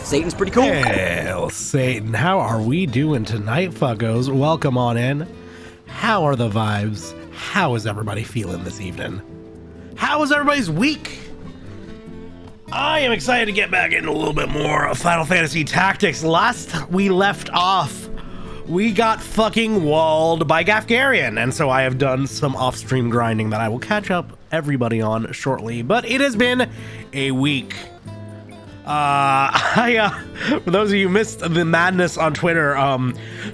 Satan's pretty cool. Hail, Satan. How are we doing tonight, fuckos? Welcome on in. How are the vibes? How is everybody feeling this evening? How was everybody's week? I am excited to get back into a little bit more of Final Fantasy Tactics. Last we left off, we got fucking walled by Gaffgarion, and so I have done some off-stream grinding that I will catch up everybody on shortly. But it has been a week. For those of you who missed the madness on Twitter,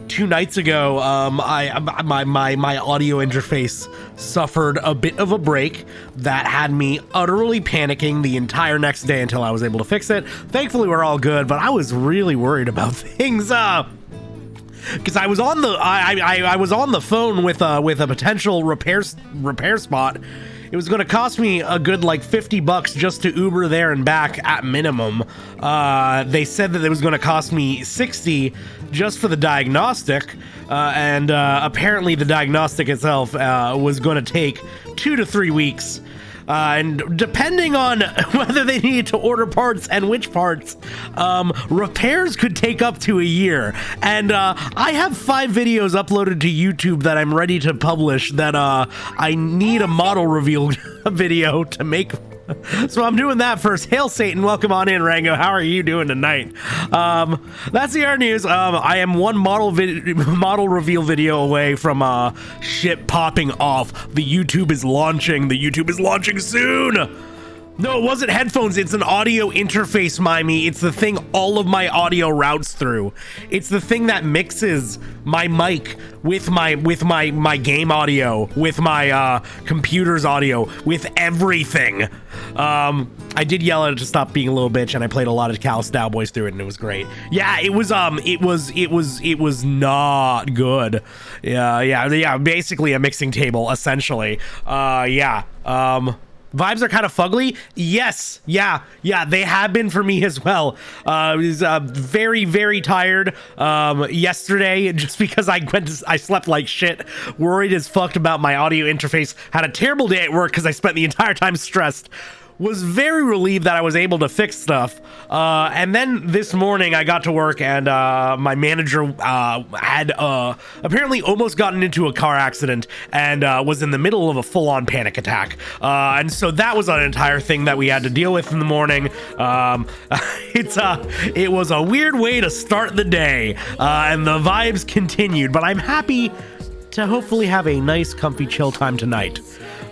2 nights ago, my audio interface suffered a bit of a break that had me utterly panicking the entire next day until I was able to fix it. Thankfully, we're all good, but I was really worried about things, because I was on the I was on the phone with a potential repair spot. It was going to cost me a good like $50 just to Uber there and back at minimum. They said that it was going to cost me $60 just for the diagnostic, and apparently the diagnostic itself was going to take 2 to 3 weeks. And depending on whether they needed to order parts and which parts, repairs could take up to a year. And I have 5 videos uploaded to YouTube that I'm ready to publish that I need a model reveal video to make. So I'm doing that first. Hail Satan, welcome on in, Rango. How are you doing tonight? That's the art news. I am one model reveal video away from shit popping off. The YouTube is launching. The YouTube is launching soon. No, it wasn't headphones. It's an audio interface, Mimey. It's the thing all of my audio routes through. It's the thing that mixes my mic with my game audio, with my computer's audio, with everything. I did yell at it to stop being a little bitch, and I played a lot of Callous Cowboys through it, and it was great. Yeah, it was not good. Yeah. Basically a mixing table, essentially. Vibes are kind of fugly. Yes. Yeah, they have been for me as well. I was very, very tired yesterday just because I slept like shit, worried as fuck about my audio interface, had a terrible day at work because I spent the entire time stressed. Was very relieved that I was able to fix stuff. And then this morning I got to work and my manager had apparently almost gotten into a car accident and was in the middle of a full-on panic attack. And so that was an entire thing that we had to deal with in the morning. It was a weird way to start the day, and the vibes continued, but I'm happy to hopefully have a nice, comfy, chill time tonight.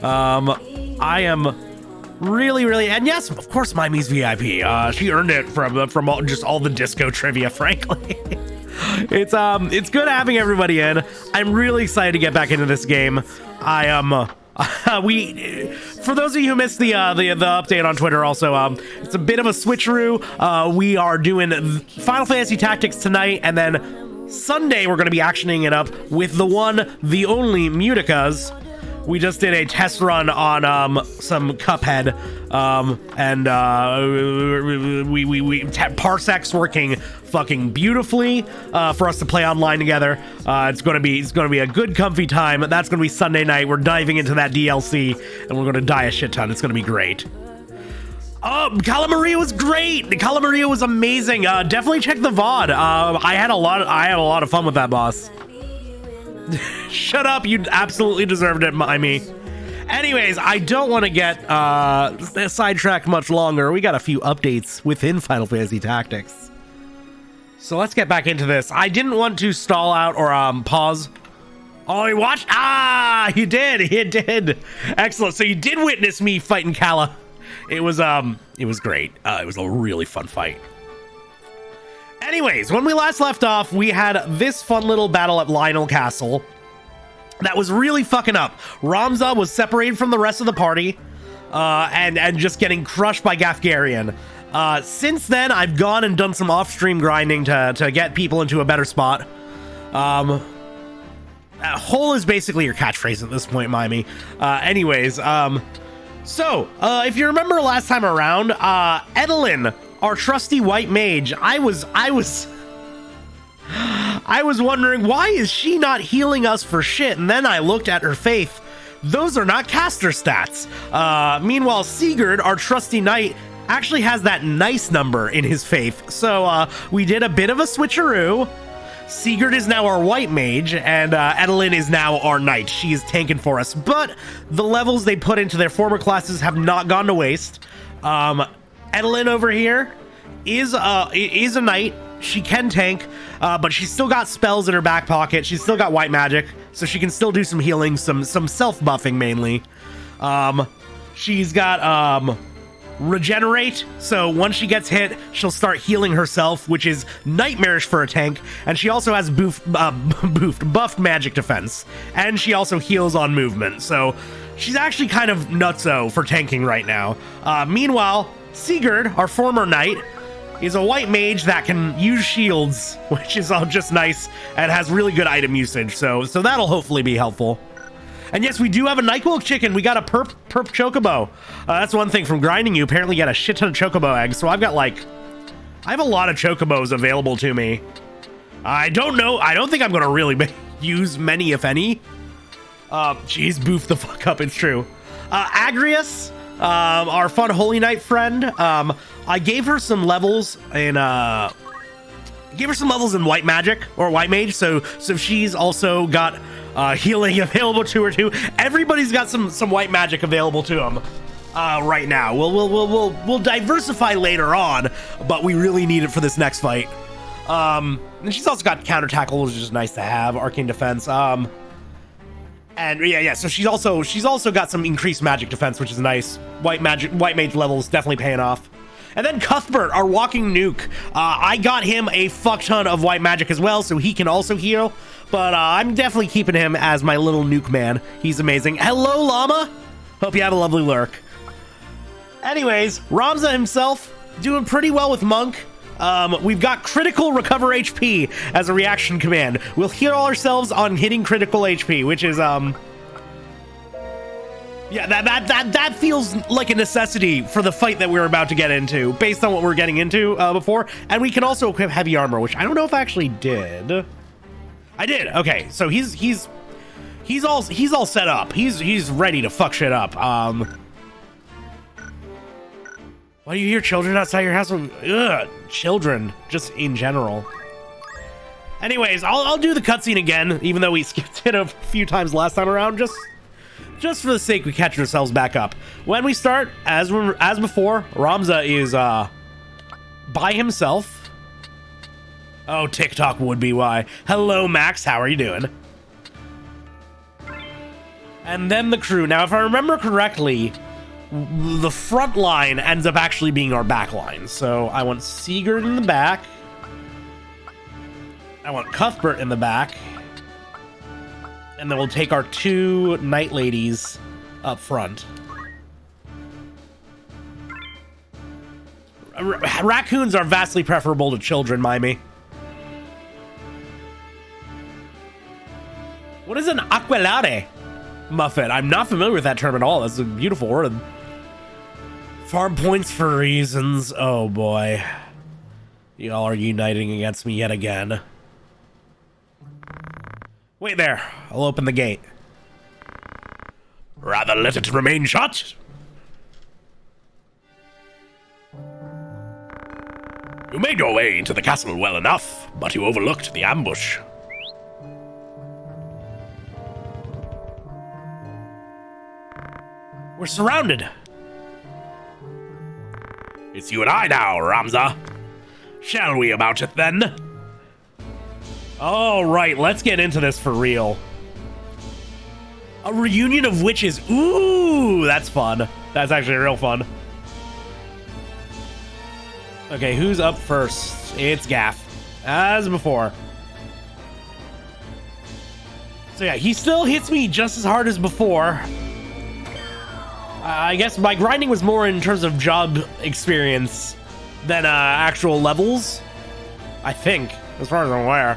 I am really, and yes, of course, Mimi's VIP. She earned it from all the disco trivia, frankly. It's good having everybody in. I'm really excited to get back into this game. I am. For those of you who missed the update on Twitter, also, it's a bit of a switcheroo. We are doing Final Fantasy Tactics tonight, and then Sunday we're going to be actioning it up with the one, the only Muticas. We just did a test run on some Cuphead, and Parsec's working fucking beautifully for us to play online together. It's gonna be a good, comfy time. That's gonna be Sunday night. We're diving into that DLC, and we're gonna die a shit ton. It's gonna be great. Cala Maria was great. Cala Maria was amazing. Definitely check the VOD. I had a lot of fun with that boss. Shut up, you absolutely deserved it, Mimey. Anyways, I don't want to get sidetracked much longer. We got a few updates within Final Fantasy Tactics. So let's get back into this. I didn't want to stall out or pause. Oh, you watched? You did. Excellent. So you did witness me fighting Cala. It was great. It was a really fun fight. Anyways, when we last left off, we had this fun little battle at Lionel Castle that was really fucking up. Ramza was separated from the rest of the party and just getting crushed by Gaffgarion. Since then, I've gone and done some off-stream grinding to get people into a better spot. Hole is basically your catchphrase at this point, Mimey. So, if you remember last time around, Edelyn, our trusty white mage, I was wondering, why is she not healing us for shit? And then I looked at her faith. Those are not caster stats. Meanwhile, Sigurd, our trusty knight, actually has that nice number in his faith. So we did a bit of a switcheroo. Sigurd is now our white mage, and Edelyn is now our knight. She is tanking for us, but the levels they put into their former classes have not gone to waste. Edelyn over here is a knight. She can tank, but she's still got spells in her back pocket. She's still got white magic, so she can still do some healing, some self-buffing mainly. She's got regenerate, so once she gets hit, she'll start healing herself, which is nightmarish for a tank. And she also has buffed magic defense, and she also heals on movement, so she's actually kind of nutso for tanking right now. Meanwhile, Sigurd, our former knight, is a white mage that can use shields, which is all just nice and has really good item usage, so that'll hopefully be helpful. And yes, we do have a NyQuil chicken. We got a perp chocobo. That's one thing from grinding. You apparently get a shit ton of chocobo eggs. So I have a lot of chocobos available to me. I don't know. I don't think I'm going to really use many, if any. Jeez, boof the fuck up. It's true. Agrius, our fun Holy Knight friend. I gave her some levels in, white magic or white mage. So she's also got healing available to her too. Everybody's got some white magic available to them right now. We'll diversify later on, but we really need it for this next fight. And she's also got counter tackle, which is nice to have. Arcane defense. And yeah. So she's also got some increased magic defense, which is nice. White mage levels definitely paying off. And then Cuthbert, our walking nuke. I got him a fuck ton of white magic as well, so he can also heal. But I'm definitely keeping him as my little nuke man. He's amazing. Hello, llama. Hope you have a lovely lurk. Anyways, Ramza himself doing pretty well with Monk. We've got critical recover HP as a reaction command. We'll heal ourselves on hitting critical HP, which is yeah, that feels like a necessity for the fight that we're about to get into, based on what we're getting into before. And we can also equip heavy armor, which I don't know if I actually did. I did. Okay, so he's all set up. He's ready to fuck shit up. Why do you hear children outside your house? Ugh, children, just in general. Anyways, I'll do the cutscene again, even though we skipped it a few times last time around, just for the sake we catch ourselves back up. When we start, as before, Ramza is by himself. Oh, TikTok would be why. Hello, Max. How are you doing? And then the crew. Now, if I remember correctly, the front line ends up actually being our back line. So I want Sigurd in the back. I want Cuthbert in the back. And then we'll take our two knight ladies up front. Raccoons are vastly preferable to children, Mimey. What is an aquelarre muffin? I'm not familiar with that term at all. That's a beautiful word. Farm points for reasons. Oh boy. Y'all are uniting against me yet again. Wait there. I'll open the gate. Rather let it remain shut. You made your way into the castle well enough, but you overlooked the ambush. We're surrounded. It's you and I now, Ramza. Shall we about it then? All right, let's get into this for real. A reunion of witches. Ooh, that's fun. That's actually real fun. Okay, who's up first? It's Gaff, as before. So yeah, he still hits me just as hard as before. I guess my grinding was more in terms of job experience than actual levels. I think, as far as I'm aware.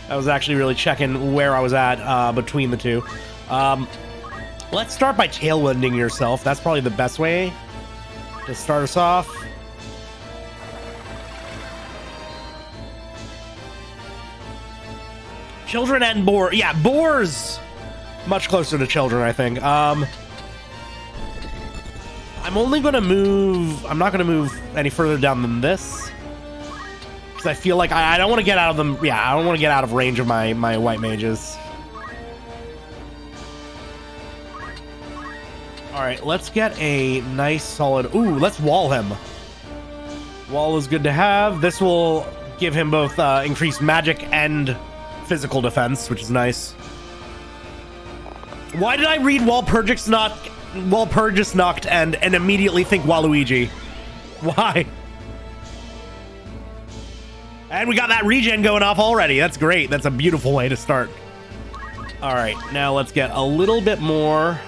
I was actually really checking where I was at between the two. Let's start by tailwinding yourself. That's probably the best way to start us off. Children and boar. Yeah, boars. Much closer to children, I think. I'm I'm only going to move... I'm not going to move any further down than this. Because I feel like I don't want to get out of them... Yeah, I don't want to get out of range of my white mages. Alright, let's get a nice solid... Ooh, let's wall him. Wall is good to have. This will give him both increased magic and physical defense, which is nice. Why did I read Walpurgis Noct and immediately think Waluigi? Why? And we got that regen going off already. That's great. That's a beautiful way to start. All right, now let's get a little bit more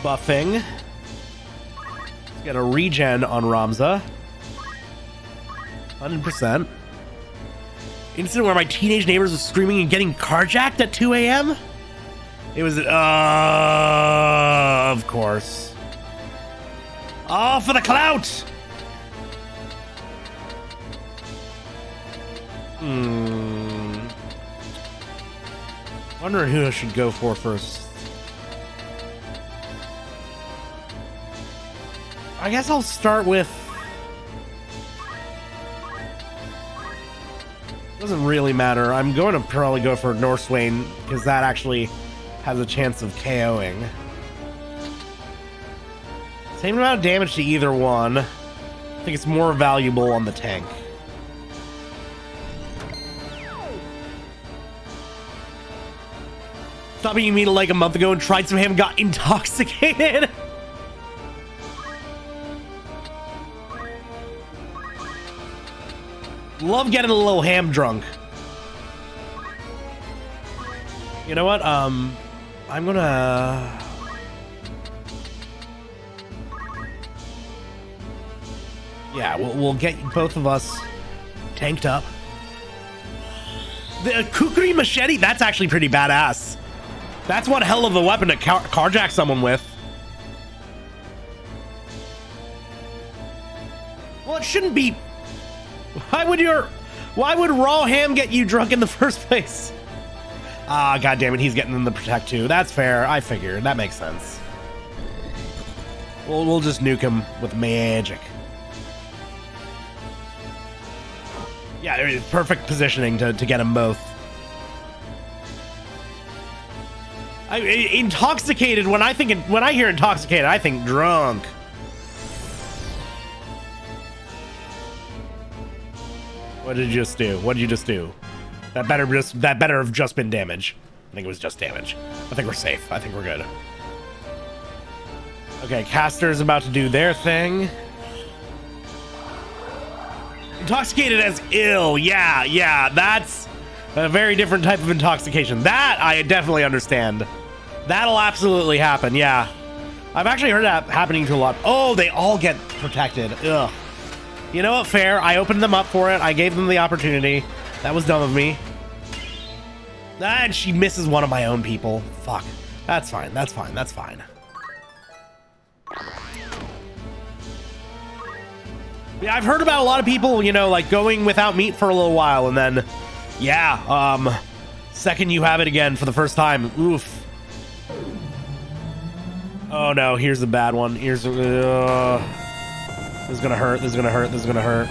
buffing. Let's get a regen on Ramza. 100%. Incident where my teenage neighbors were screaming and getting carjacked at 2 a.m.? It was, of course. Oh, for the clout! Wondering who I should go for first. I guess I'll start with... Doesn't really matter. I'm going to probably go for Northswain because that actually has a chance of KOing. Same amount of damage to either one. I think it's more valuable on the tank. Stop being mean like a month ago and tried some ham, got intoxicated. Love getting a little ham drunk. You know what? I'm gonna... Yeah, we'll get both of us tanked up. The Kukri machete, that's actually pretty badass. That's one hell of a weapon to carjack someone with. Well, it shouldn't be... Why would raw ham get you drunk in the first place? Ah, god damn it, he's getting them the protect too. That's fair. I figured. That makes sense. We'll just nuke him with magic. Yeah, perfect positioning to get them both. Intoxicated, when I hear intoxicated, I think drunk. What did you just do? What did you just do? That better have just been damage. I think it was just damage. I think we're safe. I think we're good. Okay, caster's about to do their thing. Intoxicated as ill. Yeah, that's a very different type of intoxication. That I definitely understand. That'll absolutely happen, yeah. I've actually heard that happening to a lot. Oh, they all get protected. Ugh. You know what, fair. I opened them up for it. I gave them the opportunity. That was dumb of me. And she misses one of my own people. Fuck. That's fine. That's fine. That's fine. Yeah, I've heard about a lot of people, you know, like going without meat for a little while and then, yeah, second you have it again for the first time. Oof. Oh no, here's the bad one. Here's, this is gonna hurt. This is gonna hurt. This is gonna hurt.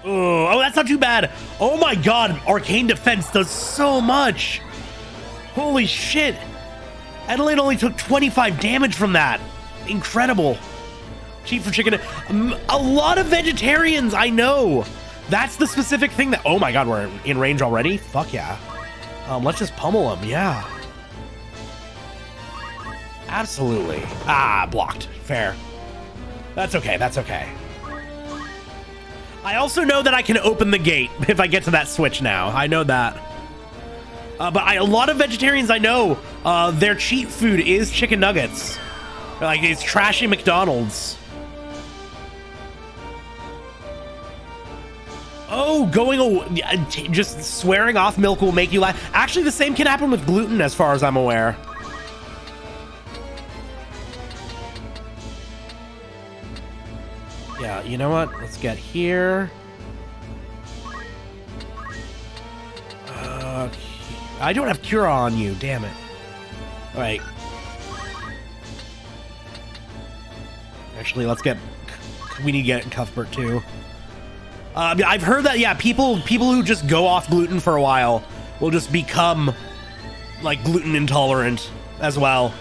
Oh, that's not too bad. Oh my god, arcane defense does so much. Holy shit. Adelaide only took 25 damage from that. Incredible. Cheap for chicken. A lot of vegetarians, I know. That's the specific thing that... Oh my god, we're in range already? Fuck yeah. Let's just pummel him, yeah. Absolutely. Ah, blocked. Fair. That's okay, that's okay. I also know that I can open the gate if I get to that switch now. I know that. But a lot of vegetarians I know, their cheat food is chicken nuggets. Like, it's trashy McDonald's. Oh, just swearing off milk will make you laugh. Actually, the same can happen with gluten as far as I'm aware. Yeah, you know what? Let's get here. I don't have Cura on you, damn it. All right. Actually, we need to get Cuthbert too. I've heard that, yeah, people who just go off gluten for a while will just become like gluten intolerant as well.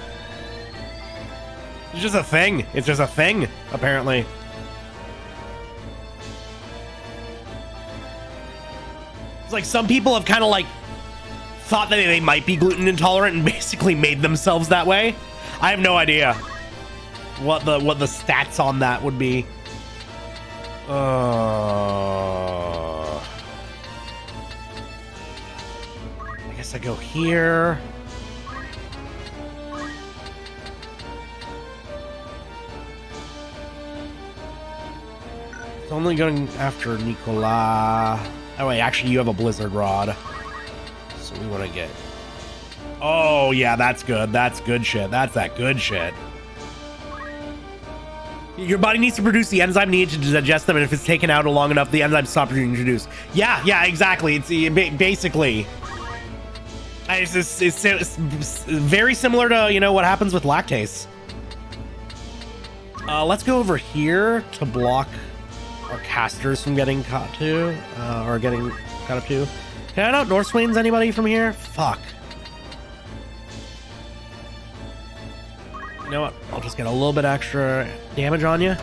It's just a thing. It's just a thing, apparently. It's like some people have kind of like thought that they might be gluten intolerant and basically made themselves that way. I have no idea what the stats on that would be. I guess I go here. It's only going after Nicola. Oh wait, actually you have a Blizzard Rod. So we want to get... Oh yeah, that's good. That's good shit. That's that good shit. Your body needs to produce the enzyme needed to digest them, and if it's taken out long enough, the enzyme stops being introduced. Yeah, exactly. It's basically... It's very similar to, you know, what happens with lactase. Let's go over here to block our casters from getting caught to, or getting caught up to. Can I not North Swains anybody from here? Fuck. You know what? I'll just get a little bit extra damage on you.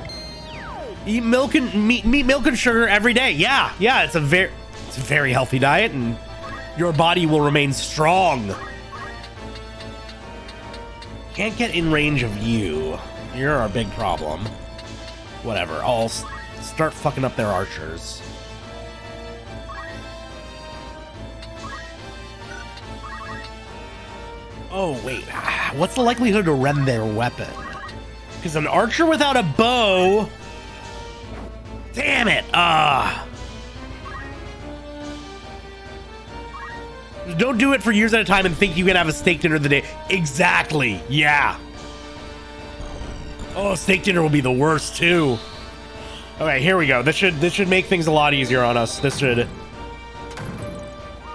Eat milk and meat milk and sugar every day. Yeah, it's a very healthy diet, and your body will remain strong. Can't get in range of you. You're our big problem. Whatever. I'll start fucking up their archers. Oh, wait. What's the likelihood to rend their weapon? Because an archer without a bow... Damn it! Don't do it for years at a time and think you can have a steak dinner the day. Exactly. Yeah. Oh, steak dinner will be the worst, too. Okay, here we go. This should make things a lot easier on us. This should...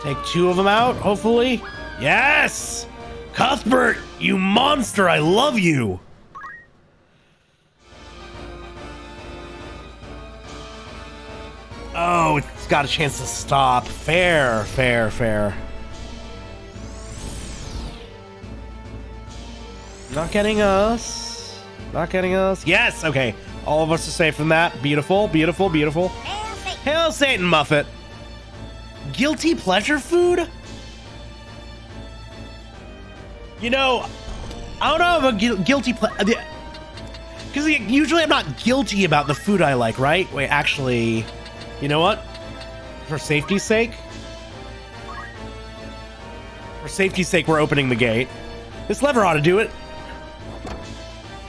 Take 2 of them out, hopefully. Yes! Cuthbert, you monster, I love you. Oh, it's got a chance to stop. Fair. Not getting us. Yes, okay. All of us are safe from that. Beautiful. Hail Satan, Muffet. Guilty pleasure food? You know, I don't know if a guilty pleasure... Because usually I'm not guilty about the food I like, right? Wait, actually... You know what? For safety's sake? We're opening the gate. This lever ought to do it.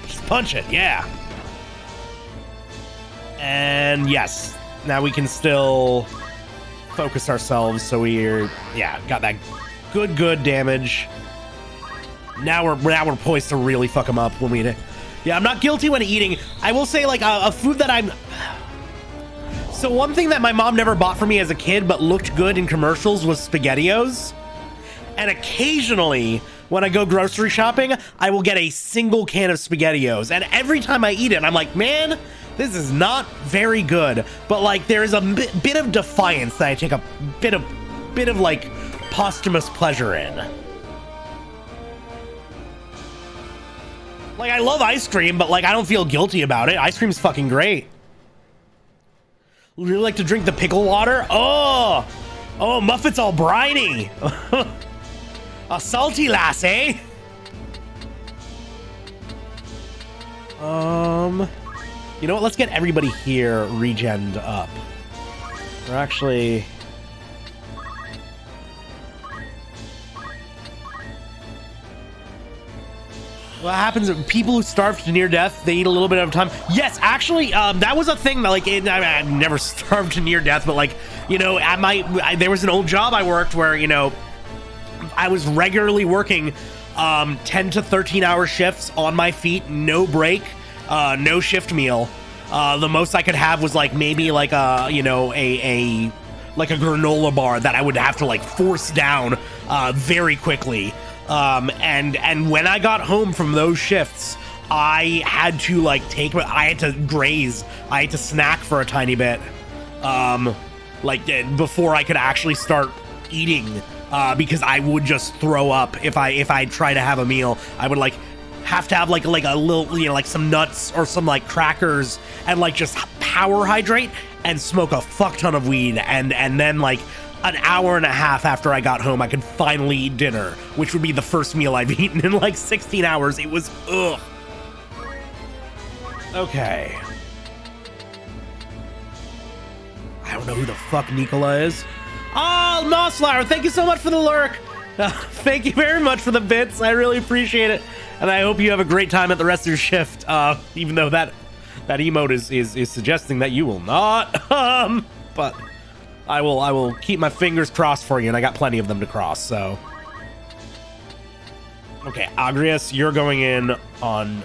Just punch it, yeah. And yes, now we can still focus ourselves, so we're... Yeah, got that good damage. Now we're poised to really fuck them up when we... Yeah, I'm not guilty when eating. I will say, like, a food that I'm... So one thing that my mom never bought for me as a kid but looked good in commercials was SpaghettiOs. And occasionally, when I go grocery shopping, I will get a single can of SpaghettiOs. And every time I eat it, I'm like, man, this is not very good. But, like, there's a bit of defiance that I take a bit of like, posthumous pleasure in. Like, I love ice cream, but, like, I don't feel guilty about it. Ice cream's fucking great. Would you like to drink the pickle water? Oh, Muffet's all briny. A salty lass, eh? You know what? Let's get everybody here regened up. We're actually... What happens if people who starve to near death, they eat a little bit at a time? Yes, actually, that was a thing that, like, I never starved to near death, but, like, you know, there was an old job I worked where, you know, I was regularly working 10 to 13 hour shifts on my feet, no break, no shift meal. The most I could have was, like, maybe like a, you know, like a granola bar that I would have to, like, force down very quickly. And when I got home from those shifts, I had to like I had to graze. I had to snack for a tiny bit, before I could actually start eating, because I would just throw up if I try to have a meal. I would like have to have like a little, you know, like some nuts or some like crackers and like just power hydrate and smoke a fuck ton of weed, and then like an hour and a half after I got home, I could finally eat dinner, which would be the first meal I've eaten in like 16 hours. It was ugh. Okay. I don't know who the fuck Nicola is. Oh, Nosflower, thank you so much for the lurk. Thank you very much for the bits. I really appreciate it. And I hope you have a great time at the rest of your shift, even though that emote is suggesting that you will not. But I will keep my fingers crossed for you, and I got plenty of them to cross, so. Okay, Agrius, you're going in on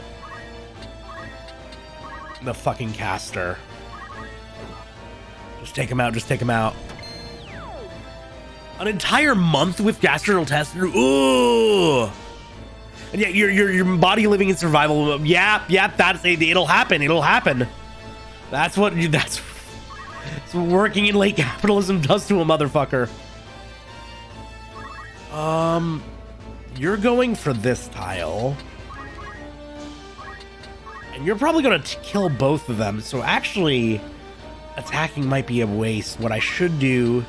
the fucking caster. Just take him out, just take him out. An entire month with gastrointestinal tests? Ooh! And yeah, your body living in survival. Yep, it'll happen, it'll happen. That's what working in late capitalism does to a motherfucker. You're going for this tile. And you're probably going to kill both of them, so actually attacking might be a waste. What I should do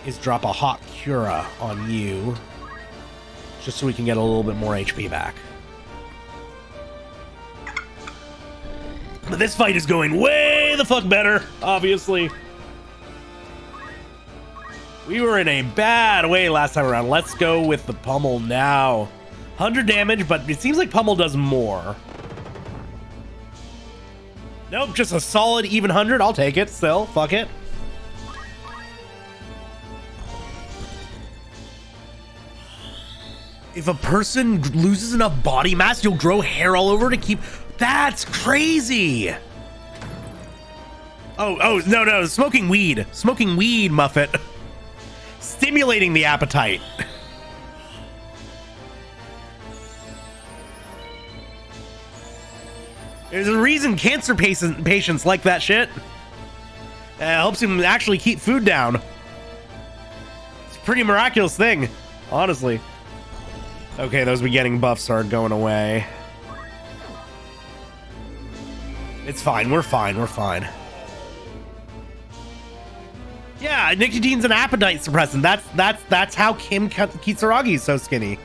is drop a hot Cura on you, just so we can get a little bit more HP back. But this fight is going way the fuck better, obviously. We were in a bad way last time around. Let's go with the pummel now. 100 damage, but it seems like pummel does more. Nope, just a solid even 100. I'll take it still. Fuck it. If a person loses enough body mass, you'll grow hair all over to keep... That's crazy! Oh, no, smoking weed. Smoking weed, Muffet. Stimulating the appetite. There's a reason cancer patients like that shit. It helps him actually keep food down. It's a pretty miraculous thing, honestly. Okay, those begetting buffs are going away. It's fine, we're fine. Yeah, nicotine's an appetite suppressant. That's how Kim Kitsuragi is so skinny.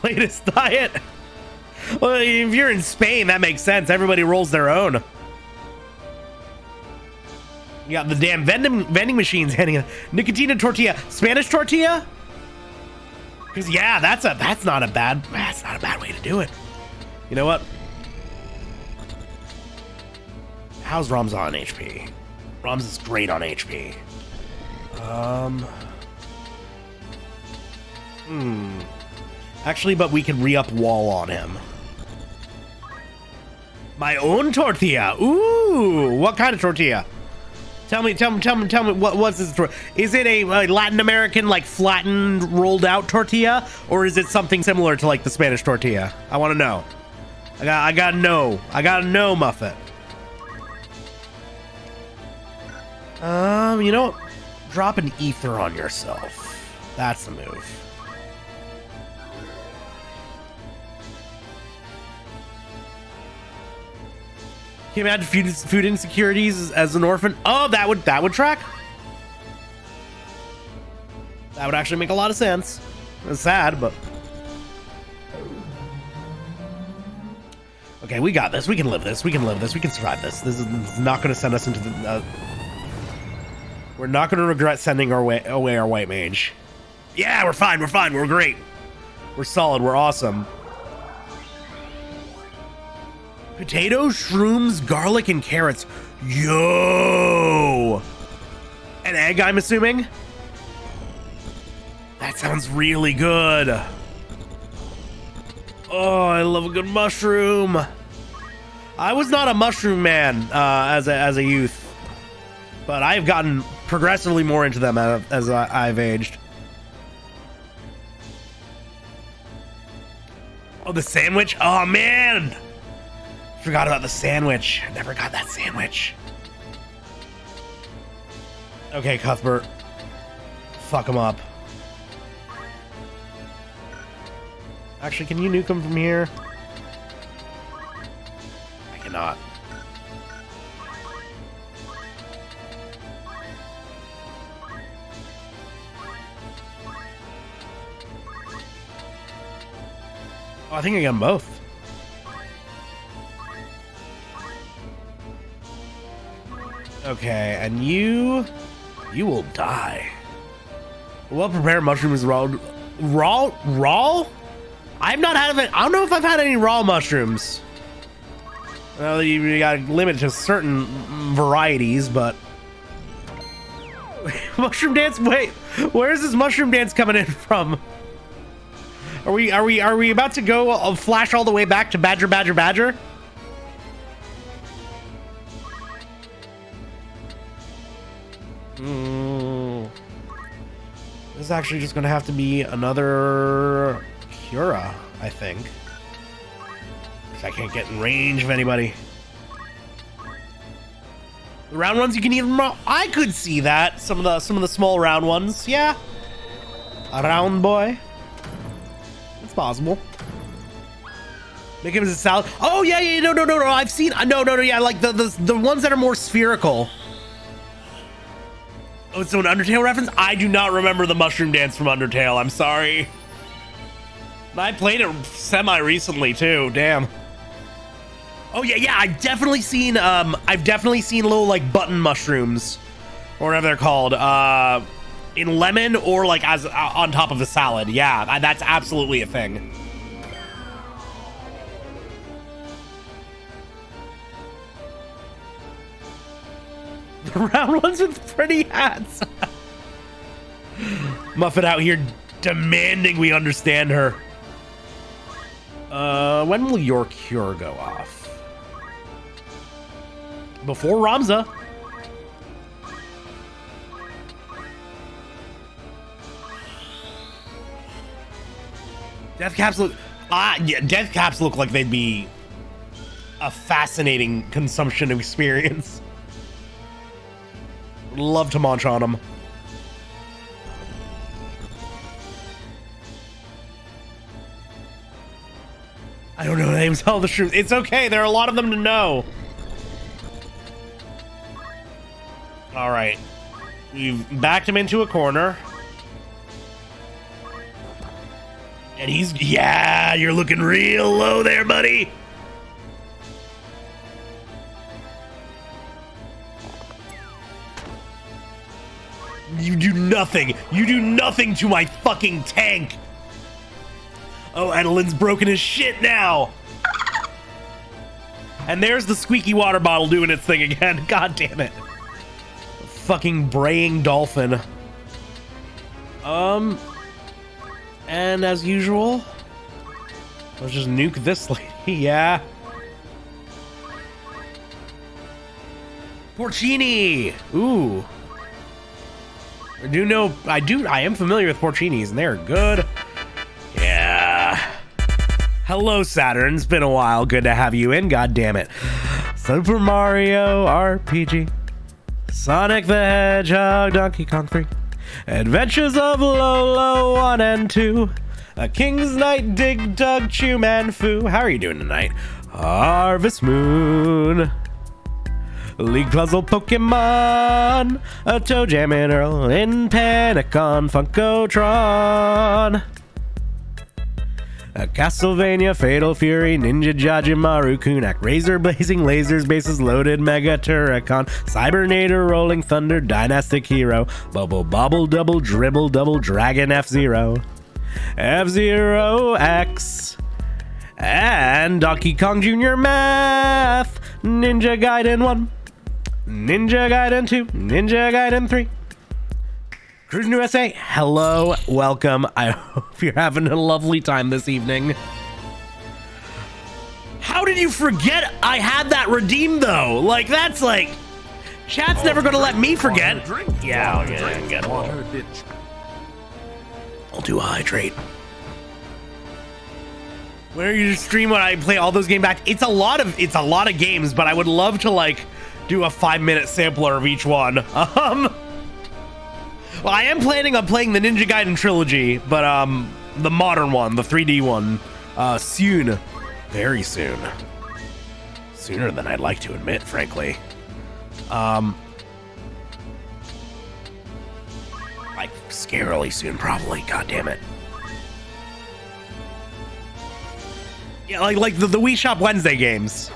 Latest diet. Well, if you're in Spain, that makes sense. Everybody rolls their own. You got the damn vending machines handing a nicotine tortilla. Spanish tortilla? Because yeah, that's not a bad way to do it. You know what? How's Ramza on HP? Ramza's great on HP. Actually, but we can re-up wall on him. My own tortilla. Ooh, what kind of tortilla? Tell me what's this? Is it a Latin American, like flattened, rolled out tortilla, or is it something similar to like the Spanish tortilla? I want to know. I gotta know, Muffet. You know what? Drop an ether on yourself. That's the move. Can you imagine food insecurities as an orphan? Oh, that would track. That would actually make a lot of sense. It's sad, but okay, we got this. We can live this. We can survive this. This is not going to send us into the. We're not going to regret sending away our white mage. Yeah, we're fine. We're great. We're solid. We're awesome. Potatoes, shrooms, garlic, and carrots. Yo! An egg, I'm assuming? That sounds really good. Oh, I love a good mushroom. I was not a mushroom man as a youth. but I've gotten progressively more into them as I've aged. Oh, the sandwich? Oh, man! Forgot about the sandwich. I never got that sandwich. Okay, Cuthbert. Fuck him up. Actually, can you nuke him from here? I cannot. Oh, I think I got them both. Okay, and you will die. Well-prepared mushrooms raw? I've not had it. I don't know if I've had any raw mushrooms. Well, you got limited to certain varieties, but mushroom dance. Wait, where is this mushroom dance coming in from? Are we about to go flash all the way back to Badger? This is actually just gonna have to be another Cura, I think. Because I can't get in range of anybody. The round ones you can even. I could see that. Some of the small round ones, yeah. A round boy. It's possible. Make him as a salad. Oh yeah, no. I've seen. No, yeah, like the ones that are more spherical. Oh, so an Undertale reference? I do not remember the mushroom dance from Undertale. I'm sorry. I played it semi-recently too. Damn. Oh yeah. I've definitely seen little like button mushrooms, or whatever they're called, in lemon or like as on top of the salad. Yeah, that's absolutely a thing. The round ones with pretty hats. Muffet out here demanding we understand her. When will your cure go off? Before Ramza. Death caps look. Yeah, death caps look like they'd be a fascinating consumption experience. Love to munch on them. I don't know the names of all the shrooms. It's okay. There are a lot of them to know. All right. We've backed him into a corner. And he's... Yeah, you're looking real low there, buddy. You do nothing. You do nothing to my fucking tank. Oh, Adeline's broken his shit now. And there's the squeaky water bottle doing its thing again. God damn it. Fucking braying dolphin. And as usual, let's just nuke this lady. Yeah. Porcini. Ooh. I am familiar with porcinis, and they're good. Yeah. Hello, Saturn. It's been a while. Good to have you in. God damn it. Super Mario RPG. Sonic the Hedgehog. Donkey Kong 3. Adventures of Lolo 1 and 2. A King's Knight, Dig Dug, Chew Man Fu. How are you doing tonight? Harvest Moon. League Puzzle Pokemon. A Toe Jam and Earl in Panic on Funkotron. A Castlevania, Fatal Fury, Ninja Jajimaru, Kunak, Razor Blazing Lasers, Bases Loaded, Mega Turricon, Cybernator, Rolling Thunder, Dynastic Hero, Bubble Bobble Double Dribble Double Dragon F-Zero, F-Zero X, and Donkey Kong Jr. Math, Ninja Gaiden 1, Ninja Gaiden 2, Ninja Gaiden 3. Cruising USA, hello, welcome. I hope you're having a lovely time this evening. How did you forget I had that redeemed though? Like, that's like, Chat's never gonna let me forget. Yeah, I'll get I'll do hydrate. Where you stream when I play all those games back? It's a lot of games, but I would love to like do a 5-minute sampler of each one. Well, I am planning on playing the Ninja Gaiden trilogy, but the modern one, the 3D one, soon, very soon, sooner than I'd like to admit, frankly. Like scarily soon, probably. God damn it. Yeah, like the Wii Shop Wednesday games.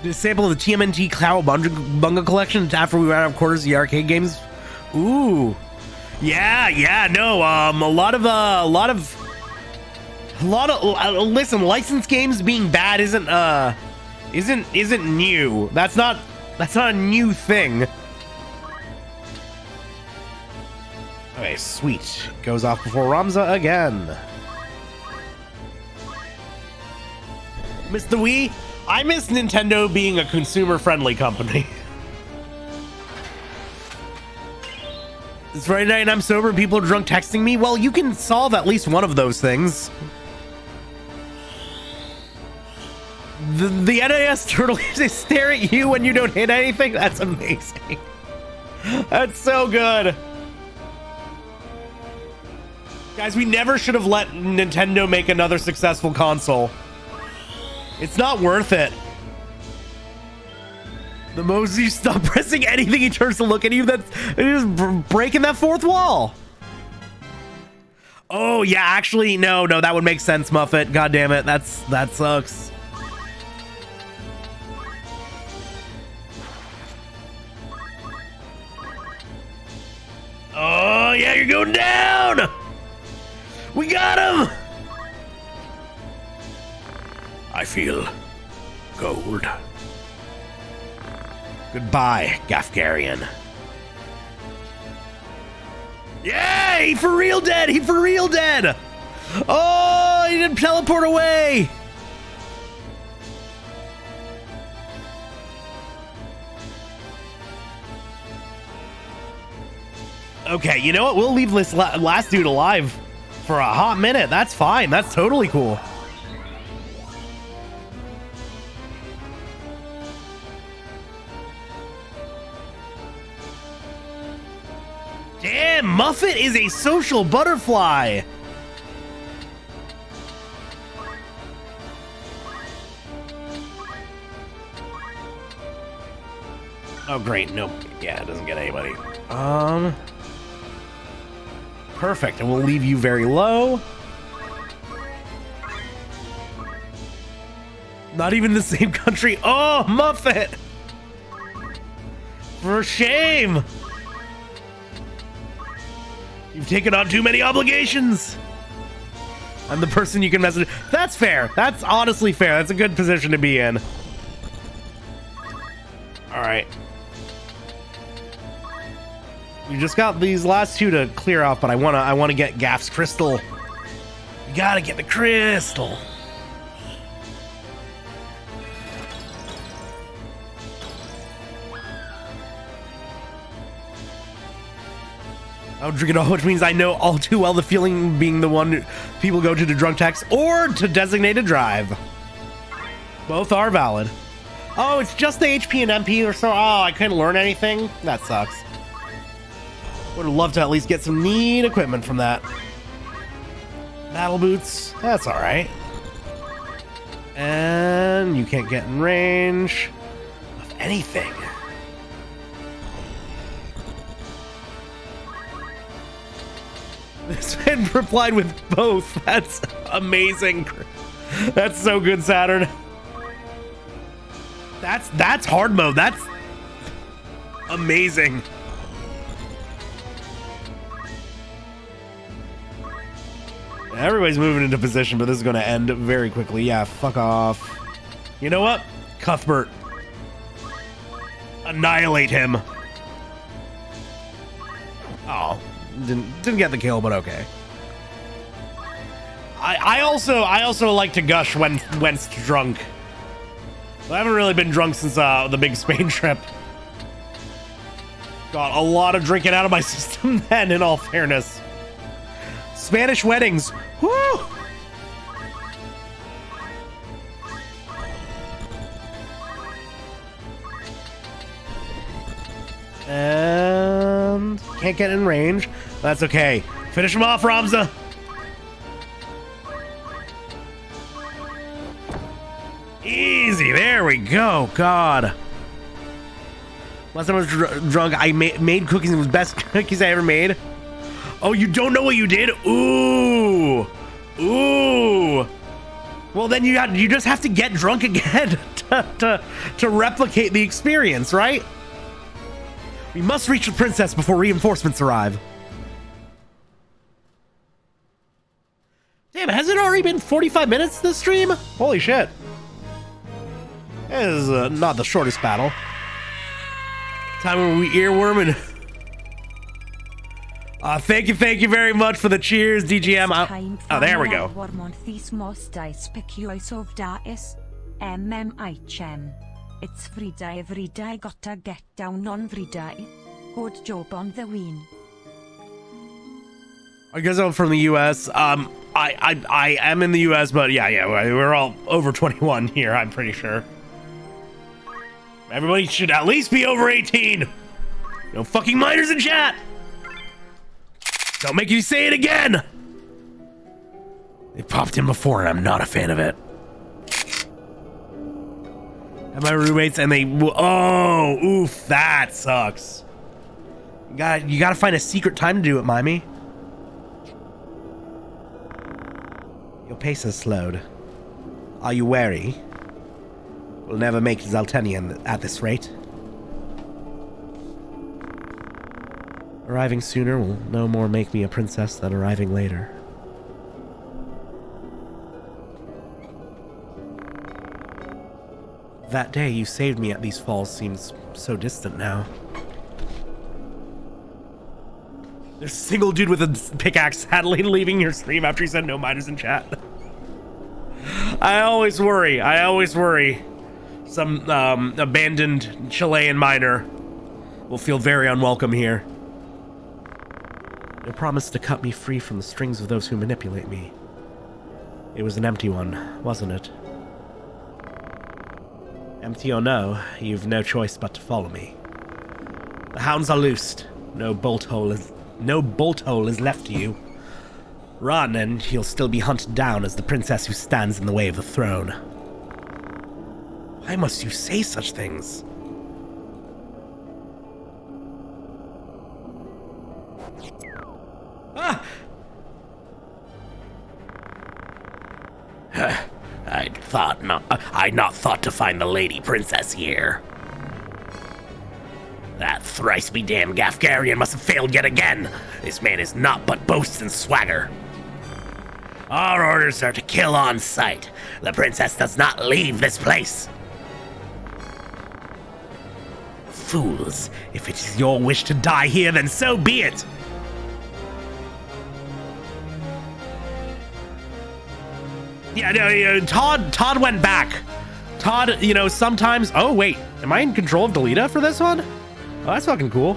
Disable the TMNT Cloud Bunga collection after we ran out of quarters of the arcade games. Ooh, yeah, no. A lot of listen, licensed games being bad isn't new. That's not a new thing. Okay, sweet. Goes off before Ramza again. Miss the Wii? I miss Nintendo being a consumer-friendly company. It's Friday night and I'm sober and people are drunk texting me. Well, you can solve at least one of those things. The NAS turtle, they stare at you when you don't hit anything? That's amazing. That's so good. Guys, we never should have let Nintendo make another successful console. It's not worth it. The moment you stop pressing anything, he turns to look at you. That's just breaking that fourth wall. Oh, yeah, actually, no, that would make sense, Muffet. God damn it, that sucks. Oh, yeah, you're going down! We got him! I feel gold. Goodbye, Gaffgarion. Yeah, he for real dead! He for real dead! Oh, he didn't teleport away! Okay, you know what? We'll leave this last dude alive for a hot minute. That's fine. That's totally cool. Damn, Muffet is a social butterfly. Oh, great. Nope. Yeah, it doesn't get anybody. Perfect. And we'll leave you very low. Not even the same country. Oh, Muffet. For shame. You've taken on too many obligations. I'm the person you can message. That's fair. That's honestly fair. That's a good position to be in. All right. You just got these last two to clear off, but I wanna get Gaff's crystal. You gotta get the crystal. I'll drink it all, which means I know all too well the feeling being the one people go to drunk text or to designated drive. Both are valid. Oh, it's just the HP and MP or so. Oh, I couldn't learn anything. That sucks. Would have loved to at least get some neat equipment from that. Battle boots. That's all right. And you can't get in range of anything. This man replied with both. That's amazing. That's so good, Saturn. That's hard mode. That's amazing. Everybody's moving into position, but this is going to end very quickly. Yeah, fuck off. You know what? Cuthbert. Annihilate him. Oh, didn't get the kill, but okay. I also like to gush when drunk. I haven't really been drunk since the big Spain trip. Got a lot of drinking out of my system then, in all fairness. Spanish weddings. Woo! And can't get in range. That's okay. Finish him off, Ramza. Easy. There we go. God. Last time I was drunk, I made cookies. It was the best cookies I ever made. Oh, you don't know what you did? Ooh. Ooh. Well, then you just have to get drunk again to replicate the experience, right? We must reach the princess before reinforcements arrive. Damn, has it already been 45 minutes this stream? Holy shit. This is not the shortest battle. Time when we earworm and... thank you very much for the cheers, DGM. Oh, there we go. It's Friday every day, gotta get down on Friday. Good job on the win. I guess I'm from the US. I am in the US, but yeah, we're all over 21 here, I'm pretty sure. Everybody should at least be over 18. No fucking minors in chat. Don't make you say it again. They popped in before and I'm not a fan of it. And my roommates and they, oh, oof, that sucks. You gotta find a secret time to do it, Mimey. Your pace has slowed. Are you wary? We'll never make Zaltenian at this rate. Arriving sooner will no more make me a princess than arriving later. That day you saved me at these falls seems so distant now. There's a single dude with a pickaxe sadly leaving your stream after he said no minors in chat. I always worry. Some abandoned Chilean miner will feel very unwelcome here. Your promise to cut me free from the strings of those who manipulate me. It was an empty one, wasn't it? Empty or no, you've no choice but to follow me. The hounds are loosed. No bolt hole is left to you. Run, and you'll still be hunted down as the princess who stands in the way of the throne. Why must you say such things? Ah! I'd not thought to find the lady princess here. That thrice be damned Gaffgarion must have failed yet again. This man is naught but boasts and swagger. Our orders are to kill on sight. The princess does not leave this place. Fools, if it is your wish to die here, then so be it. Yeah, no, Todd went back. Todd, sometimes... Oh, wait. Am I in control of Delita for this one? Oh, that's fucking cool.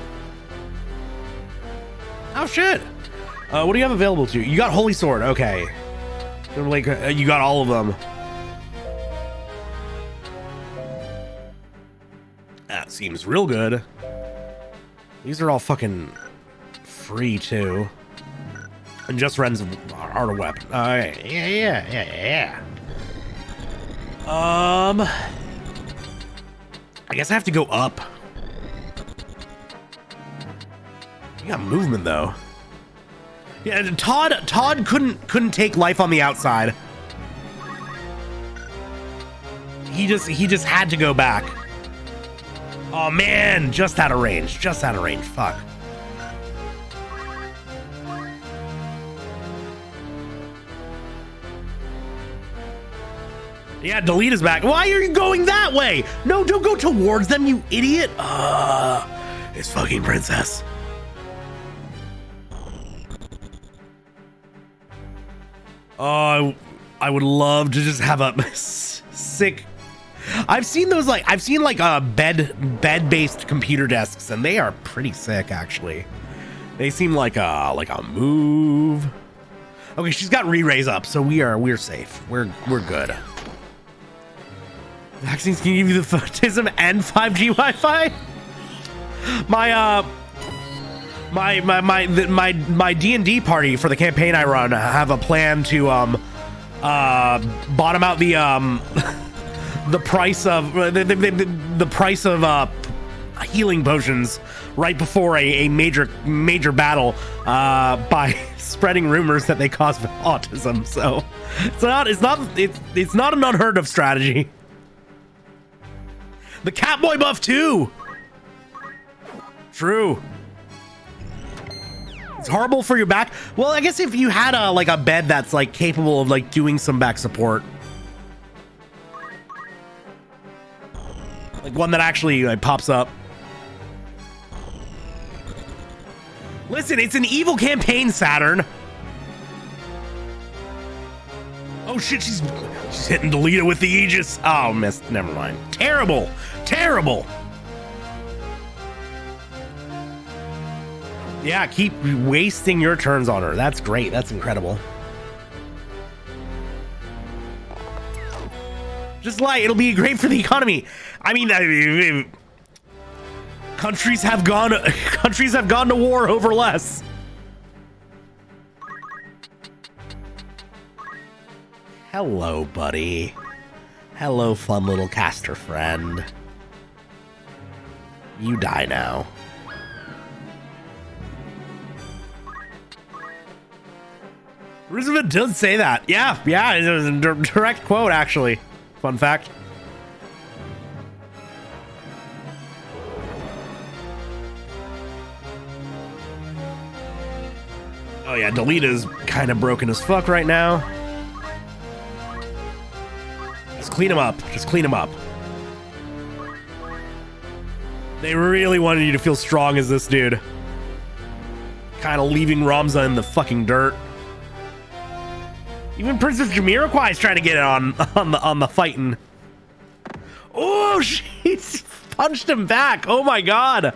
Oh, shit. What do you have available to you? You got Holy Sword. Okay. You got all of them. That seems real good. These are all fucking free, too. And just runs art of weapon. Alright. Yeah. I guess I have to go up. You got movement though. Yeah, Todd couldn't take life on the outside. He just had to go back. Oh man, just out of range. Fuck. Yeah, delete is back. Why are you going that way? No, don't go towards them, you idiot. It's fucking princess. Oh, I would love to just have a sick. I've seen bed-based computer desks, and they are pretty sick, actually. They seem like a move. Okay, she's got re-raise up, so we're safe. We're good. Vaccines can give you the photism and 5G Wi-Fi. My D&D party for the campaign I run have a plan to bottom out the price of the price of healing potions right before a major battle by spreading rumors that they cause autism. So it's not an unheard of strategy. The Catboy buff too. True. It's horrible for your back. Well, I guess if you had a bed that's like capable of like doing some back support, like one that actually like pops up. Listen, it's an evil campaign, Saturn. Oh shit, she's hitting Delita with the Aegis. Oh, missed. Never mind. Terrible. Terrible. Yeah, keep wasting your turns on her. That's great. That's incredible. Just lie. It'll be great for the economy. I mean, countries have gone to war over less. Hello, buddy. Hello, fun little caster friend. You die now. Roosevelt does say that. Yeah, it was a direct quote, actually. Fun fact. Oh yeah, Delita's kind of broken as fuck right now. Just clean him up. Just clean him up. They really wanted you to feel strong as this dude. Kind of leaving Ramza in the fucking dirt. Even Princess Jamiroquai is trying to get it on the fighting. Oh, she's punched him back. Oh my god.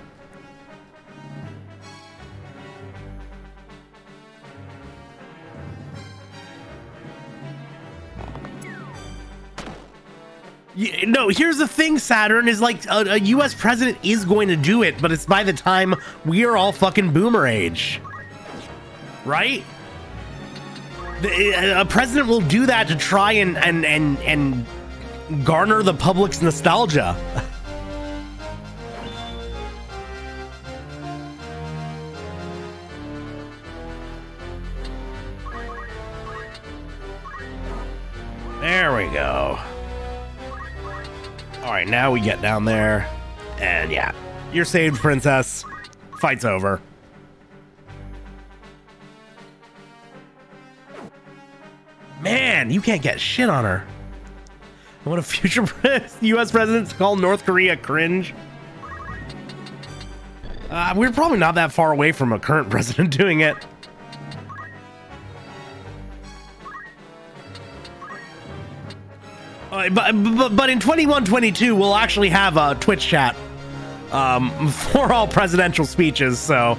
No, here's the thing, Saturn, is like a US president is going to do it, but it's by the time we are all fucking boomer age. Right? A president will do that to try and garner the public's nostalgia. There we go. All right, now we get down there, and yeah, you're saved, princess. Fight's over. Man, you can't get shit on her. What a future U.S. presidents call North Korea cringe. We're probably not that far away from a current president doing it. But in 21-22, we'll actually have a Twitch chat for all presidential speeches, so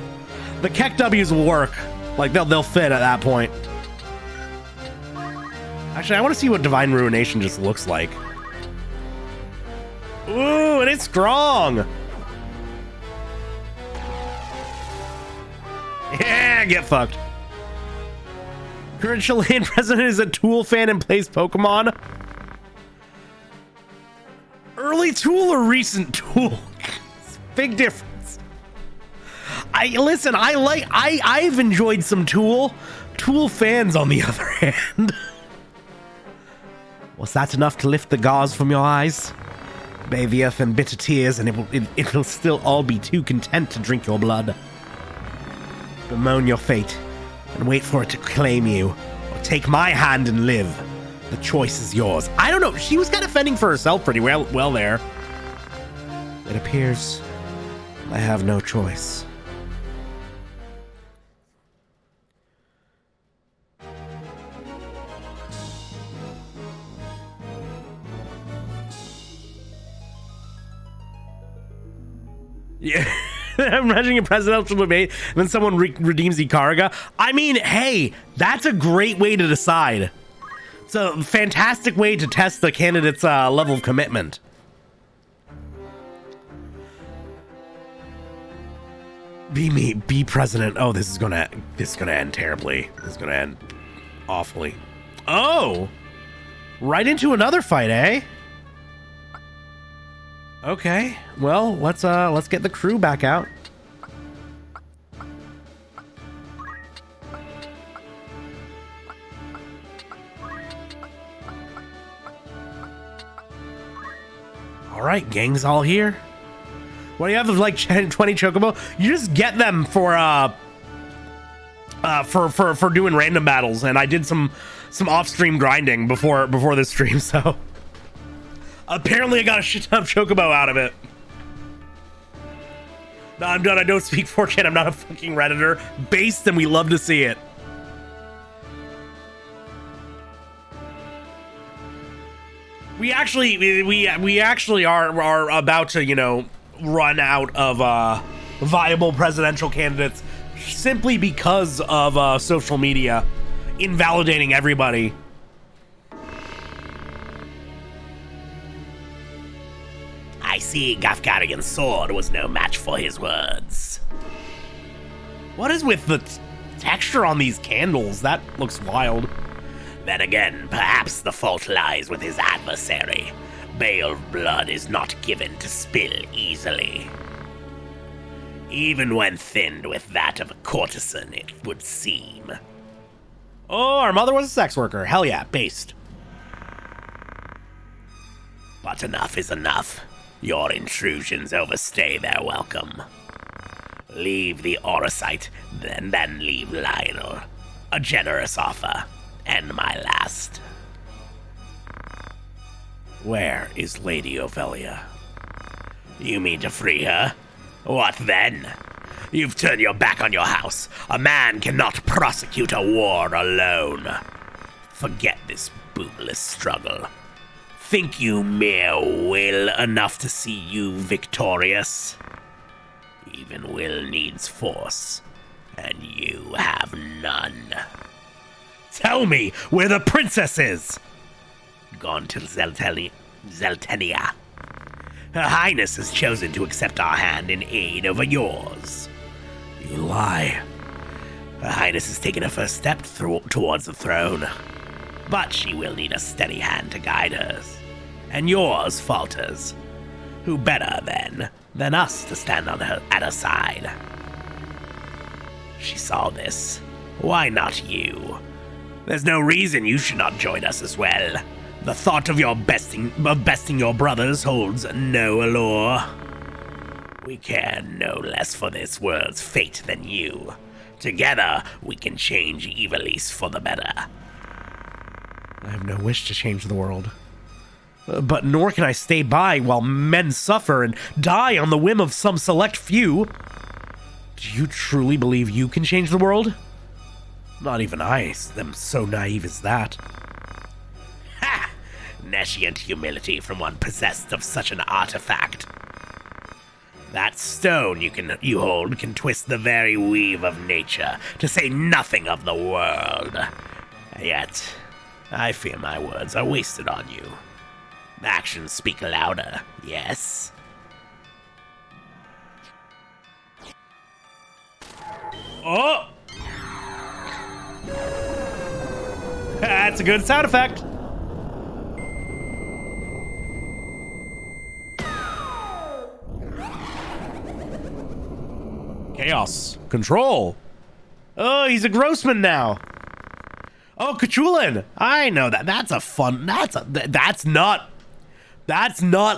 the Keck W's will work. Like they'll fit at that point. Actually, I want to see what Divine Ruination just looks like. Ooh, and it's strong. Yeah, get fucked. Current Chilean president is a Tool fan and plays Pokemon. Early Tool or recent Tool? Big difference. I've enjoyed some Tool. Tool fans, on the other hand. Was that enough to lift the gauze from your eyes? Bathe the earth in bitter tears, and it will still all be too content to drink your blood. Bemoan your fate, and wait for it to claim you, or take my hand and live. The choice is yours. I don't know. She was kind of fending for herself pretty well there. It appears I have no choice. Yeah. I'm imagining a presidential debate, and then someone redeems Icariga. I mean, hey, that's a great way to decide. It's a fantastic way to test the candidate's level of commitment. Be me, be president. Oh, this is gonna end terribly. This is gonna end awfully. Oh, right into another fight, eh? Okay, well, let's get the crew back out. All right, gang's all here. What do you have of like 20 chocobo? You just get them for doing random battles, and I did some off-stream grinding before this stream, so apparently I got a shit ton of chocobo out of it. No, I'm done. I don't speak 4chan. I'm not a fucking Redditor. Based, and we love to see it. We actually are about to, you know, run out of viable presidential candidates simply because of social media invalidating everybody. I see Gaffgarion's sword was no match for his words. What is with the texture on these candles? That looks wild. Then again, perhaps the fault lies with his adversary. Bale blood is not given to spill easily. Even when thinned with that of a courtesan, it would seem. Oh, our mother was a sex worker. Hell yeah, based. But enough is enough. Your intrusions overstay their welcome. Leave the Orosite, then leave Lionel. A generous offer, and my last. Where is Lady Ophelia? You mean to free her? What then? You've turned your back on your house. A man cannot prosecute a war alone. Forget this bootless struggle. Think you mere will enough to see you victorious? Even will needs force, and you have none. Tell me where the princess is! Gone to Zeltenia. Her Highness has chosen to accept our hand in aid over yours. You lie. Her Highness has taken a first step towards the throne, but she will need a steady hand to guide hers. And yours falters. Who better, then, than us to stand at her side? She saw this. Why not you? There's no reason you should not join us as well. The thought of besting your brothers holds no allure. We care no less for this world's fate than you. Together, we can change Ivalice for the better. I have no wish to change the world. But nor can I stay by while men suffer and die on the whim of some select few. Do you truly believe you can change the world? Not even I am so naive as that. Ha! Nescient humility from one possessed of such an artifact. That stone you hold can twist the very weave of nature, to say nothing of the world. Yet, I fear my words are wasted on you. Actions speak louder, yes? Oh! That's a good sound effect. Chaos. Control. Oh, he's a Grossman now. Oh, Cthulhu. I know that. That's a fun. That's not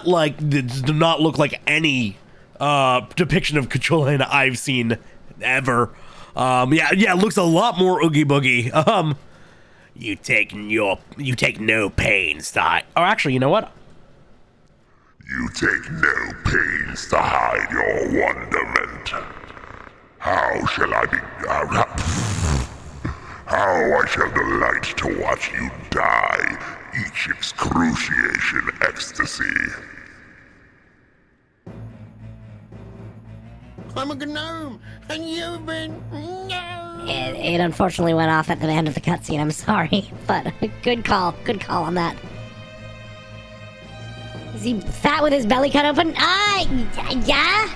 like, does not look like any depiction of Cthulhu I've seen ever. Yeah, it looks a lot more Oogie Boogie. You take no pains to hide. Oh, actually, you know what? You take no pains to hide your wonderment. How shall I be? How I shall delight to watch you die. Each excruciation ecstasy. I'm a gnome, and you've been... No! It unfortunately went off at the end of the cutscene, I'm sorry. But good call on that. Is he fat with his belly cut open? Yeah?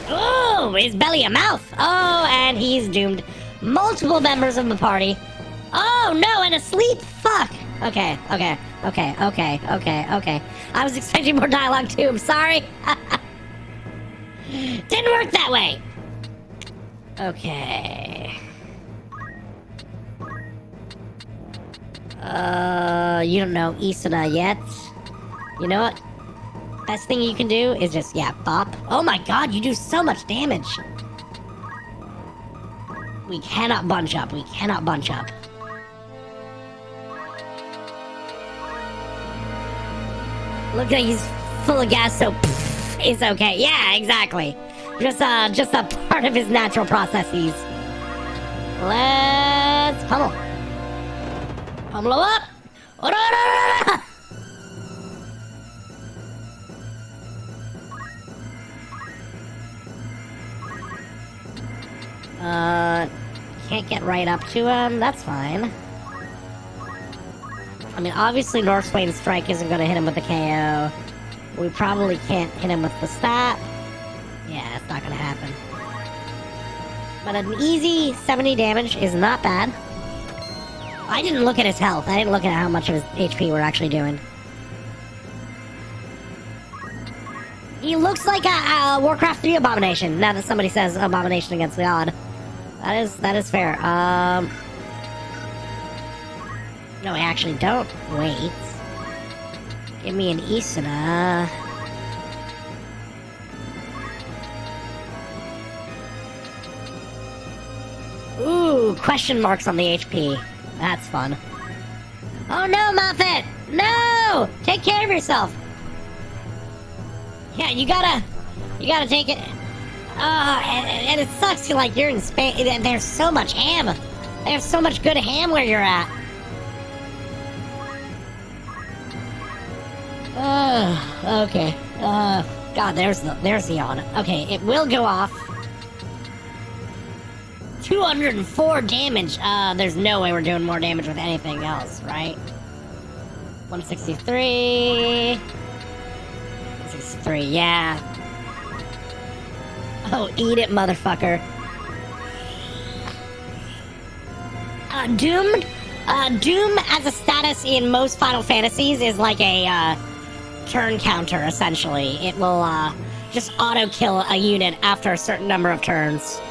Oh, his belly a mouth. Oh, and he's doomed. Multiple members of the party. Oh, no, and asleep. Fuck. Okay. I was expecting more dialogue, too. I'm sorry. Didn't work that way. Okay. You don't know Isana yet. You know what? Best thing you can do is just, bop. Oh my god, you do so much damage. We cannot bunch up. Look like he's full of gas, so it's okay. Yeah, exactly. Just a part of his natural processes. Let's pummel. Pummel up! Can't get right up to him. That's fine. I mean, obviously Northswain's strike isn't going to hit him with the KO. We probably can't hit him with the stat. Yeah, it's not going to happen. But an easy 70 damage is not bad. I didn't look at his health. I didn't look at how much of his HP we're actually doing. He looks like a Warcraft 3 abomination, now that somebody says abomination against the odd. That is fair. No, I actually don't. Wait. Give me an Isana. Ooh, question marks on the HP. That's fun. Oh no, Muffet! No! Take care of yourself! Yeah, you gotta take it. And it sucks, like, you're in Spain. There's so much ham. There's so much good ham where you're at. Okay. God, there's the yawn. Okay, it will go off. 204 damage. There's no way we're doing more damage with anything else, right? 163. 163, yeah. Oh, eat it, motherfucker. Doomed? Doom as a status in most Final Fantasies is like a, turn counter, essentially. It will, just auto-kill a unit after a certain number of turns.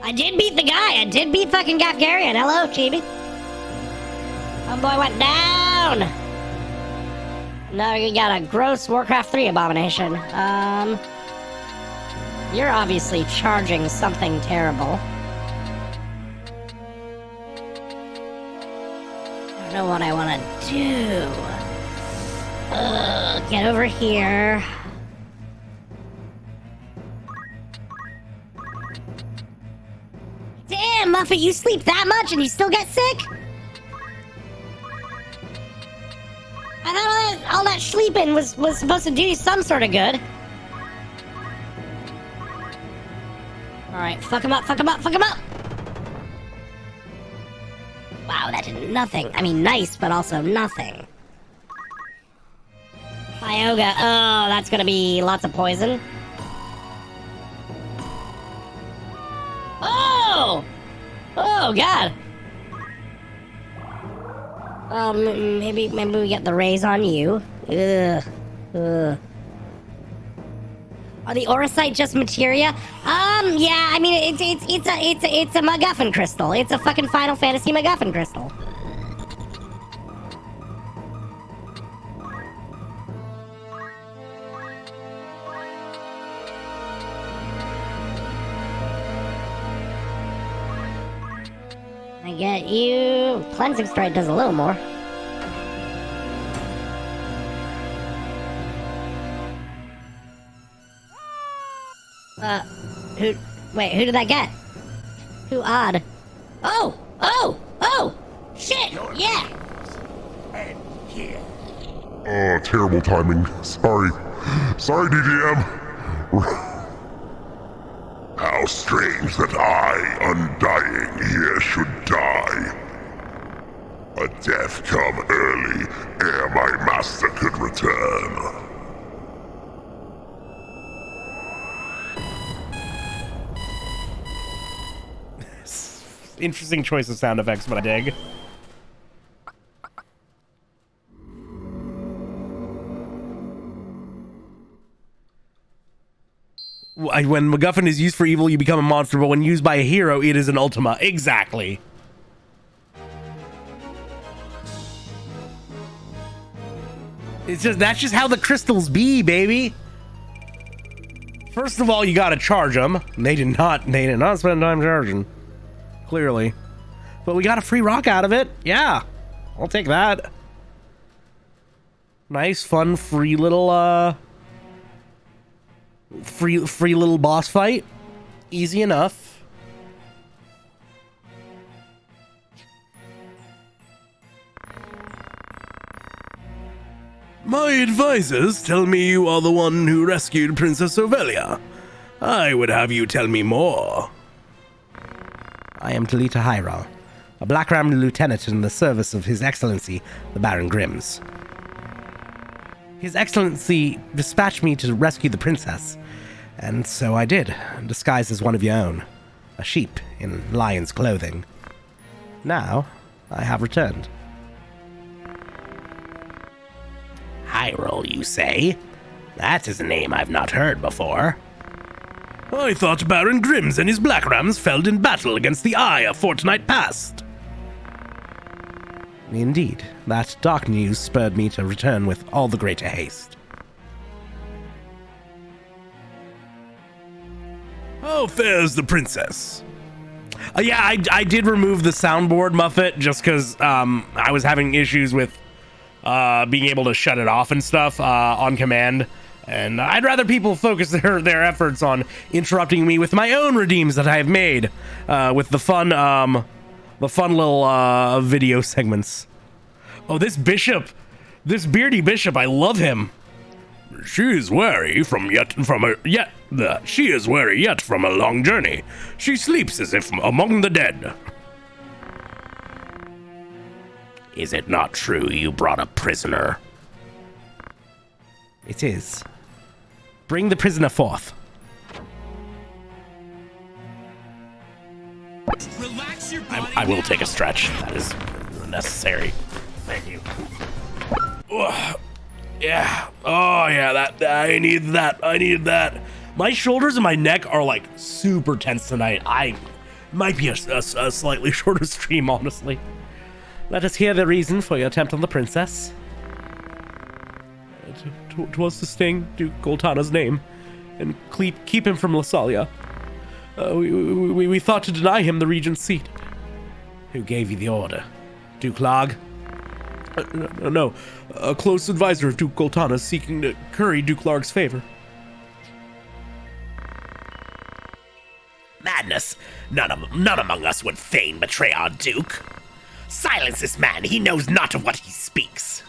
I did beat the guy! I did beat fucking Gaffgarion! Hello, Chibi! Homeboy went down! Now you got a gross Warcraft 3 abomination. You're obviously charging something terrible. I don't know what I want to do. Get over here. Damn, Muffet, you sleep that much and you still get sick? I thought all that sleeping was supposed to do you some sort of good. Alright, fuck him up. Wow, that did nothing. I mean, nice, but also nothing. Ioga, oh, that's gonna be lots of poison. Oh! Oh, God. Maybe we get the raise on you. Ugh. Are the Auracite just materia? Yeah, I mean, it's a MacGuffin crystal. It's a fucking Final Fantasy MacGuffin crystal. I get you. Cleansing Strike does a little more. Who did that get? Who odd? Oh! Shit! Yeah! And here. Oh, terrible timing. Sorry. Sorry, DGM. How strange that I, undying here, should die. A death come early, ere my master could return. Interesting choice of sound effects, but I dig. When MacGuffin is used for evil, you become a monster, but when used by a hero, it is an ultima. Exactly. That's just how the crystals be, baby. First of all, you gotta charge them. They did not spend time charging. Clearly. But we got a free rock out of it. Yeah. I'll take that. Nice, fun, free little, free little boss fight. Easy enough. My advisors tell me you are the one who rescued Princess Ovelia. I would have you tell me more. I am Talita Hyra, a Black Ram lieutenant in the service of His Excellency, the Baron Grimms. His Excellency dispatched me to rescue the princess, and so I did, disguised as one of your own, a sheep in lion's clothing. Now, I have returned. Hyrule, you say? That is a name I've not heard before. I thought Baron Grimms and his Black Rams fell in battle against the Eye a fortnight past. Indeed, that dark news spurred me to return with all the greater haste. How fares the princess? Yeah, I did remove the soundboard, Muffet, just because I was having issues with being able to shut it off and stuff on command. And I'd rather people focus their efforts on interrupting me with my own redeems that I have made with the fun little video segments. Oh, this beardy bishop, I love him. She is weary she is weary yet from a long journey. She sleeps as if among the dead. Is it not true you brought a prisoner? It is. Bring the prisoner forth. Relax your body. I will take a stretch. That is necessary. Thank you. Yeah. Oh, yeah. That I need that. I need that. My shoulders and my neck are like super tense tonight. I might be a slightly shorter stream, honestly. Let us hear the reason for your attempt on the princess. 'Twas to sting Duke Goltana's name and keep him from Lasalia. We thought to deny him the regent's seat. Who gave you the order? Duke Log? No, a close advisor of Duke Goltana seeking to curry Duke Larg's favor. Madness! None among us would fain betray our Duke. Silence this man, he knows not of what he speaks.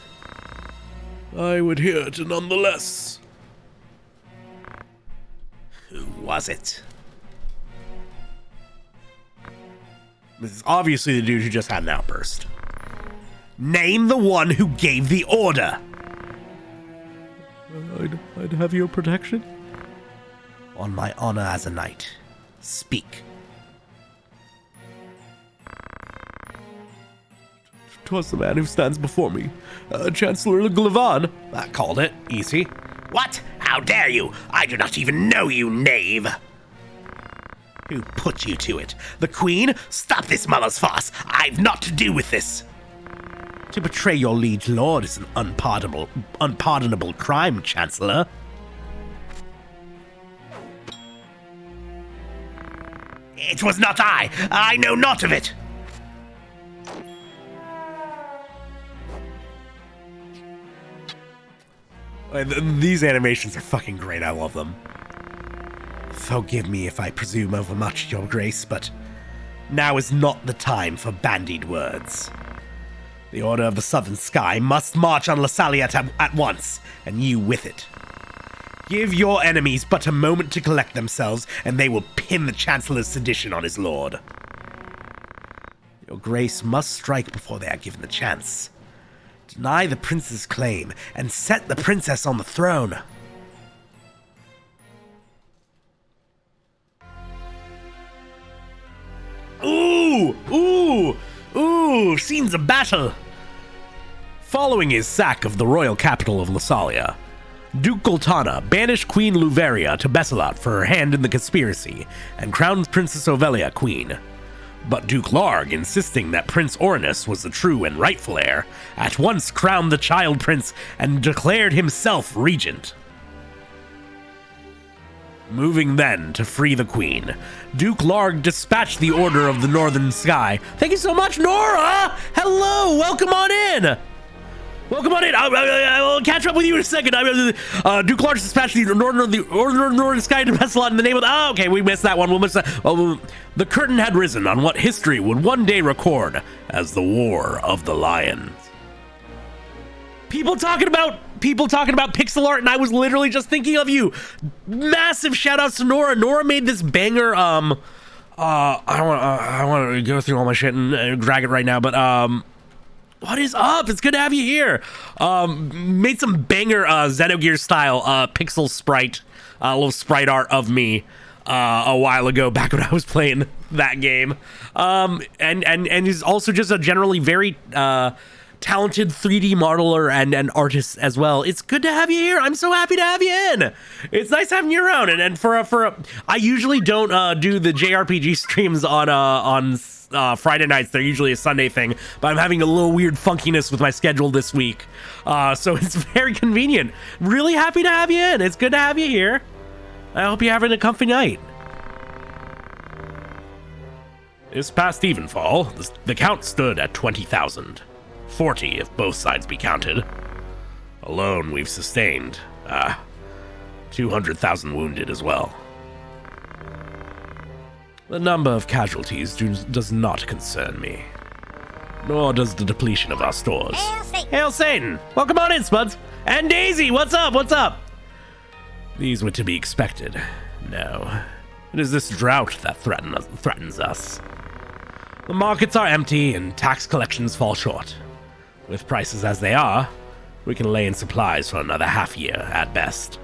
I would hear it nonetheless. Who was it? This is obviously the dude who just had an outburst. Name the one who gave the order. I'd have your protection. On my honor as a knight, speak. 'Twas the man who stands before me, Chancellor Glavan. That called it. Easy. What? How dare you? I do not even know you, knave. Who put you to it? The Queen? Stop this mother's farce. I've naught to do with this. To betray your liege lord is an unpardonable crime, Chancellor. It was not I. I know not of it. These animations are fucking great. I love them. Forgive me if I presume overmuch, Your Grace, but now is not the time for bandied words. The Order of the Southern Sky must march on Lasalia at once, and you with it. Give your enemies but a moment to collect themselves, and they will pin the Chancellor's sedition on his lord. Your Grace must strike before they are given the chance. Deny the prince's claim, and set the princess on the throne. Ooh, scenes of battle. Following his sack of the royal capital of Lasalia, Duke Goltana banished Queen Luveria to Bessalot for her hand in the conspiracy, and crowned Princess Ovelia queen. But Duke Larg, insisting that Prince Orinus was the true and rightful heir, at once crowned the child prince and declared himself regent. Moving then to free the queen, Duke Larg dispatched the Order of the Northern Sky. Thank you so much, Nora! Hello, welcome on in! Welcome on in. I'll catch up with you in a second. Duke Larg dispatched the Northern Sky to Bessalot in the name of... Oh, okay, we missed that one. We'll miss that. The curtain had risen on what history would one day record as the War of the Lions. People talking about pixel art, and I was literally just thinking of you. Massive shout outs to Nora. Nora made this banger. I want to go through all my shit and drag it right now, but what is up? It's good to have you here. Made some banger Xenogears style pixel sprite, little sprite art of me a while ago, back when I was playing that game. And he's also just a generally very talented 3D modeler and artist as well. It's good to have you here. I'm so happy to have you in. It's nice having you around. And I usually don't do the JRPG streams on Friday nights. They're usually a Sunday thing, but I'm having a little weird funkiness with my schedule this week. So it's very convenient. Really happy to have you in. It's good to have you here. I hope you're having a comfy night. This past evenfall, the count stood at 20,000. 40 if both sides be counted. Alone, we've sustained 200,000 wounded as well. The number of casualties does not concern me, nor does the depletion of our stores. Hail Satan! Welcome on in, Spuds! And Daisy, what's up, what's up? These were to be expected. No, it is this drought that threatens us. The markets are empty and tax collections fall short. With prices as they are, we can lay in supplies for another half year at best.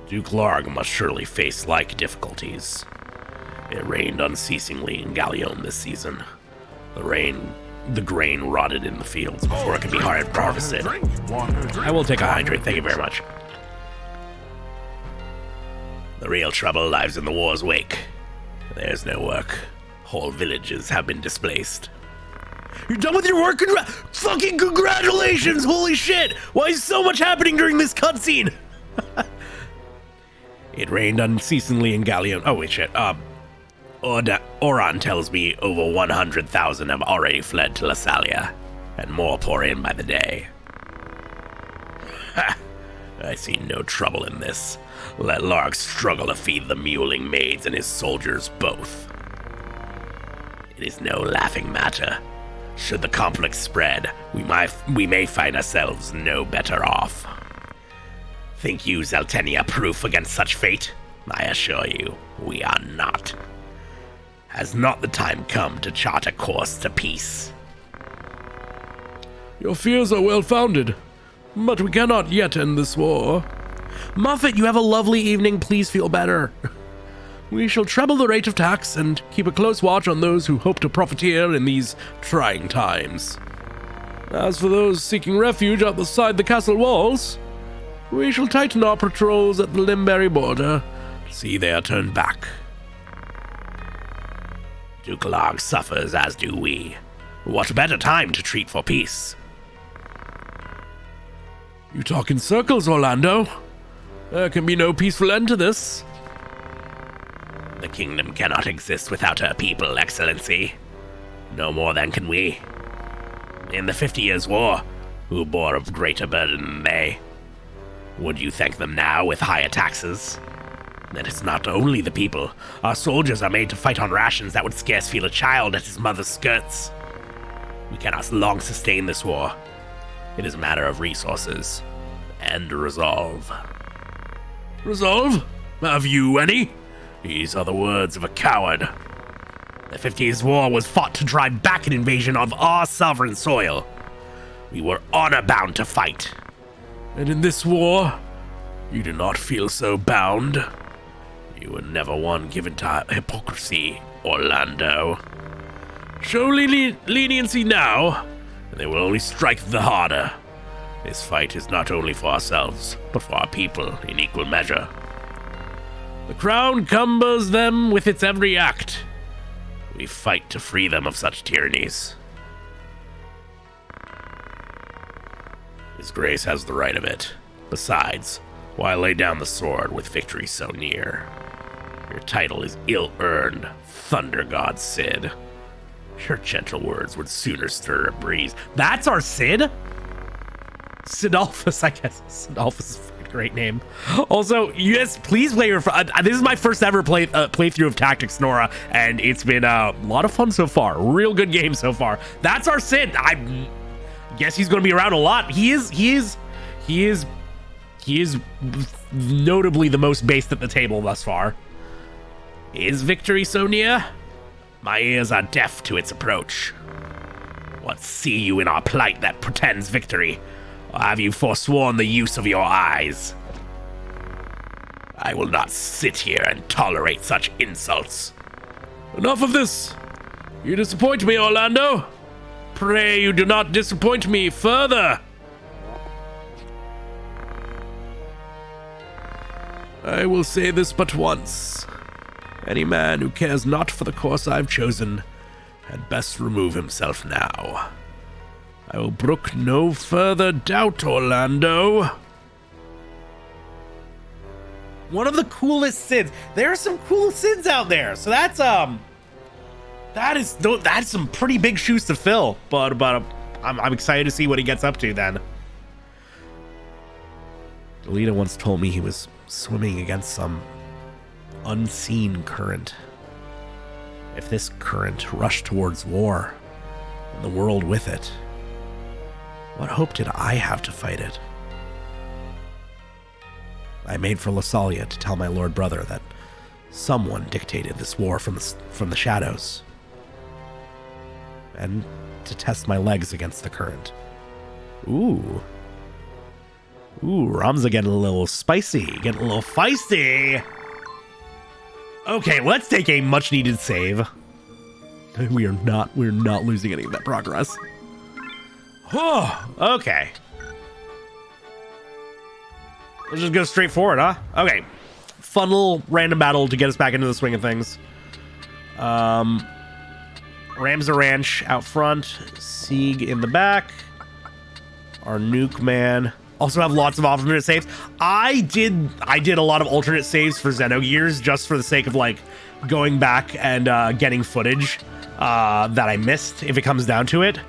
Duke Larg must surely face like difficulties. It rained unceasingly in Gallion this season. The grain rotted in the fields before it could be harvested. I will take a hydrate, thank you very much. The real trouble lies in the war's wake. There's no work. Whole villages have been displaced. You're done with your work? Fucking congratulations! Holy shit! Why is so much happening during this cutscene? It rained unceasingly in Gallion. Oh wait, shit. Oran tells me over 100,000 have already fled to Lasalia, and more pour in by the day. I see no trouble in this. Let Larg struggle to feed the mewling maids and his soldiers both. It is no laughing matter. Should the conflict spread, we may find ourselves no better off. Think you Zeltenia proof against such fate? I assure you, we are not. Has not the time come to chart a course to peace? Your fears are well-founded, but we cannot yet end this war. Muffet, you have a lovely evening. Please feel better. We shall treble the rate of tax and keep a close watch on those who hope to profiteer in these trying times. As for those seeking refuge outside the castle walls, we shall tighten our patrols at the Limberry border to see they are turned back. Duke Larg suffers, as do we. What better time to treat for peace? You talk in circles, Orlando. There can be no peaceful end to this. The kingdom cannot exist without her people, Excellency. No more than can we. In the 50 Years' War, who bore a greater burden than they? Would you thank them now with higher taxes? That it's not only the people. Our soldiers are made to fight on rations that would scarce feel a child at his mother's skirts. We cannot long sustain this war. It is a matter of resources and resolve. Resolve? Have you any? These are the words of a coward. The 50 Years' War was fought to drive back an invasion of our sovereign soil. We were honor-bound to fight. And in this war, you do not feel so bound. You were never one given to hypocrisy, Orlando. Show leniency now, and they will only strike the harder. This fight is not only for ourselves, but for our people in equal measure. The crown cumbers them with its every act. We fight to free them of such tyrannies. His Grace has the right of it. Besides, why lay down the sword with victory so near? Your title is ill-earned, Thunder God Cid. Your gentle words would sooner stir a breeze. That's our Cid? Cidolphus, I guess. Cidolphus is a great name. Also, yes, please play your... this is my first ever playthrough of Tactics Nora, and it's been a lot of fun so far. Real good game so far. That's our Cid. I guess he's going to be around a lot. He is notably the most based at the table thus far. Is victory so near? My ears are deaf to its approach. What see you in our plight that pretends victory? Or have you forsworn the use of your eyes? I will not sit here and tolerate such insults. Enough of this. You disappoint me, Orlando. Pray you do not disappoint me further. I will say this but once. Any man who cares not for the course I've chosen had best remove himself now. I will brook no further doubt, Orlando. One of the coolest Cids. There are some cool Cids out there. So that's some pretty big shoes to fill. But I'm excited to see what he gets up to then. Delita once told me he was swimming against some unseen current. If this current rushed towards war, and the world with it, what hope did I have to fight it? I made for Lasalia to tell my lord brother that someone dictated this war from the shadows, and to test my legs against the current. Ooh, Ramza getting a little spicy, getting a little feisty. Okay, let's take a much-needed save. We're not losing any of that progress. Oh, okay. Let's just go straight forward, huh? Okay. Fun little random battle to get us back into the swing of things. Ramza Ranch out front. Sieg in the back. Our nuke man. Also have lots of alternate saves. I did a lot of alternate saves for Xenogears just for the sake of like going back and getting footage that I missed if it comes down to it.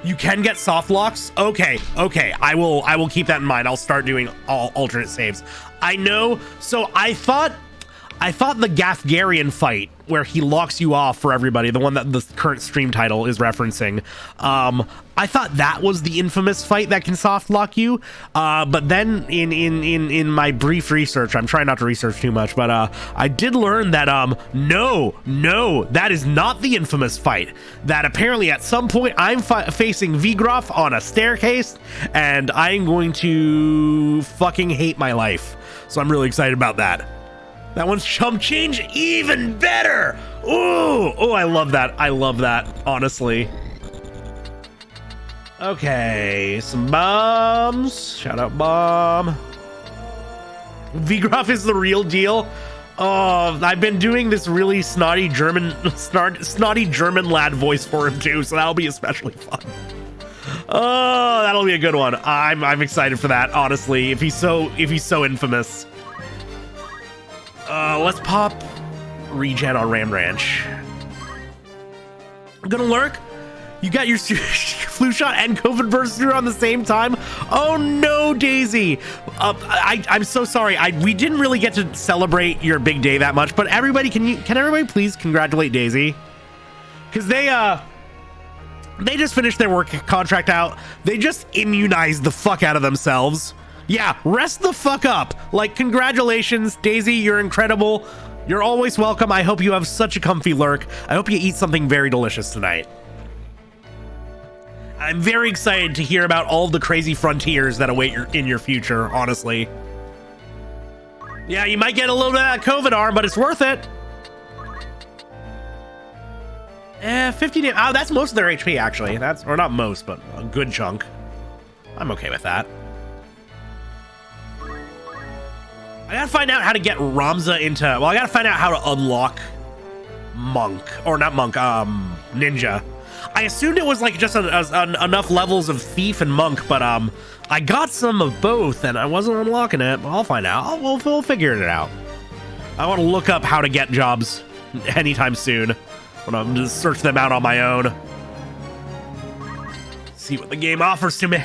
You can get soft locks. Okay. I will keep that in mind. I'll start doing all alternate saves. I know. So I thought the Gaffgarion fight where he locks you off for everybody, the one that the current stream title is referencing, I thought that was the infamous fight that can soft lock you. But then in my brief research, I'm trying not to research too much, but I did learn that no, that is not the infamous fight. That apparently at some point I'm facing Vigroff on a staircase, and I'm going to fucking hate my life. So I'm really excited about that. That one's chump change, even better. Oh, I love that. Honestly. Okay, some bombs. Shout out bomb. Vigroff is the real deal. Oh, I've been doing this really snotty German lad voice for him too, so that'll be especially fun. Oh, that'll be a good one. I'm excited for that. Honestly, if he's so infamous. Let's pop regen on Ram Ranch. I'm gonna lurk. You got your flu shot and COVID burst through on the same time. Oh no, Daisy. I'm so sorry. We didn't really get to celebrate your big day that much, but everybody, can everybody please congratulate Daisy? Because They just finished their work contract out. They just immunized the fuck out of themselves. Yeah, rest the fuck up. Like, congratulations, Daisy, you're incredible. You're always welcome. I hope you have such a comfy lurk. I hope you eat something very delicious tonight. I'm very excited to hear about all the crazy frontiers that await in your future, honestly. Yeah, you might get a little bit of that COVID arm, but it's worth it. 50 damage. Oh, that's most of their HP, actually. That's, or not most, but a good chunk. I'm okay with that. I gotta find out how to get Ramza into... Well, I gotta find out how to unlock Monk. Or not Monk, Ninja. I assumed it was like just enough levels of Thief and Monk, but I got some of both and I wasn't unlocking it. I'll find out. We'll figure it out. I want to look up how to get jobs anytime soon. I'm gonna just search them out on my own. See what the game offers to me.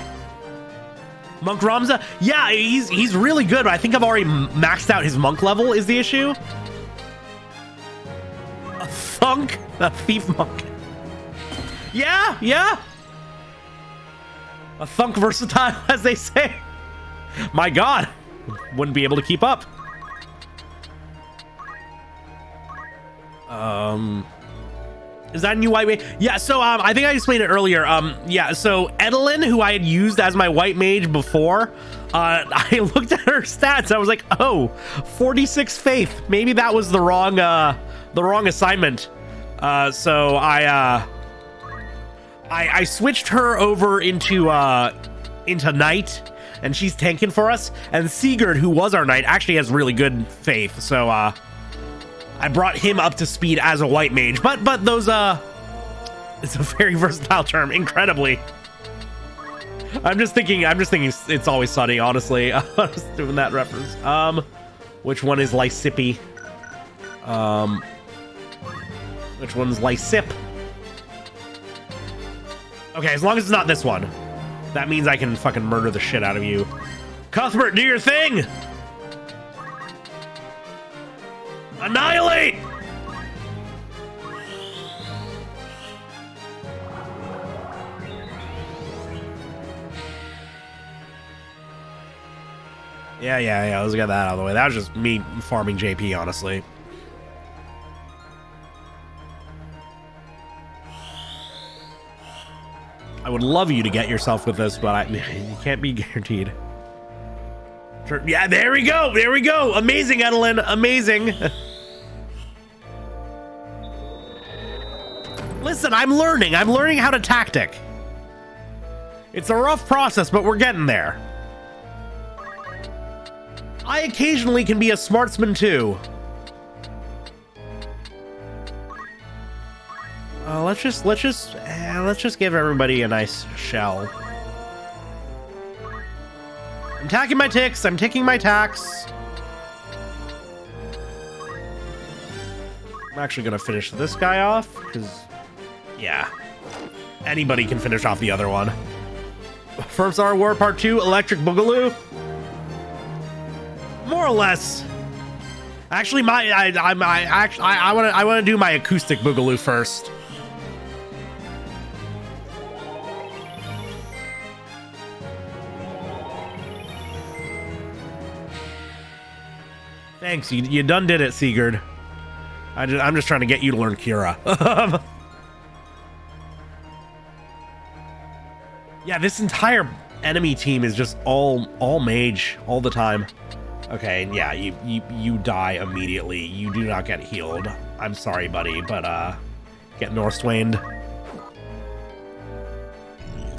Monk Ramza? Yeah, he's really good. I think I've already maxed out his Monk level is the issue. A Thunk? A Thief Monk. Yeah. A Thunk versatile, as they say. My God, wouldn't be able to keep up. Is that a new white mage? Yeah, so I think I explained it earlier. Yeah, so Edelyn, who I had used as my white mage before, I looked at her stats. I was like, oh, 46 faith. Maybe that was the wrong assignment. So I switched her over into knight, and she's tanking for us. And Sigurd, who was our knight, actually has really good faith. So I brought him up to speed as a white mage. But those it's a very versatile term, incredibly. I'm just thinking it's always sunny, honestly. I was doing that reference. Which one is Lysippe? Which one's Lysip? Okay, as long as it's not this one. That means I can fucking murder the shit out of you. Cuthbert, do your thing! Annihilate! Yeah, let's get that out of the way. That was just me farming JP, honestly. I would love you to get yourself with this, but you can't be guaranteed. Sure. Yeah, there we go. Amazing, Edelyn, amazing. Listen, I'm learning how to tactic. It's a rough process, but we're getting there. I occasionally can be a smartsman too. Let's just give everybody a nice shell. I'm tacking my ticks. I'm ticking my tacks. I'm actually gonna finish this guy off because, yeah, anybody can finish off the other one. phirmthVOD War Part 2, Electric Boogaloo. More or less. Actually, I want to do my acoustic Boogaloo first. Thanks, you done did it, Sigurd. I'm just trying to get you to learn Kira. Yeah, this entire enemy team is just all mage all the time. Okay, yeah, you die immediately. You do not get healed. I'm sorry, buddy, but get Northswained.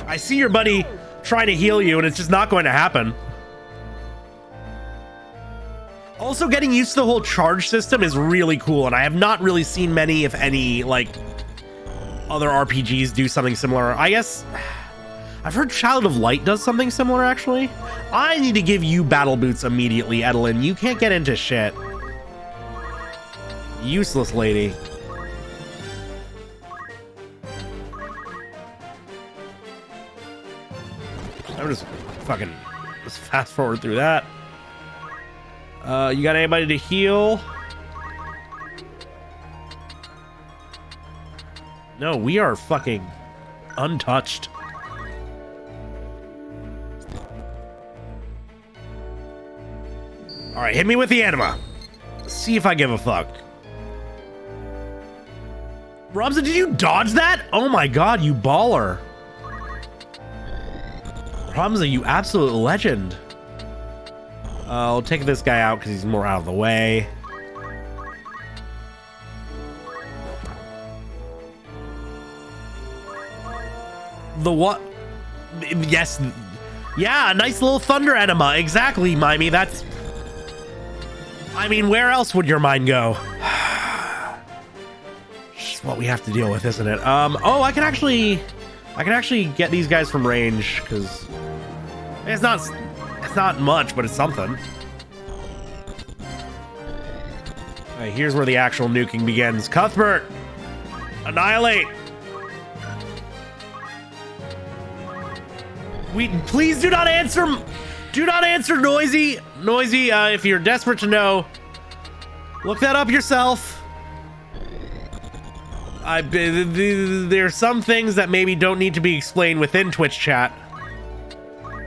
I see your buddy trying to heal you, and it's just not going to happen. Also, getting used to the whole charge system is really cool, and I have not really seen many, if any, like, other RPGs do something similar. I guess I've heard Child of Light does something similar, actually. I need to give you battle boots immediately, Edelyn. You can't get into shit. Useless lady. I'm just fucking fast forward through that. You got anybody to heal? No, we are fucking untouched. All right, hit me with the anima. See if I give a fuck. Ramza, did you dodge that? Oh my god, you baller. Ramza, you absolute legend. I'll take this guy out because he's more out of the way. The what? Yes. Yeah, a nice little thunder enema. Exactly, Mimey. That's... I mean, where else would your mind go? Just what we have to deal with, isn't it? Oh, I can actually get these guys from range, because it's not much, but it's something. Alright, here's where the actual nuking begins. Cuthbert! Annihilate! Please do not answer. Do not answer, Noisy. Noisy, if you're desperate to know, look that up yourself. There's some things that maybe don't need to be explained within Twitch chat.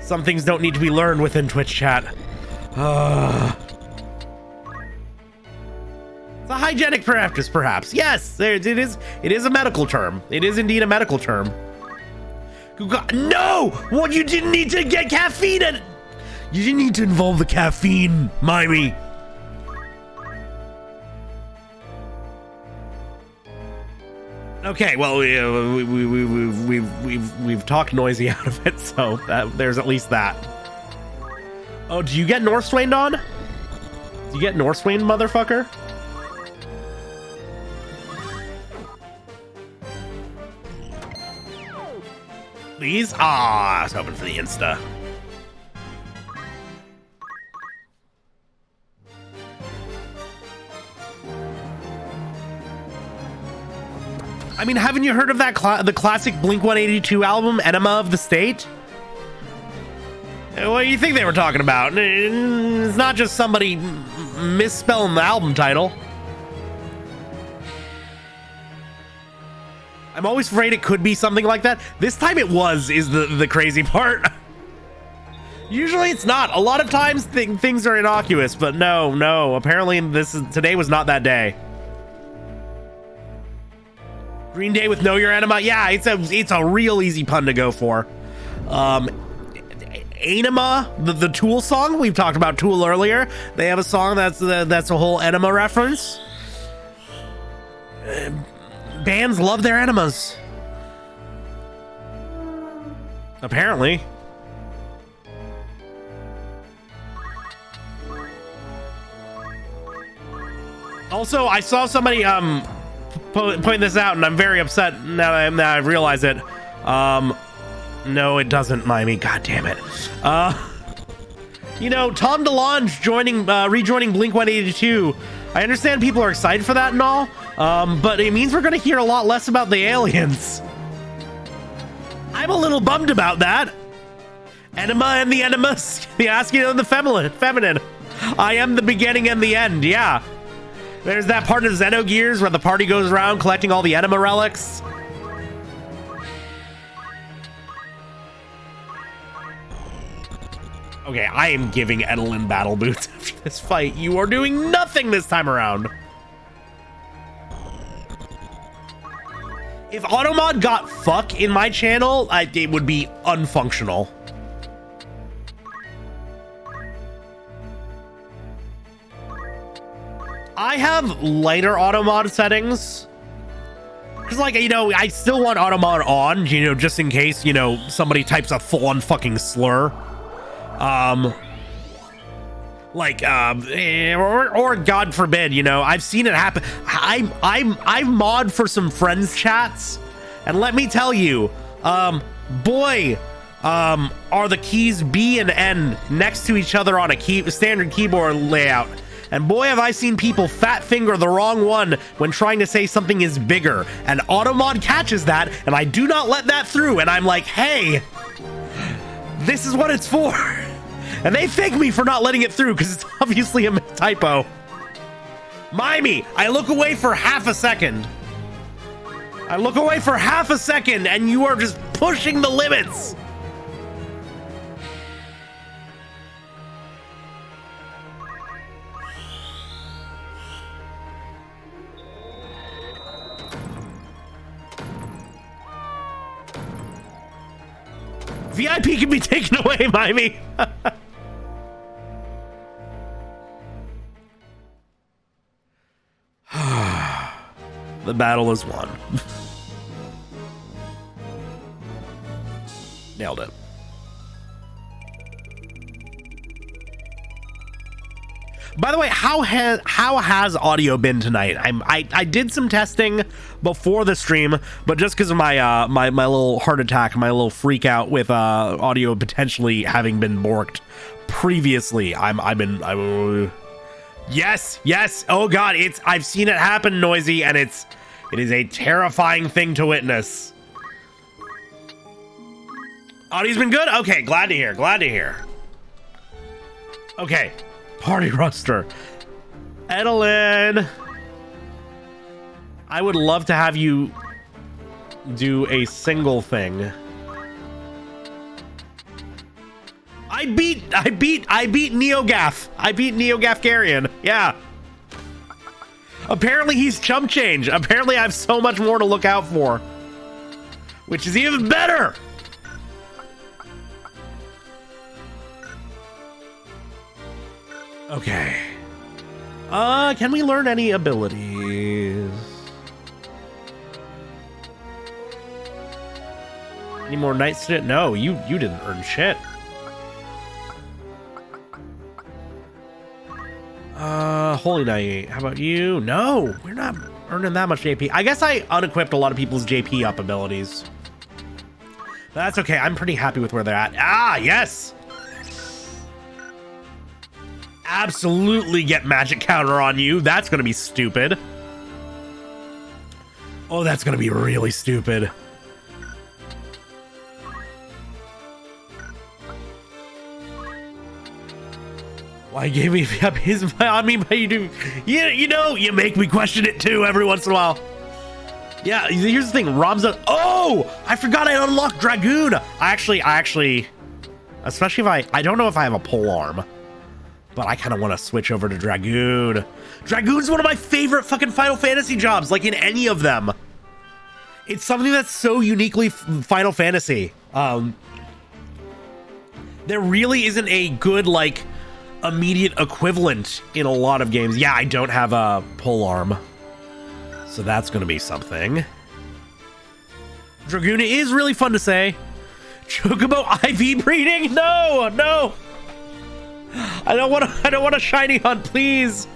Some things don't need to be learned within Twitch chat. It's a hygienic practice, perhaps. Yes, it is. It is a medical term. It is indeed a medical term. No! What, you didn't need to get caffeine in. You didn't need to involve the caffeine, Mimey. Okay, well, we've talked Noisy out of it, so there's at least that. Oh, do you get Northswained on? Do you get Northswained, motherfucker? Please? Ah, I was hoping for the insta. I mean, haven't you heard of that the classic Blink-182 album, Enema of the State? What do you think they were talking about? It's not just somebody misspelling the album title. I'm always afraid it could be something like that. This time it is the crazy part. Usually it's not. A lot of times things are innocuous, but no. Apparently today was not that day. Green Day with Know Your Enema. Yeah, it's a real easy pun to go for. Enema, the Tool song. We've talked about Tool earlier. They have a song that's a whole enema reference. Bands love their enemas. Apparently. Also, I saw somebody pointing this out, and I'm very upset now that I realize it. No, it doesn't, Mimey. God damn it. You know, Tom DeLonge rejoining Blink-182. I understand people are excited for that and all, but it means we're going to hear a lot less about the aliens. I'm a little bummed about that. Enema and the enemas, the masculine and the feminine. I am the beginning and the end, yeah. There's that part of Xenogears where the party goes around collecting all the enema relics. Okay, I am giving Edelin battle boots after this fight. You are doing nothing this time around. If Automod got fuck in my channel, it would be unfunctional. I have lighter Automod settings. Because, like, you know, I still want Automod on, you know, just in case, you know, somebody types a full-on fucking slur. Or God forbid, you know, I've seen it happen. I've mod for some friends chats, and let me tell you, boy, are the keys B and N next to each other on a standard keyboard layout. And boy, have I seen people fat finger the wrong one when trying to say something is bigger. And Automod catches that, and I do not let that through. And I'm like, hey, this is what it's for. And they thank me for not letting it through because it's obviously a typo. Mimey, I look away for half a second. I look away for half a second and you are just pushing the limits. VIP can be taken away, Mimey. The battle is won. Nailed it. By the way, how has audio been tonight? I did some testing before the stream, but just because of my my little heart attack, my little freak out with audio potentially having been borked previously, yes. Oh god, I've seen it happen, Noisy, and it is a terrifying thing to witness. Audio's been good? Okay, glad to hear. Okay. Party roster. Edelyn, I would love to have you do a single thing. I beat NeoGaff. I beat Gaffgarion. Yeah. Apparently he's chump change. Apparently I have so much more to look out for, which is even better. Okay. Can we learn any abilities? Any more knights to it? No, you didn't earn shit. Holy Knight, how about you? No, we're not earning that much JP. I guess I unequipped a lot of people's JP up abilities. That's okay, I'm pretty happy with where they're at. Ah, yes! Absolutely get magic counter on you. That's gonna be stupid. Oh, that's gonna be really stupid. Why gave me his on me, but you do. You know, you make me question it too every once in a while. Yeah, here's the thing, Ramza. Oh, I forgot I unlocked Dragoon. I actually, especially if I don't know if I have a pole arm, but I kind of want to switch over to Dragoon. Dragoon's one of my favorite fucking Final Fantasy jobs, like in any of them. It's something that's so uniquely Final Fantasy. There really isn't a good, like, immediate equivalent in a lot of games. Yeah, I don't have a pole arm, so that's going to be something. Dragoon is really fun to say. Chocobo IV breeding? No. I don't want a shiny hunt, please.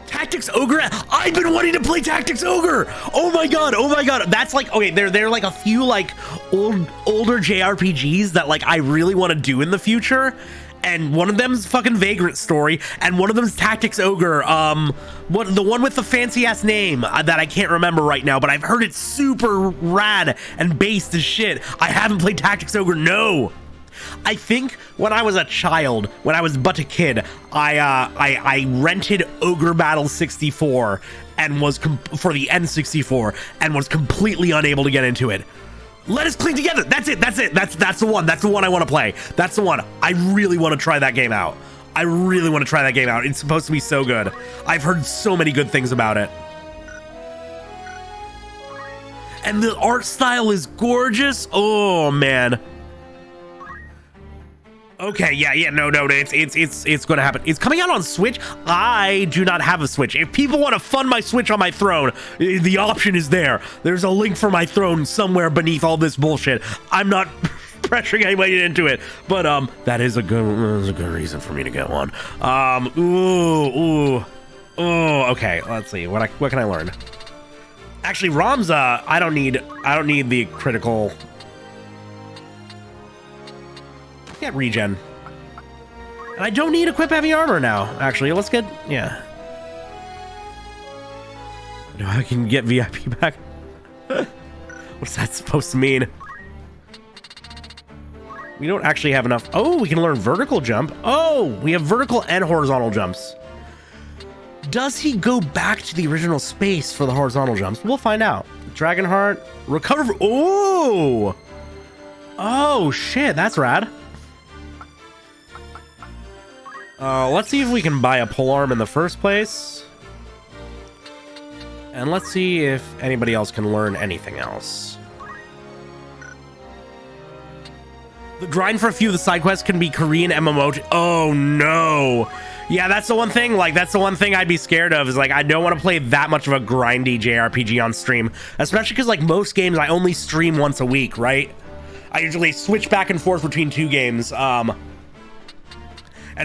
Tactics Ogre. I've been wanting to play Tactics Ogre. Oh my god. That's like, okay, they're like a few like older JRPGs that like I really want to do in the future. And one of them's fucking Vagrant Story, and one of them's Tactics Ogre. The one with the fancy ass name that I can't remember right now, but I've heard it's super rad and based as shit. I haven't played Tactics Ogre. No. I think when I was a child, when I was but a kid, I rented Ogre Battle 64 and was for the N64 and was completely unable to get into it. Let us cling together. That's it. That's the one. That's the one I want to play. That's the one. I really want to try that game out. It's supposed to be so good. I've heard so many good things about it. And the art style is gorgeous. Oh man. Okay, yeah, no, it's gonna happen. It's coming out on Switch. I do not have a Switch. If people want to fund my Switch on my throne, the option is there. There's a link for my throne somewhere beneath all this bullshit. I'm not pressuring anybody into it, but that is a good reason for me to get one. Okay, let's see. What can I learn? Actually, Ramza, I don't need the critical. Get regen. And I don't need equip heavy armor now, actually. Let's get, yeah. No, I can get VIP back. What's that supposed to mean? We don't actually have enough. Oh, we can learn vertical jump. Oh, we have vertical and horizontal jumps. Does he go back to the original space for the horizontal jumps? We'll find out. Dragonheart, recover. Oh! Oh, shit, that's rad. Let's see if we can buy a polearm in the first place. And let's see if anybody else can learn anything else. The grind for a few of the side quests can be Korean MMO. Oh, no. Yeah, that's the one thing. Like, that's the one thing I'd be scared of is, like, I don't want to play that much of a grindy JRPG on stream. Especially because, like, most games I only stream once a week, right? I usually switch back and forth between two games. And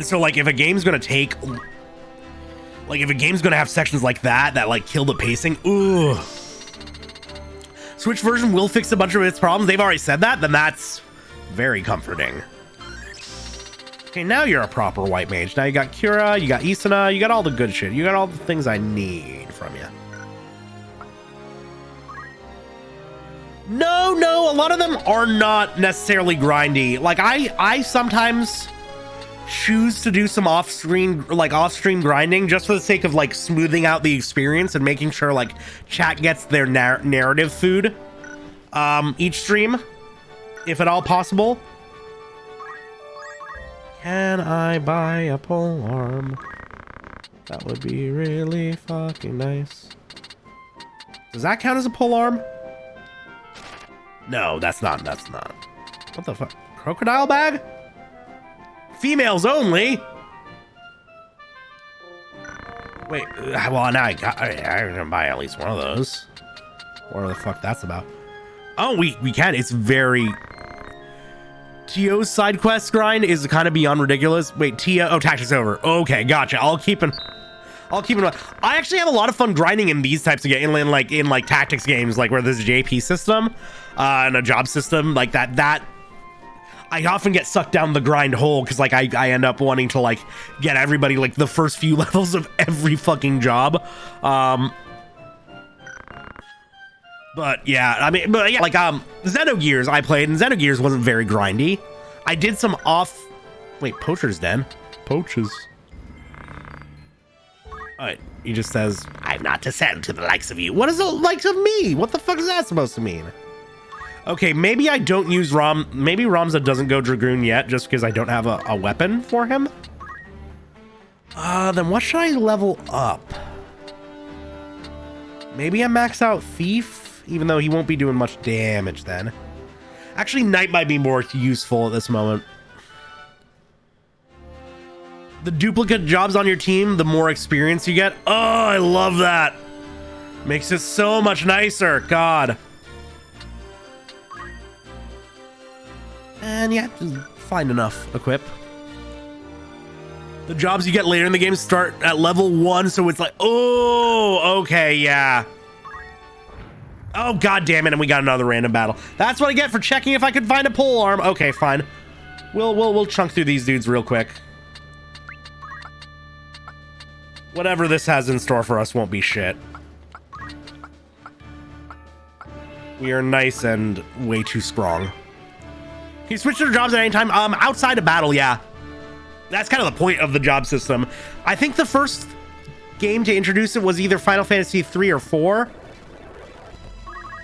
so, like, if a game's going to take... Like, if a game's going to have sections like that, like, kill the pacing, ooh. Switch version will fix a bunch of its problems. They've already said that, then that's very comforting. Okay, now you're a proper white mage. Now you got Cura, you got Isana, you got all the good shit. You got all the things I need from you. No, a lot of them are not necessarily grindy. Like, I sometimes choose to do some off-screen grinding just for the sake of, like, smoothing out the experience and making sure, like, chat gets their narrative food each stream, if at all possible. Can I buy a polearm? That would be really fucking nice. Does that count as a polearm? No, that's not. What the fuck? Crocodile bag? Females only? Wait, well, now I'm gonna buy at least one of those. Whatever the fuck that's about. Oh, we can. It's very... Tio's side quest grind is kind of beyond ridiculous. Wait, Tio... Oh, tactics over. Okay, gotcha. I'll keep in mind. I actually have a lot of fun grinding in these types of games, in tactics games, like where there's a JP system and a job system like that. I often get sucked down the grind hole because, like, I end up wanting to, like, get everybody, like, the first few levels of every fucking job. But yeah, I mean, like, Xenogears I played, and Xenogears wasn't very grindy. I did some wait, Poacher's Den? Poaches. Alright, he just says, I'm not to send to the likes of you. What is the likes of me? What the fuck is that supposed to mean? Okay, maybe I don't use maybe Ramza doesn't go Dragoon yet, just because I don't have a weapon for him. Then what should I level up? Maybe I max out Thief? Even though he won't be doing much damage then. Actually, Knight might be more useful at this moment. The duplicate jobs on your team, the more experience you get. Oh, I love that. Makes it so much nicer. God. And yeah, just find enough equip. The jobs you get later in the game start at level 1, so it's like, oh, okay, yeah. Oh, god damn it, and we got another random battle. That's what I get for checking if I could find a polearm. Okay, fine. We'll chunk through these dudes real quick. Whatever this has in store for us won't be shit. We are nice and way too strong. Can you switch to jobs at any time? Outside of battle, yeah. That's kind of the point of the job system. I think the first game to introduce it was either Final Fantasy 3 or 4.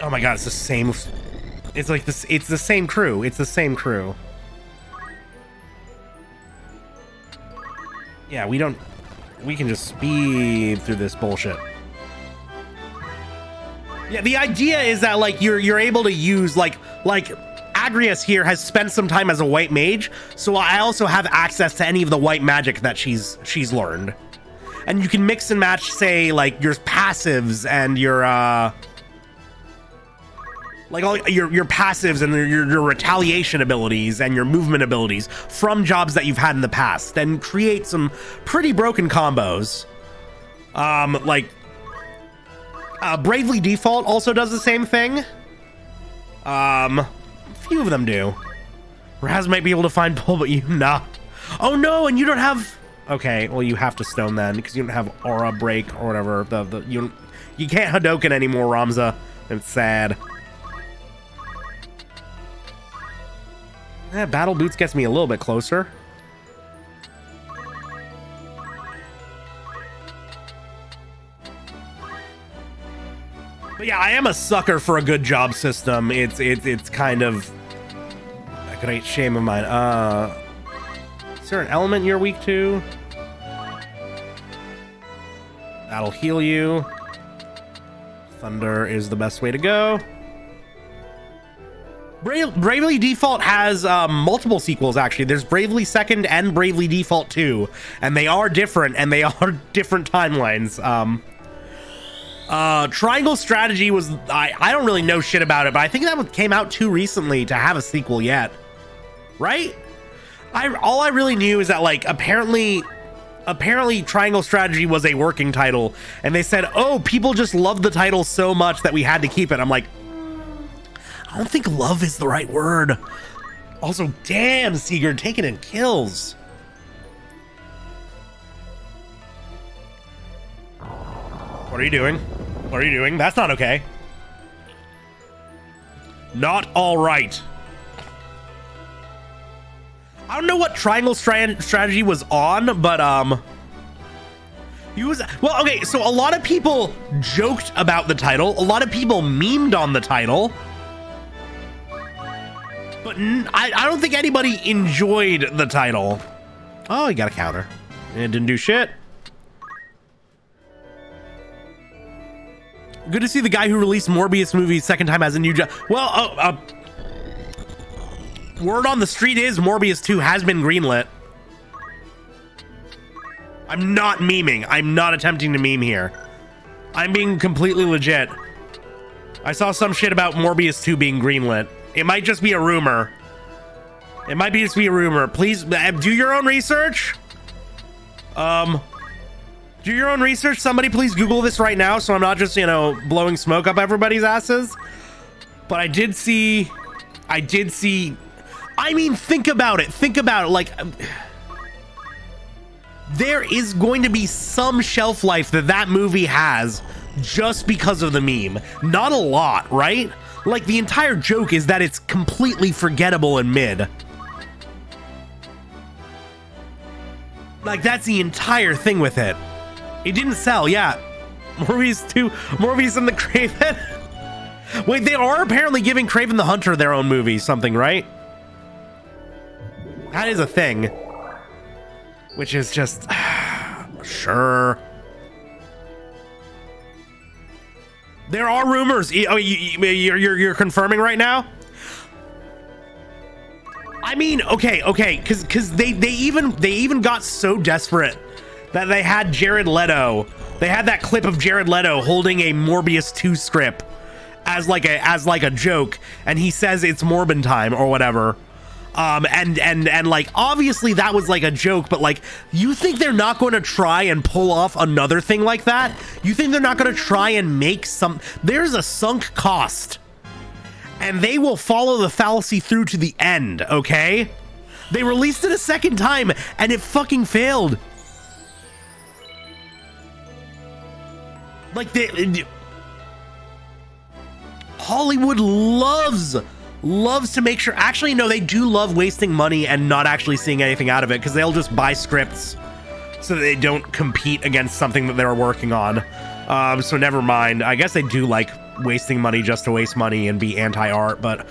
Oh my god, it's the same. It's like this. It's the same crew. It's the same crew. Yeah, we can just speed through this bullshit. Yeah, the idea is that, like, you're able to use, like Agrias here has spent some time as a white mage, so I also have access to any of the white magic that she's learned. And you can mix and match, say, like, your passives and your like all your passives and your retaliation abilities and your movement abilities from jobs that you've had in the past, and create some pretty broken combos. Bravely Default also does the same thing. Few of them do. Raz might be able to find pull, but you not. Oh no, and you don't have. Okay, well you have to stone then because you don't have aura break or whatever. You can't Hadoken anymore, Ramza. It's sad. Yeah, Battle Boots gets me a little bit closer. But yeah, I am a sucker for a good job system. It's kind of a great shame of mine. Is there an element you're weak to? That'll heal you. Thunder is the best way to go. Bravely Default has multiple sequels, actually. There's Bravely Second and Bravely Default 2, and they are different, and they are different timelines. Triangle Strategy was, I don't really know shit about it, but I think that came out too recently to have a sequel yet, right? All I really knew is that, like, apparently Triangle Strategy was a working title, and they said, oh, people just love the title so much that we had to keep it. I'm like, I don't think love is the right word. Also, damn, Seeger, taking in kills. What are you doing? What are you doing? That's not okay. Not all right. I don't know what Triangle Strategy was on, but he was, well, okay, so a lot of people joked about the title. A lot of people memed on the title. But I don't think anybody enjoyed the title. Oh, you got a counter. It didn't do shit. Good to see the guy who released Morbius movies second time has a new job. Well, word on the street is Morbius 2 has been greenlit. I'm not memeing. I'm not attempting to meme here. I'm being completely legit. I saw some shit about Morbius 2 being greenlit. It might just be a rumor. It might just be a rumor. Please do your own research. Do your own research. Somebody please Google this right now, so I'm not just, you know, blowing smoke up everybody's asses. But I did see. I mean, think about it. Think about it. Like, there is going to be some shelf life that movie has just because of the meme. Not a lot, right? Like, the entire joke is that it's completely forgettable and mid. Like, that's the entire thing with it. It didn't sell, yeah. Morbius and the Kraven. Wait, they are apparently giving Kraven the Hunter their own movie, something, right? That is a thing. Which is just... sure. There are rumors. Oh, you're confirming right now? I mean, okay, because they even got so desperate that they had Jared Leto. They had that clip of Jared Leto holding a Morbius 2 script as like a joke, and he says it's Morbin time or whatever. And like, obviously that was like a joke, but like, you think they're not going to try and pull off another thing like that? You think they're not going to try and make some, there's a sunk cost, and they will follow the fallacy through to the end. Okay, they released it a second time and it fucking failed. Like, Hollywood loves to make sure, actually no, they do love wasting money and not actually seeing anything out of it, because they'll just buy scripts so that they don't compete against something that they're working on. So never mind. I guess they do like wasting money just to waste money and be anti-art, but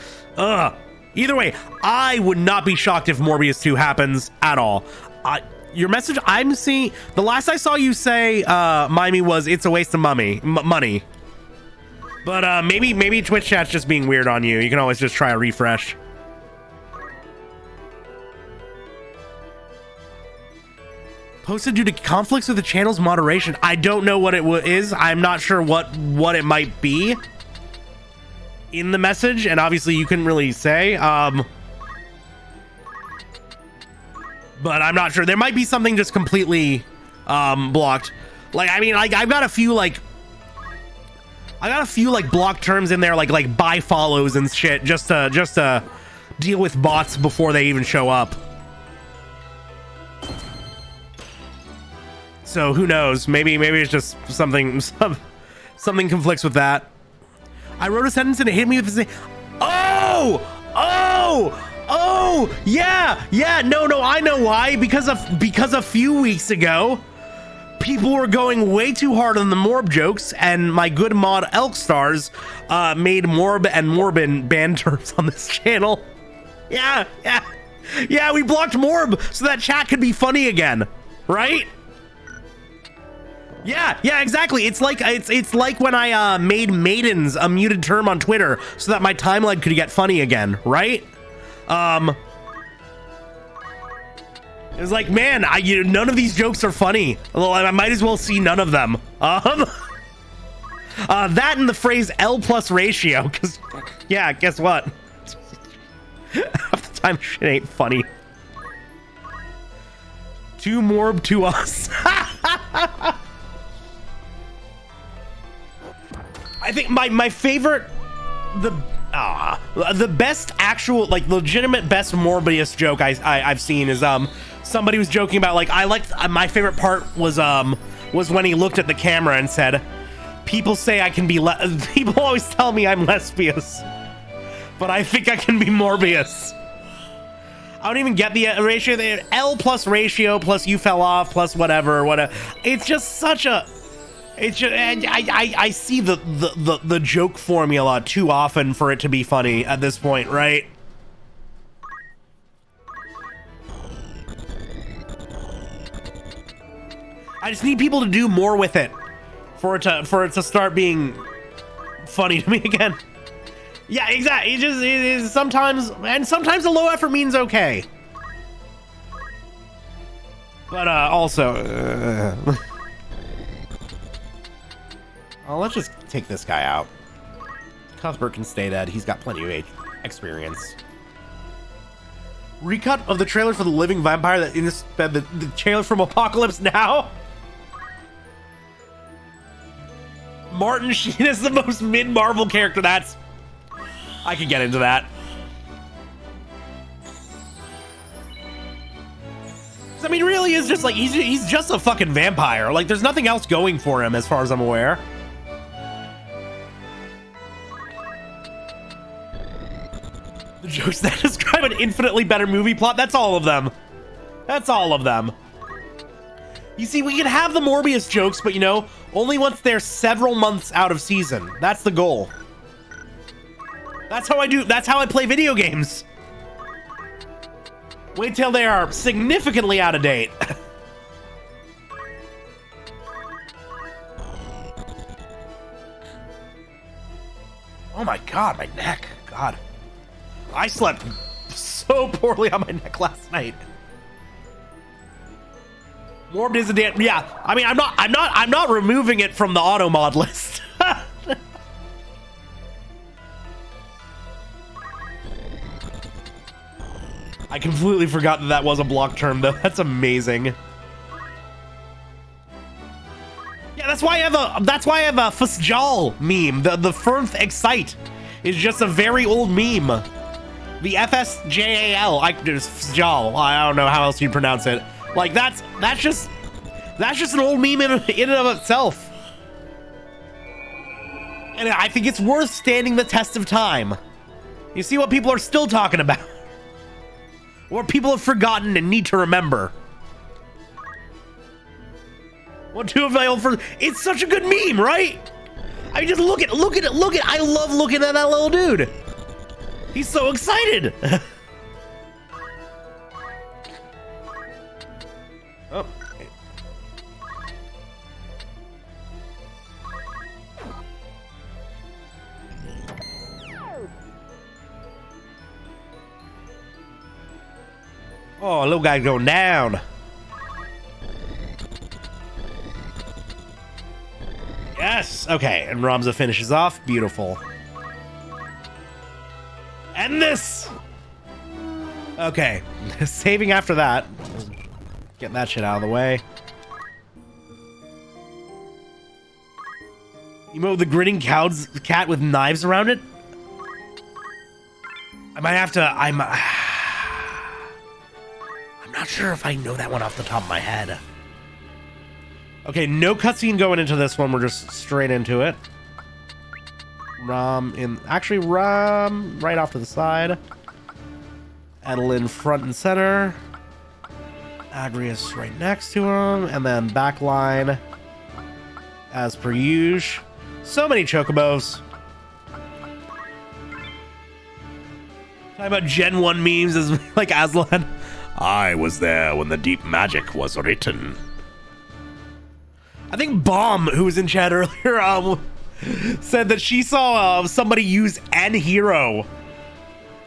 either way, I would not be shocked if Morbius 2 happens at all. Your message I'm seeing, the last I saw you say, Mimey, was it's a waste of money. But maybe Twitch chat's just being weird on you. You can always just try a refresh. Posted due to conflicts with the channel's moderation. I don't know what it is. I'm not sure what it might be in the message, and obviously you couldn't really say. But I'm not sure. There might be something just completely blocked. Like, I mean, like, I've got a few like block terms in there, like buy follows and shit, just to deal with bots before they even show up. So who knows? Maybe it's just something conflicts with that. I wrote a sentence and it hit me with the yeah, no, I know why. Because a few weeks ago, people were going way too hard on the Morb jokes, and my good mod Elkstars made Morb and Morbin banned terms on this channel. Yeah, we blocked Morb so that chat could be funny again, right? Yeah, exactly. It's like when I made maidens a muted term on Twitter so that my timeline could get funny again, right? It was like, man, none of these jokes are funny. Well, I might as well see none of them. That and the phrase L plus ratio, because, yeah, guess what? Half the time, shit ain't funny. Too Morb to us. I think my favorite, the best actual, like, legitimate best Morbius joke I've seen is somebody was joking about, like, my favorite part was when he looked at the camera and said, people say I can be people always tell me I'm lesbious, but I think I can be Morbius. I don't even get the ratio there. L plus ratio plus you fell off plus whatever. It's just such a. It's just, I see the joke formula too often for it to be funny at this point, right? I just need people to do more with it for it to start being funny to me again. Yeah, exactly. It is sometimes a low effort means okay. But also oh, let's just take this guy out. Cuthbert can stay dead. He's got plenty of experience. Recut of the trailer for the Living Vampire that in this the trailer from Apocalypse Now. Martin Sheen is the most mid-Marvel character. I could get into that. I mean, really is just like he's just a fucking vampire. Like, there's nothing else going for him as far as I'm aware. The jokes that describe an infinitely better movie plot, that's all of them. That's all of them. You see, we can have the Morbius jokes, but, you know, only once they're several months out of season. That's the goal. That's how I play video games. Wait till they are significantly out of date. Oh my god, my neck. God. I slept so poorly on my neck last night. Morbid is a damn, yeah. I mean, I'm not removing it from the auto mod list. I completely forgot that was a block term, though. That's amazing. Yeah, that's why I have a Fsjal meme. The phirmthExcite is just a very old meme. The FSJAL, Fsjal. I don't know how else you'd pronounce it. Like, that's just an old meme in and of itself. And I think it's worth standing the test of time. You see what people are still talking about. What people have forgotten and need to remember. What two of my old friends? It's such a good meme, right? I mean, just look at it. I love looking at that little dude. He's so excited. Oh. Okay. Oh, little guy's going down. Yes. Okay, and Ramza finishes off. Beautiful. And this. Okay, saving after that. Get that shit out of the way. Emote the grinning cat with knives around it. I might have to. I'm not sure if I know that one off the top of my head. Okay, no cutscene going into this one. We're just straight into it. Ram right off to the side. Adeline front and center. Agrius right next to him, and then backline as per usual. So many chocobos. Talking about Gen 1 memes as like Aslan. I was there when the deep magic was written. I think Bomb, who was in chat earlier, said that she saw somebody use N hero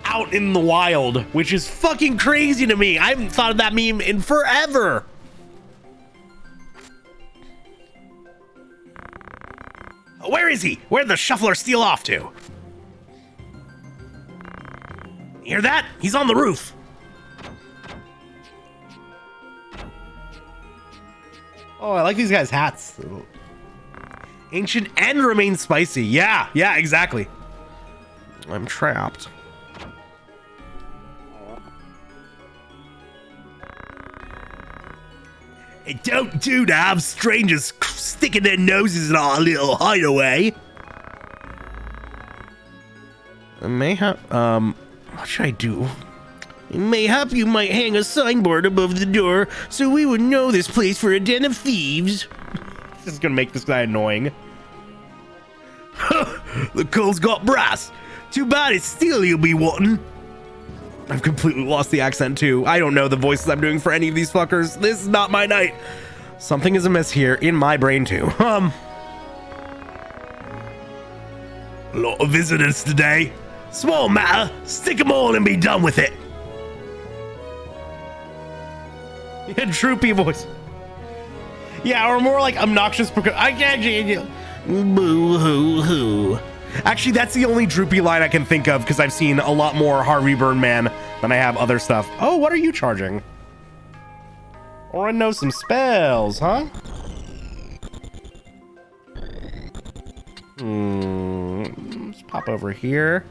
out in the wild, which is fucking crazy to me. I haven't thought of that meme in forever. Where is he? Where'd the shuffler steal off to? Hear that? He's on the roof. Oh, I like these guys' hats. Ancient and remain spicy. Yeah, exactly. I'm trapped. It don't do to have strangers sticking their noses in our little hideaway. Mayhap, what should I do? Mayhap you might hang a signboard above the door so we would know this place for a den of thieves. This is gonna make this guy annoying. The coal's got brass. Too bad it's steel you'll be wanting. I've completely lost the accent too. I don't know the voices I'm doing for any of these fuckers. This is not my night. Something is amiss here in my brain too. A lot of visitors today. Small matter. Stick 'em all and be done with it. Yeah, droopy voice. Yeah, or more like obnoxious. I can't. Boo hoo hoo. Actually, that's the only droopy line I can think of because I've seen a lot more Harvey Birdman than I have other stuff. Oh, what are you charging? Or I know some spells, huh? Let's pop over here.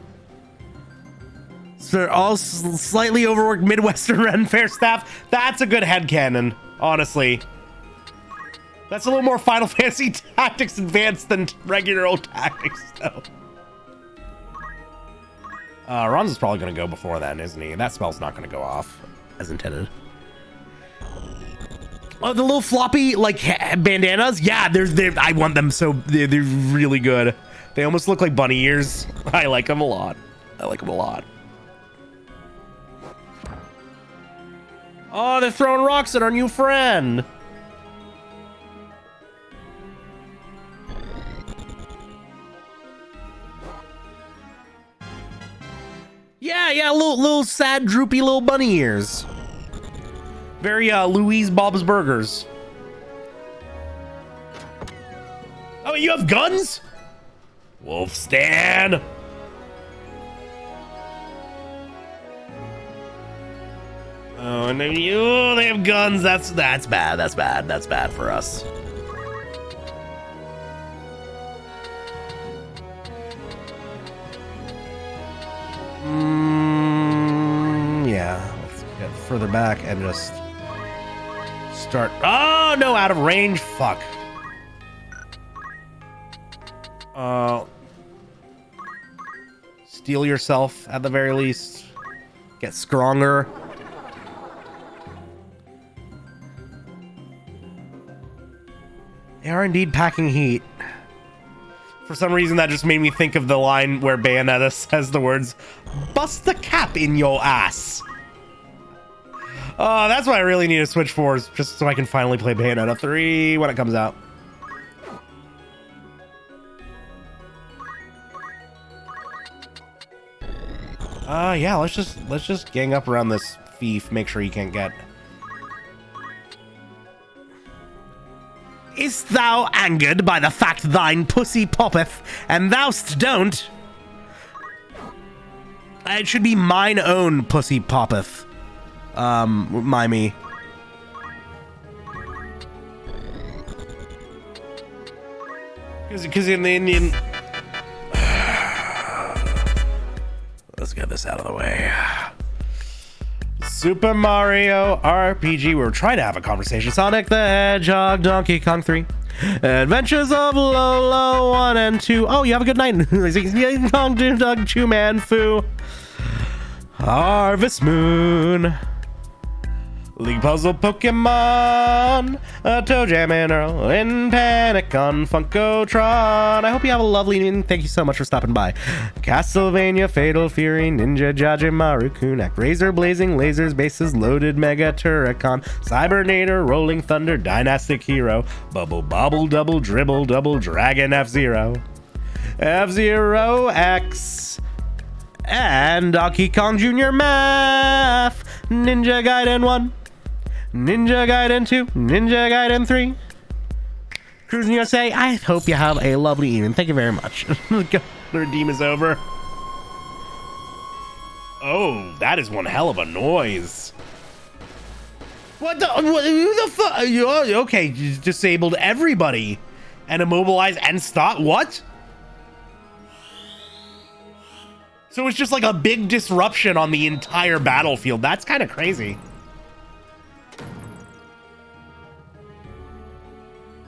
So they're all slightly overworked Midwestern Ren Fair staff. That's a good headcanon, honestly. That's a little more Final Fantasy Tactics advanced than regular old Tactics, though. Ron's probably going to go before then, isn't he? That spell's not going to go off as intended. Oh, the little floppy, like, bandanas? Yeah, I want them so... They're really good. They almost look like bunny ears. I like them a lot. Oh, they're throwing rocks at our new friend. Yeah, little sad, droopy little bunny ears. Very Louise Bob's Burgers. Oh, you have guns? Wolfstan. Oh, and then they have guns. That's bad. That's bad for us. Yeah, let's get further back and just start. Oh no, out of range. Fuck. Steal yourself at the very least. Get stronger. They are indeed packing heat. For some reason, that just made me think of the line where Bayonetta says the words, "Bust the cap in your ass." That's why I really need to switch fours, just so I can finally play Bayonetta 3 when it comes out. Yeah, let's just gang up around this thief, make sure he can't get. Is thou angered by the fact thine pussy poppeth, and thou'st don't? It should be mine own pussy poppeth. Mimey. Because in the Indian... Let's get this out of the way. Super Mario RPG. We were trying to have a conversation. Sonic the Hedgehog, Donkey Kong 3. Adventures of Lolo 1 and 2. Oh, you have a good night. Kong, Dog, Chew Man, Foo. Harvest Moon. League Puzzle Pokemon, a Toe Jam and Earl, and Panic on Funkotron. I hope you have a lovely evening. Thank you so much for stopping by. Castlevania, Fatal Fury, Ninja Jajimaru, Kunak, Razor Blazing, Lasers, Bases, Loaded, Mega Turrican, Cybernator, Rolling Thunder, Dynastic Hero, Bubble Bobble, Double Dribble, Double Dragon, F-Zero, F-Zero X, and Donkey Kong Jr. Math, Ninja Gaiden 1, Ninja Gaiden 2, Ninja Gaiden 3, Cruising USA. I hope you have a lovely evening. Thank you very much. The redeem is over. Oh, that is one hell of a noise. What the? Who the fuck? Okay, you disabled everybody and immobilized and stop. What? So it's just like a big disruption on the entire battlefield. That's kind of crazy.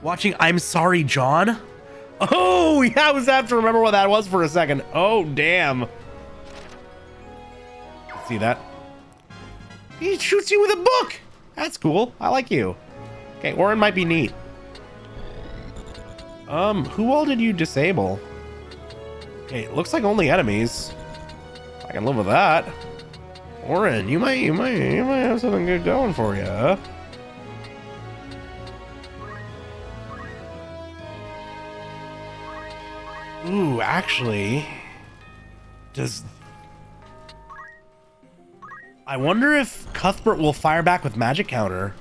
Watching I'm Sorry, John? Oh, yeah, I was have to remember what that was for a second. Oh, damn. See that? He shoots you with a book. That's cool. I like you. Okay, Orin might be neat. Who all did you disable? Okay, it looks like only enemies. I can live with that. Orin, you might have something good going for you, huh? Ooh, actually, I wonder if Cuthbert will fire back with magic counter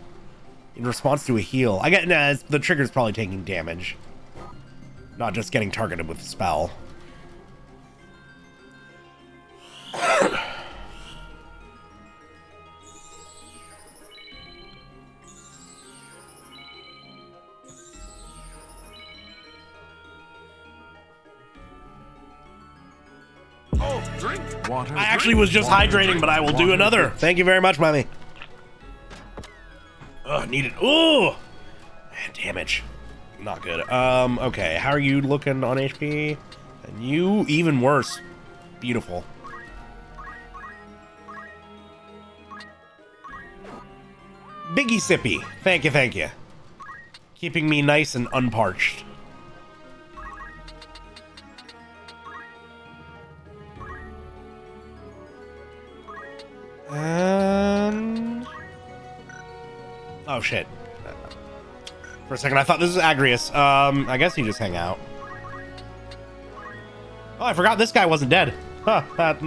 in response to a heal. The trigger's probably taking damage, not just getting targeted with a spell. Water. I actually was just hydrating, but I will do another. Thank you very much, mommy. Ugh, needed. Ooh, man, damage. Not good. Okay, how are you looking on HP? And you even worse. Beautiful. Biggie Sippy. Thank you, thank you. Keeping me nice and unparched. And oh shit. For a second I thought this was Agrius. I guess you just hang out. Oh, I forgot this guy wasn't dead. Huh, that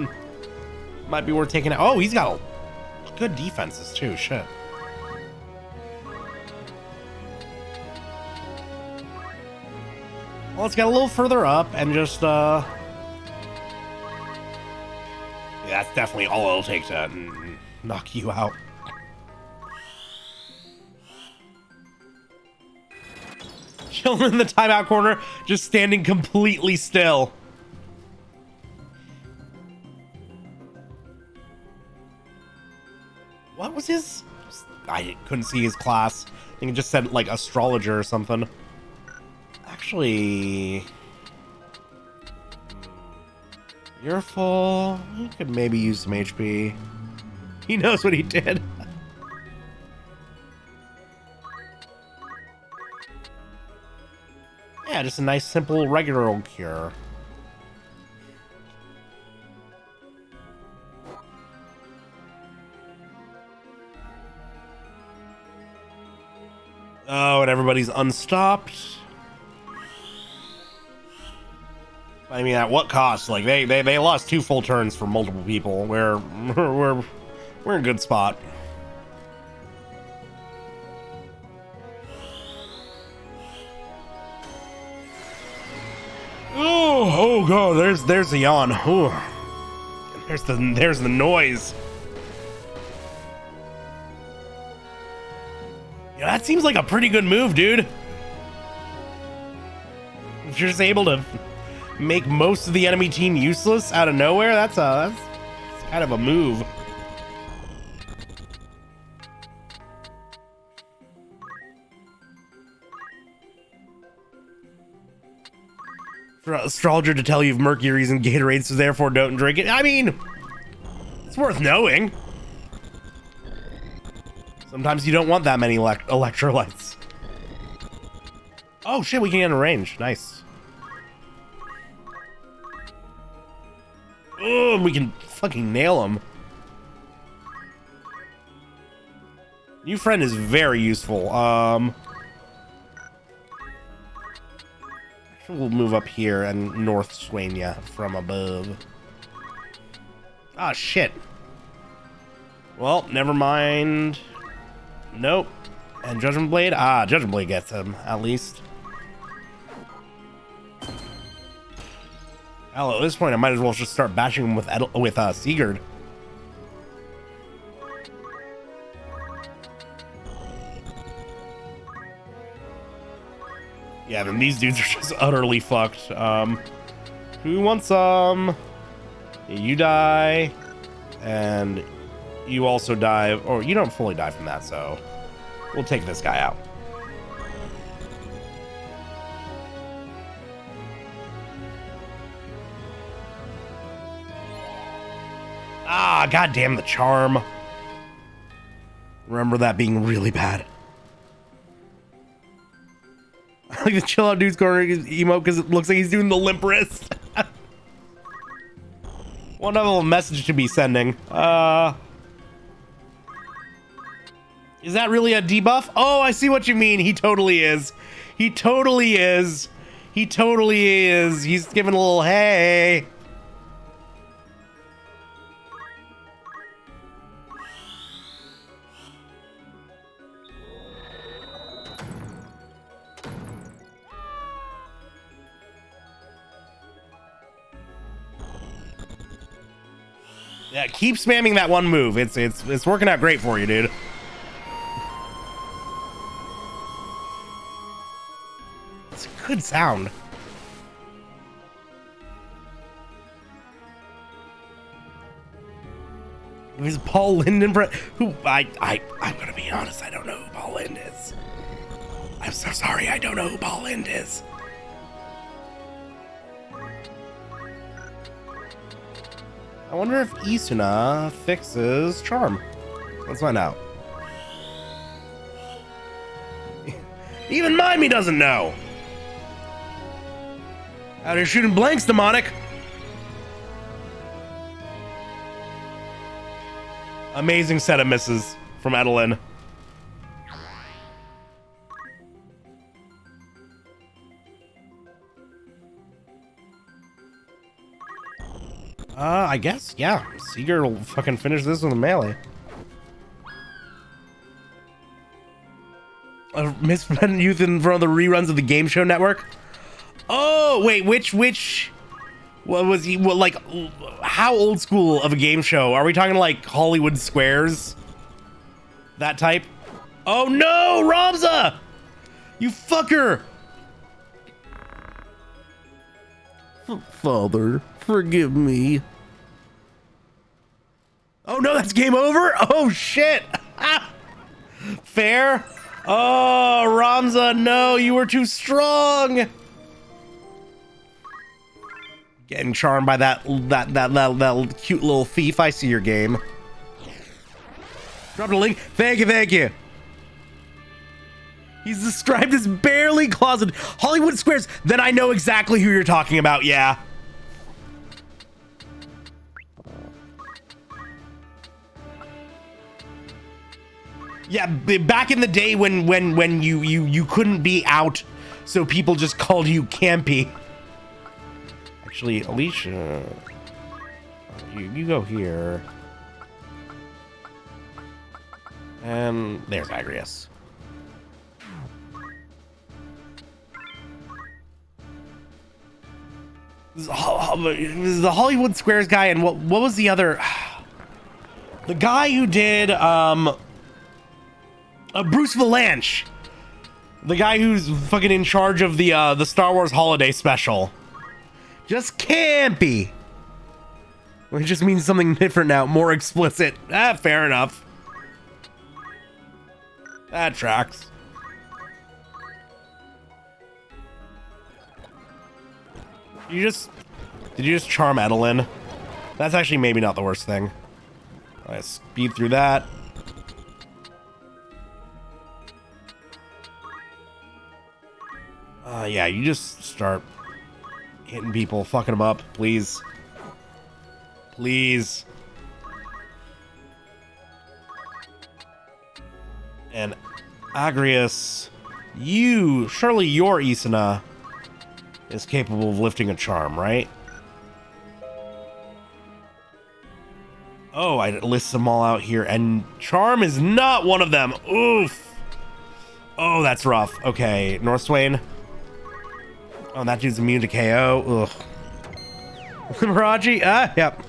might be worth taking out. Oh, he's got good defenses too. Shit. Well, let's get a little further up and just yeah, that's definitely all it'll take to knock you out. Chilling in the timeout corner, just standing completely still. What was his? I couldn't see his class. I think it just said like Astrologer or something. Actually, you're full. You could maybe use some HP. He knows what he did. Yeah, just a nice, simple, regular old cure. Oh, and everybody's unstopped. I mean, at what cost? Like they lost 2 full turns for multiple people. We're in a good spot. Oh god, there's the yawn. Ooh. There's the noise. Yeah, that seems like a pretty good move, dude. If you're just able to make most of the enemy team useless out of nowhere, that's kind of a move. For Astrologer to tell you of Mercury's and Gatorade, so therefore don't drink it. I mean, it's worth knowing. Sometimes you don't want that many electrolytes. Oh shit, we can get in range. Nice. Oh, we can fucking nail him. New friend is very useful. We'll move up here and North Swania from above. Ah, shit. Well, never mind. Nope. And Judgment Blade? Ah, Judgment Blade gets him, at least. Hell, at this point, I might as well just start bashing him with Sigurd. Yeah, then these dudes are just utterly fucked. Who wants some? You die, and you also die, or you don't fully die from that, so we'll take this guy out. Ah, goddamn the charm. Remember that being really bad. I like the chill out dude's corner emote because it looks like he's doing the limp wrist. One other message to be sending. Is that really a debuff? Oh, I see what you mean. He totally is. He totally is. He totally is. He's giving a little hey. Yeah, keep spamming that one move. It's working out great for you, dude. It's a good sound. Is Paul Linden who I'm gonna be honest, I don't know who Paul Lind is. I'm so sorry, I don't know who Paul Lind is. I wonder if Isuna fixes charm. Let's find out. Even Mimey doesn't know. Out here shooting blanks, demonic. Amazing set of misses from Edelin. I guess, yeah. Sigurd will fucking finish this with a melee. Misspent youth in front of the reruns of the Game Show Network. Oh, wait, which, what was he, what, like, how old school of a game show? Are we talking like Hollywood Squares? That type? Oh no, Ramza! You fucker! Father, forgive me. Oh no, that's game over? Oh shit! Fair? Oh, Ramza, no, you were too strong! Getting charmed by that cute little thief. I see your game. Dropped a link. Thank you, thank you. He's described as barely closeted. Hollywood Squares. Then I know exactly who you're talking about. Yeah. Yeah, back in the day when you couldn't be out, so people just called you campy. Actually, Alicia, you go here. And there's Agrius. This is the Hollywood Squares guy, and what was the other? The guy who did Bruce Valanche, the guy who's fucking in charge of the Star Wars Holiday Special. Just campy. It just means something different now, more explicit. Ah, fair enough. That tracks. Did you just charm Edelin? That's actually maybe not the worst thing. Alright, speed through that. Yeah, you just start hitting people, fucking them up, please. Please. And Agrius, surely your Isana is capable of lifting a charm, right? Oh, I list them all out here, and charm is not one of them. Oof. Oh, that's rough. Okay, North Swain. Oh, that dude's immune to KO. Ugh. Miraji? Yep.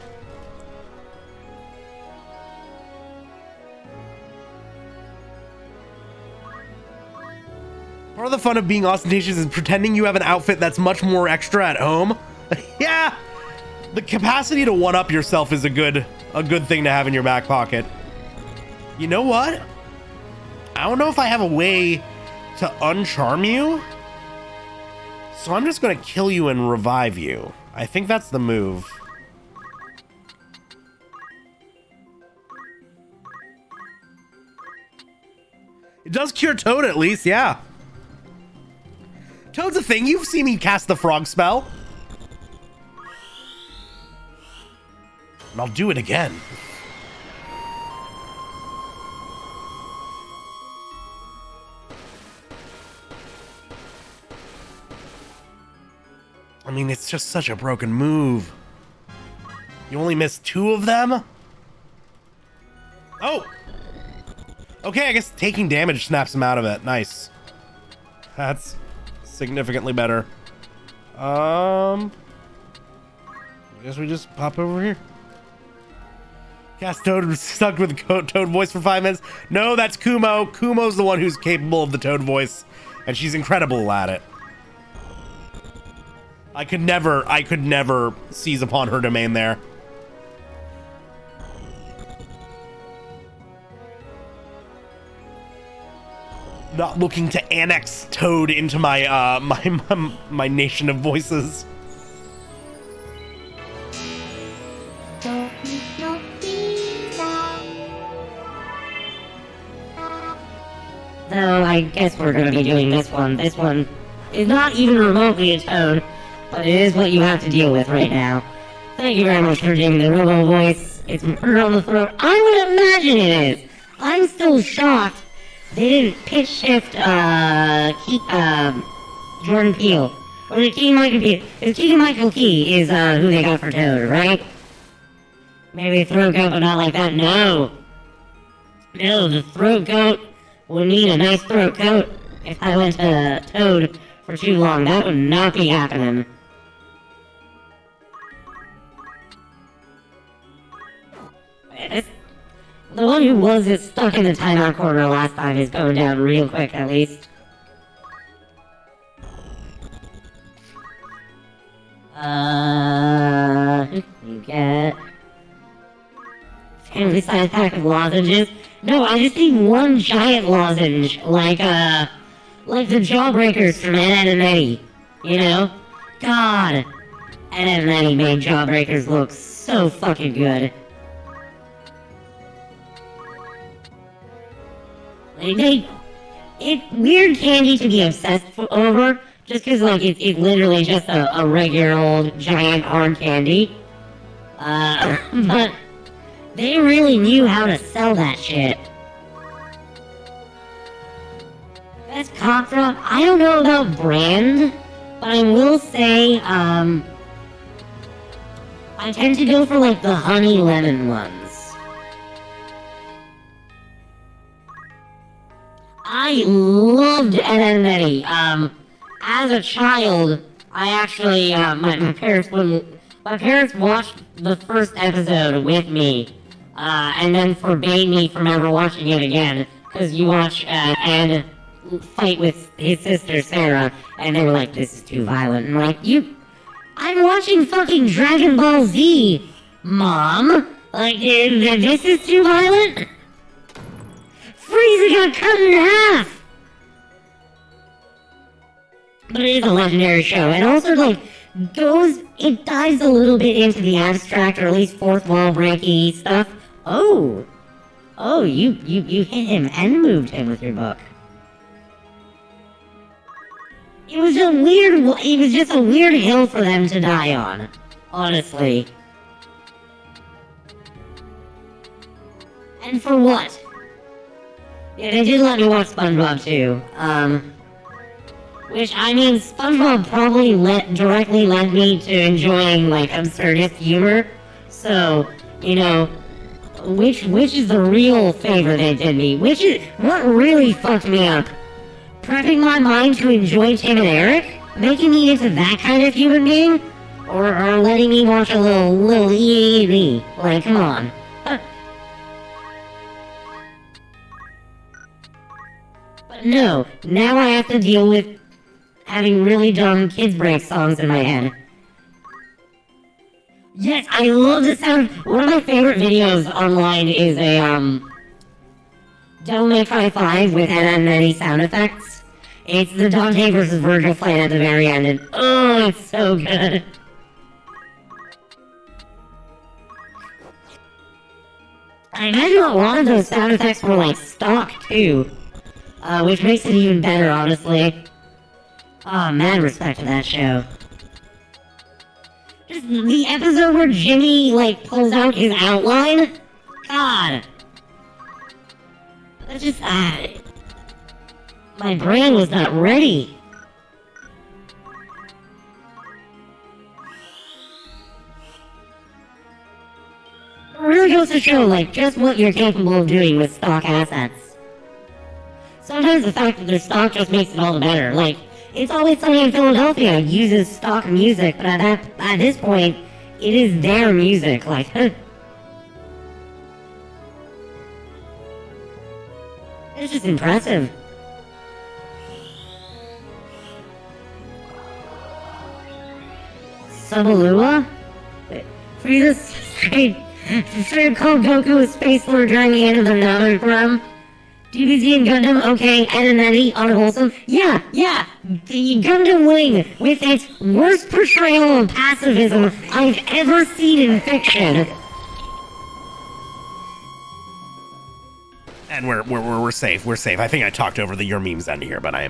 Part of the fun of being ostentatious is pretending you have an outfit that's much more extra at home. Yeah, the capacity to one-up yourself is a good thing to have in your back pocket. You know what? I don't know if I have a way to uncharm you, so I'm just gonna kill you and revive you. I think that's the move. It does cure Toad at least, yeah. Toad's a thing. You've seen me cast the frog spell. And I'll do it again. I mean, it's just such a broken move. You only missed 2 of them? Oh! Okay, I guess taking damage snaps him out of it. Nice. That's significantly better. I guess we just pop over here. Cast Toad stuck with the Toad voice for 5 minutes. No, that's Kumo. Kumo's the one who's capable of the Toad voice, and she's incredible at it. I could never seize upon her domain there. Not looking to annex Toad into my my nation of voices. So I guess we're gonna be doing this one. This one is not even remotely a Toad, but it is what you have to deal with right now. Thank you very much for doing the robo voice. It's murder on the throat. I would imagine it is. I'm still shocked they didn't pitch shift Jordan Peele. Or the Keegan-Michael Key. The Keegan-Michael Key is who they got for Toad, right? Maybe a throat goat, but not like that. No. No, the throat goat would need a nice throat coat. If I went to Toad for too long, that would not be happening. The one who was stuck in the timeout corner last time is going down real quick, at least. You get family size pack of lozenges. No, I just need one giant lozenge, like the Jawbreakers from Ed, Edd and Eddy. You know? God, Ed, Edd and Eddy made Jawbreakers look so fucking good. It's weird candy to be obsessed over, just because, like, it's literally just a regular old giant hard candy. But they really knew how to sell that shit. Best Contra, I don't know about brand, but I will say, I tend to go for, like, the honey lemon ones. I loved Ed, Edd and Eddy. As a child, I actually, my parents watched the first episode with me, and then forbade me from ever watching it again, because you watch, Ed fight with his sister Sarah, and they were like, this is too violent. And I'm like, I'm watching fucking Dragon Ball Z, Mom! Like, this is too violent? Frieza got cut in half! But it is a legendary show, and also, like, it dives a little bit into the abstract, or at least fourth wall breaky stuff. Oh, you hit him and moved him with your book. It was just a weird hill for them to die on, honestly. And for what? Yeah, they did let me watch SpongeBob too. Which, I mean, SpongeBob probably directly led me to enjoying, like, absurdist humor. So, you know, which is the real favor they did me? What really fucked me up? Prepping my mind to enjoy Tim and Eric? Making me into that kind of human being? Or letting me watch a little EAV? Like, come on. But no, now I have to deal with having really dumb kids break songs in my head. Yes, I love the sound. One of my favorite videos online is a Devil May Cry 5 with and many sound effects. It's the Dante versus Virgil fight at the very end, and oh, it's so good. I imagine a lot of those sound effects were like stock too, which makes it even better, honestly. Oh, mad respect to that show. Just the episode where Jimmy, like, pulls out his outline? God. That's just, my brain was not ready. It really goes to show, like, just what you're capable of doing with stock assets. Sometimes the fact that they're stock just makes it all the better. Like, It's Always Sunny in Philadelphia uses stock music, but at this point, it is their music, like, it's just impressive. Subalua? Free the straight called Goku a Space Lord during the end of the Naruto run. DBZ and Gundam, okay, and Eddie, unwholesome. Yeah, the Gundam Wing, with its worst portrayal of pacifism I've ever seen in fiction. And we're safe. We're safe. I think I talked over your memes end here, but I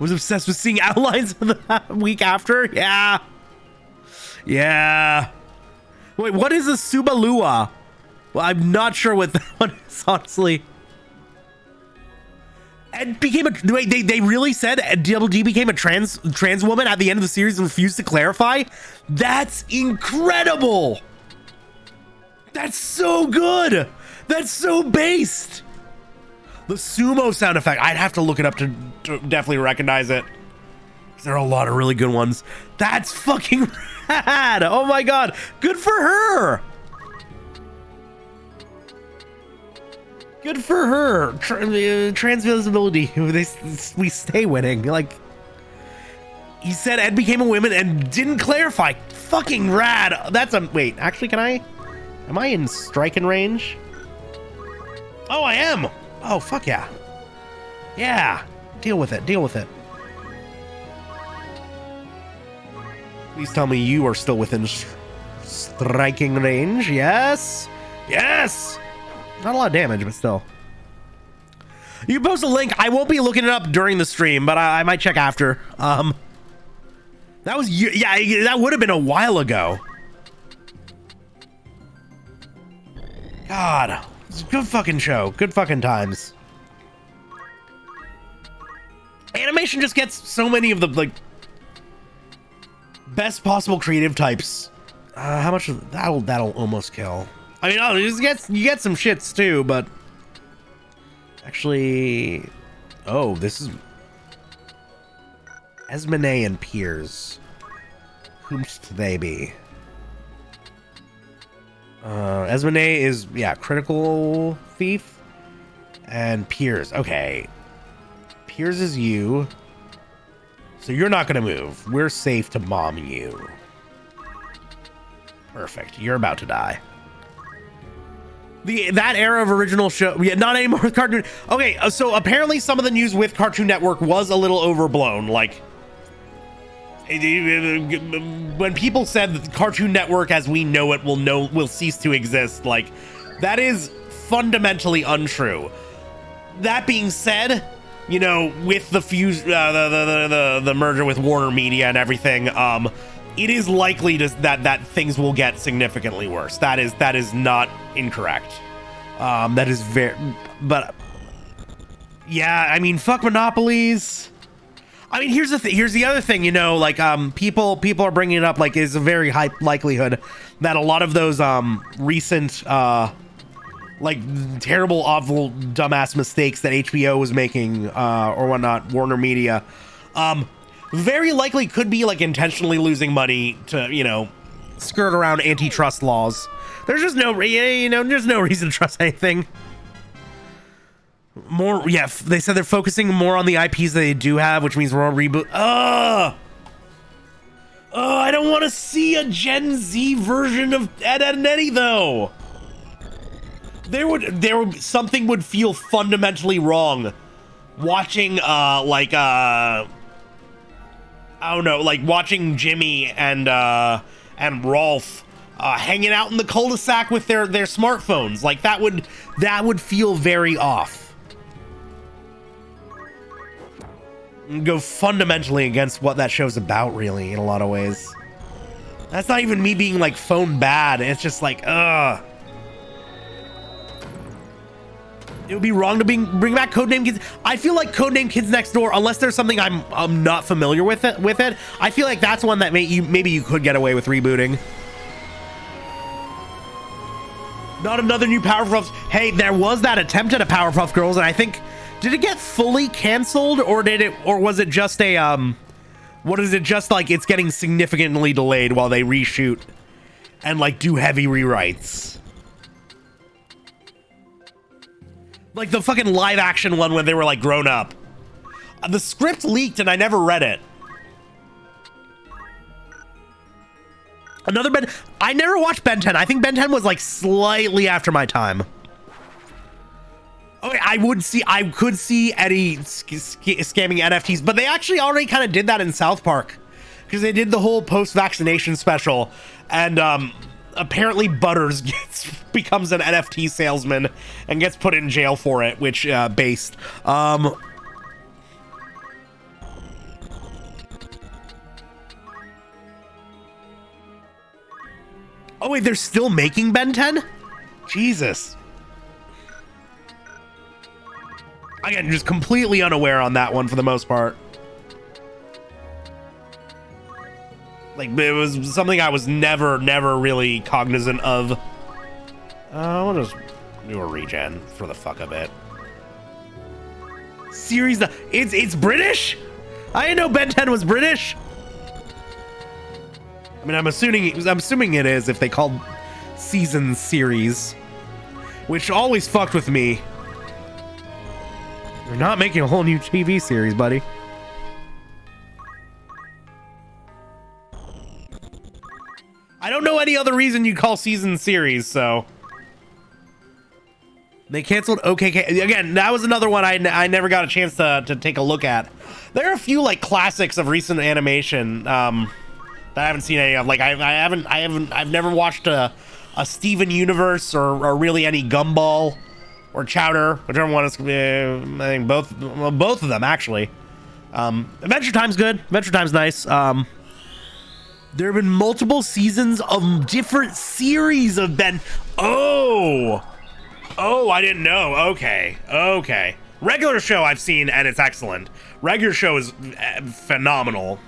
was obsessed with seeing outlines of the week after. Yeah. Wait, what is a Subalua? Well, I'm not sure what that one is, honestly. Ed became a... Wait, they really said Double D became a trans woman at the end of the series and refused to clarify? That's incredible! That's so good! That's so based! The sumo sound effect. I'd have to look it up to definitely recognize it. There are a lot of really good ones. That's fucking rad! Oh my god! Good for her! Good for her. Transvisibility. We stay winning. Like, he said Ed became a woman and didn't clarify. Fucking rad. That's a... Wait, actually, am I in striking range? Oh, I am. Oh, fuck yeah. Yeah. Deal with it. Please tell me you are still within striking range. Yes. Not a lot of damage, but still. You can post a link. I won't be looking it up during the stream, but I might check after. That would have been a while ago. God, it's a good fucking show. Good fucking times. Animation just gets so many of the, like, best possible creative types. How much of that'll almost kill. I mean, you get some shits too, but actually, this is Esmene and Piers. Whomst they be? Esmene is critical thief, and Piers. Okay, Piers is you, so you're not gonna move. We're safe to mom you. Perfect. You're about to die. That era of original show, not anymore with Cartoon. Okay, so apparently some of the news with Cartoon Network was a little overblown. Like, when people said that Cartoon Network as we know it will cease to exist, like, that is fundamentally untrue. That being said, you know, with the the merger with Warner Media and everything, it is likely that things will get significantly worse. That is not incorrect. That is but yeah, I mean, fuck monopolies. I mean, here's the other thing, you know, like, people are bringing it up, like, is a very high likelihood that a lot of those, recent, like, terrible, awful, dumbass mistakes that HBO was making, or whatnot, Warner Media, very likely could be, like, intentionally losing money to, you know, skirt around antitrust laws. There's just no, you know, there's no reason to trust anything. More, yeah, they said they're focusing more on the IPs that they do have, which means we're on reboot. I don't want to see a Gen Z version of Ed, Edd n Eddy, though. Something would feel fundamentally wrong watching, like, I don't know, like watching Jimmy and Rolf hanging out in the cul-de-sac with their smartphones. Like, that would feel very off. Go fundamentally against what that show's about, really, in a lot of ways. That's not even me being like phone bad. It's just like, it would be wrong to bring back Codename Kids. I feel like Codename Kids Next Door, unless there's something I'm not familiar with it. I feel like that's one that maybe you could get away with rebooting. Not another new Powerpuff. Hey, there was that attempt at a Powerpuff Girls, and I think, did it get fully canceled, or was it just a, what is it, just like it's getting significantly delayed while they reshoot and like do heavy rewrites? Like the fucking live action one when they were like grown up. The script leaked and I never read it. I never watched Ben 10. I think Ben 10 was like slightly after my time. Okay, I could see Eddie scamming NFTs, but they actually already kind of did that in South Park, because they did the whole post-vaccination special, and apparently Butters becomes an NFT salesman and gets put in jail for it, which based. Oh wait, they're still making Ben 10? Jesus. Again, just completely unaware on that one for the most part. Like, it was something I was never really cognizant of. I'll just do a regen for the fuck of it. Series, it's British? I didn't know Ben 10 was British. I mean, I'm assuming it is if they called season series, which always fucked with me. You're not making a whole new TV series, buddy. I don't know any other reason you'd call season series, so. They canceled OKK. Again, that was another one I never got a chance to take a look at. There are a few like classics of recent animation that I haven't seen any of. Like I've never watched a Steven Universe or really any Gumball or Chowder, whichever one is. I think both of them actually. Adventure Time's good. Adventure Time's nice. There have been multiple seasons of different series of Ben. Oh, I didn't know. Okay. Regular show I've seen and it's excellent. Regular show is phenomenal.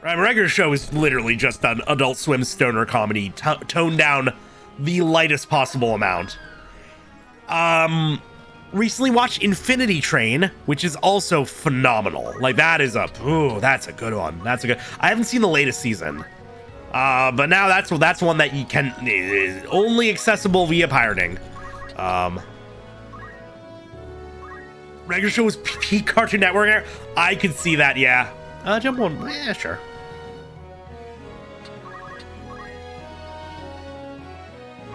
Regular show is literally just an Adult Swim stoner comedy toned down the lightest possible amount. Recently watched Infinity Train, which is also phenomenal. Like that's a good one. I haven't seen the latest season. But now that's one that you can, is only accessible via pirating. Regular show was peak Cartoon Network era. I could see that, yeah. Jump one, yeah, sure.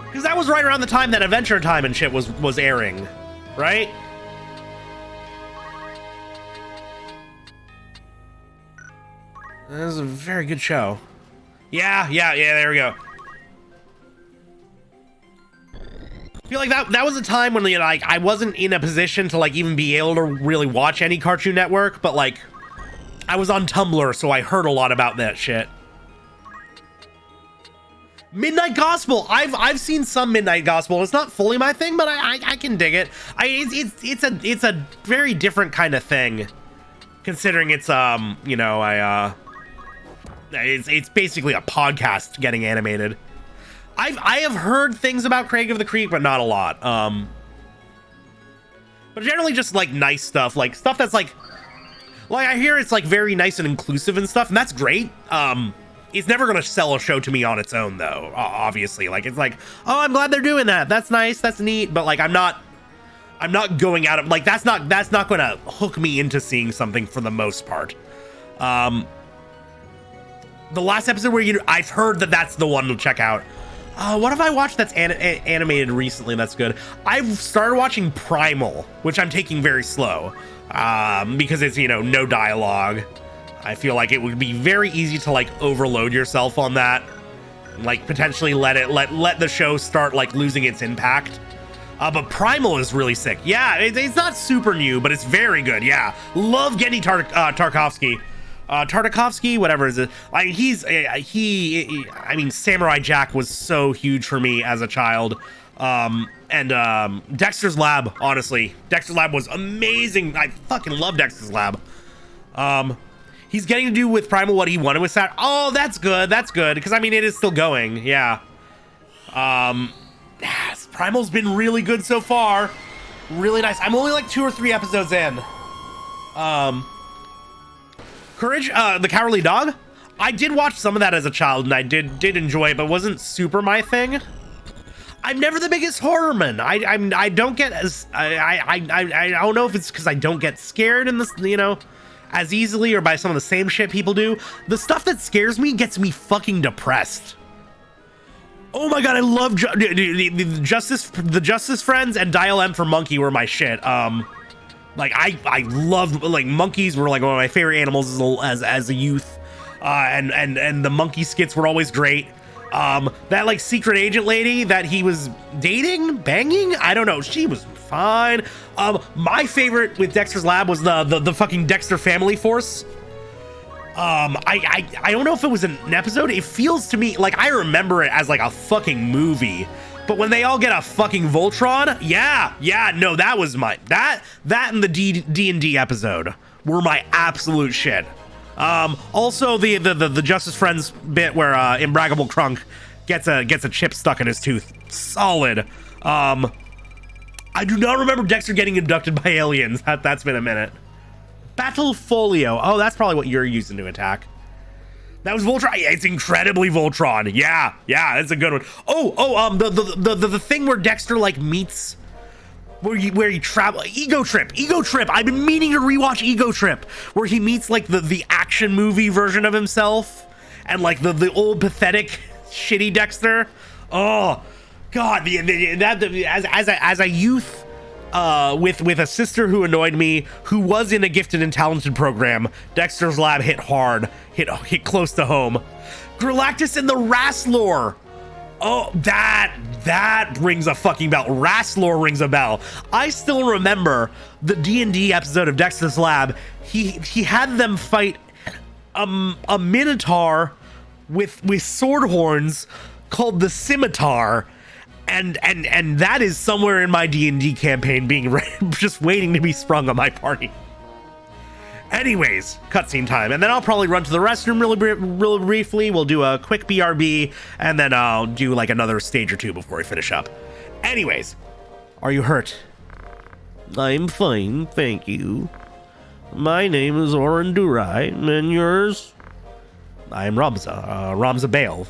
Because that was right around the time that Adventure Time and shit was airing, right? That was a very good show. Yeah, there we go. feel like that was a time when, you know, like, I wasn't in a position to, like, even be able to really watch any Cartoon Network, but, like, I was on Tumblr, so I heard a lot about that shit. Midnight Gospel. I've seen some Midnight Gospel. It's not fully my thing, but I can dig it. It's a very different kind of thing, considering it's you know, it's basically a podcast getting animated. I have heard things about Craig of the Creek, but not a lot. But generally just like nice stuff, like stuff that's like I hear it's like very nice and inclusive and stuff, and that's great. It's never gonna sell a show to me on its own, though. Obviously, like, it's like, oh, I'm glad they're doing that. That's nice. That's neat. But like, I'm not going out of, like, that's not gonna hook me into seeing something for the most part. The last episode where I've heard that's the one to check out. What have I watched that's animated recently that's good? I've started watching Primal, which I'm taking very slow, because it's, you know, no dialogue. I feel like it would be very easy to like overload yourself on that, like potentially let the show start like losing its impact. But Primal is really sick. Yeah, it's not super new, but it's very good. Yeah, love Gendy Tartakovsky. Tartakovsky, whatever is it? I mean, Samurai Jack was so huge for me as a child. And Dexter's Lab, honestly, Dexter's Lab was amazing. I fucking love Dexter's Lab. He's getting to do with Primal what he wanted with Saturn. Oh, that's good. That's good. Because, I mean, it is still going. Yeah. Primal's been really good so far. Really nice. I'm only like 2 or 3 episodes in. Courage, the Cowardly Dog. I did watch some of that as a child, and I did enjoy it, but wasn't super my thing. I'm never the biggest horror man. I don't get as... I don't know if it's because I don't get scared in this, you know, as easily or by some of the same shit people do. The stuff that scares me gets me fucking depressed. Oh my god, I love the Justice Friends and Dial M for Monkey were my shit. Like I loved, like, monkeys were like one of my favorite animals as a youth. And the monkey skits were always great. That like secret agent lady that he was banging, I don't know, she was fine. My favorite with Dexter's Lab was the fucking Dexter Family Force. I don't know if it was an episode. It feels to me like I remember it as like a fucking movie. But when they all get a fucking Voltron, yeah, no, that was that and the D&D episode were my absolute shit. Also the Justice Friends bit where Imbraggable Crunk gets a chip stuck in his tooth. Solid. I do not remember Dexter getting abducted by aliens. That's been a minute. Battle Folio. Oh, that's probably what you're using to attack. That was Voltron. Yeah, it's incredibly Voltron. Yeah, that's a good one. The thing where Dexter like meets, where he travel, Ego Trip. I've been meaning to rewatch Ego Trip, where he meets like the action movie version of himself, and like the old pathetic shitty Dexter. Oh god, as a youth, with a sister who annoyed me, who was in a gifted and talented program, Dexter's Lab hit hard, hit close to home. Galactus and the Rasslor. Oh, that rings a fucking bell. Rasslor rings a bell. I still remember the D&D episode of Dexter's Lab. He had them fight a minotaur with sword horns called the Scimitar. And that is somewhere in my D&D campaign being just waiting to be sprung on my party. Anyways, cutscene time, and then I'll probably run to the restroom really briefly. We'll do a quick BRB, and then I'll do like another stage or two before we finish up. Anyways, are you hurt? I'm fine, thank you. My name is Oren Durai, and yours? I am Ramza Bale.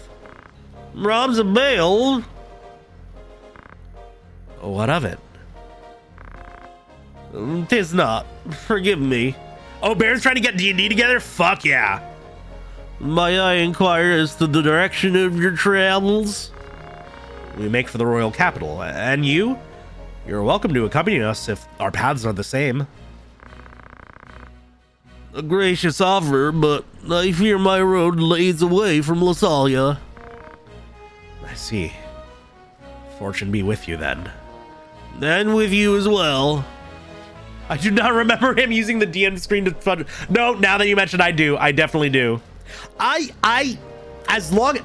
Ramza Bale? What of it? 'Tis not. Forgive me. Oh, Bear's trying to get D&D together? Fuck yeah. May I inquire as to the direction of your travels? We make for the royal capital. And you? You're welcome to accompany us if our paths are the same. A gracious offer, but I fear my road leads away from Lasalia. I see. Fortune be with you then. And with you as well. I do not remember him using the DM screen to fudge. No, now that you mentioned, I do. I definitely do. As long,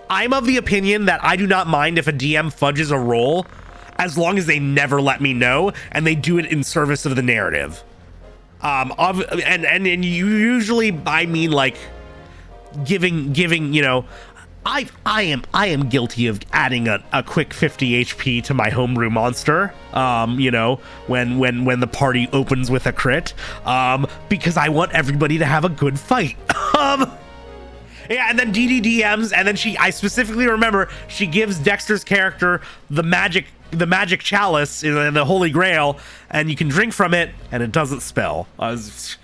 I'm of the opinion that I do not mind if a DM fudges a roll, as long as they never let me know and they do it in service of the narrative. And usually I mean like giving, you know, I am guilty of adding a quick 50 HP to my homebrew monster, you know, when the party opens with a crit, because I want everybody to have a good fight. Yeah, and then DDDMs, and then I specifically remember she gives Dexter's character the magic chalice in the Holy Grail, and you can drink from it, and it doesn't spell. It's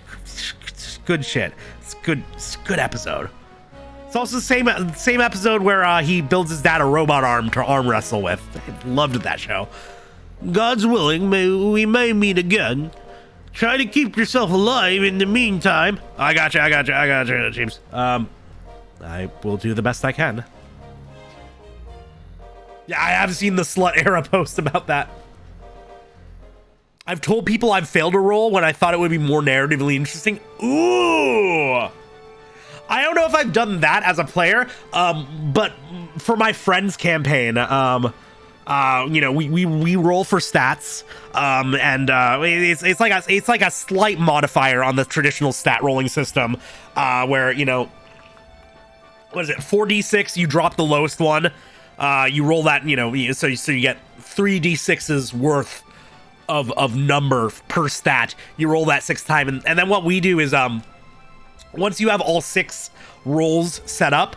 good shit. It's a good episode. It's also the same episode where he builds his dad a robot arm to arm wrestle with. I loved that show. God's willing, we may meet again. Try to keep yourself alive in the meantime. I got you, James. I will do the best I can. Yeah, I have seen the slut era post about that. I've told people I've failed a roll when I thought it would be more narratively interesting. Ooh! I don't know if I've done that as a player, but for my friend's campaign, you know, we roll for stats, and it's like a slight modifier on the traditional stat rolling system, where, you know, what is it, 4d6, you drop the lowest one, you roll that, you know, so you get 3d6s worth of number per stat. You roll that 6 times, and then what we do is once you have all 6 rolls set up,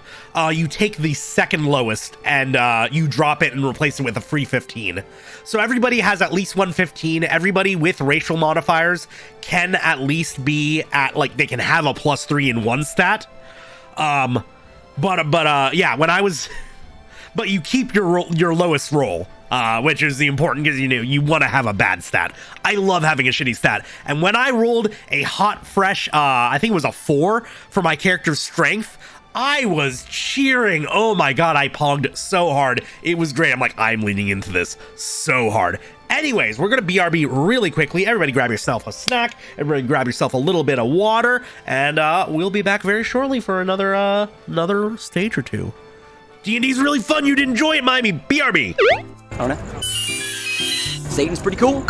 you take the second lowest and you drop it and replace it with a free 15. So everybody has at least 115. Everybody with racial modifiers can at least be at, like, they can have a +3 in one stat. But yeah, when I was, but you keep your lowest roll, which is the important, because you want to have a bad stat. I love having a shitty stat. And when I rolled a hot, fresh, I think it was a 4 for my character's strength, I was cheering. Oh my god, I pogged so hard. It was great. I'm like, I'm leaning into this so hard. Anyways, we're gonna BRB really quickly. Everybody grab yourself a snack. Everybody grab yourself a little bit of water, and we'll be back very shortly for another stage or two. D&D's really fun. You'd enjoy it, Miami. BRB. Oh no. Satan's pretty cool.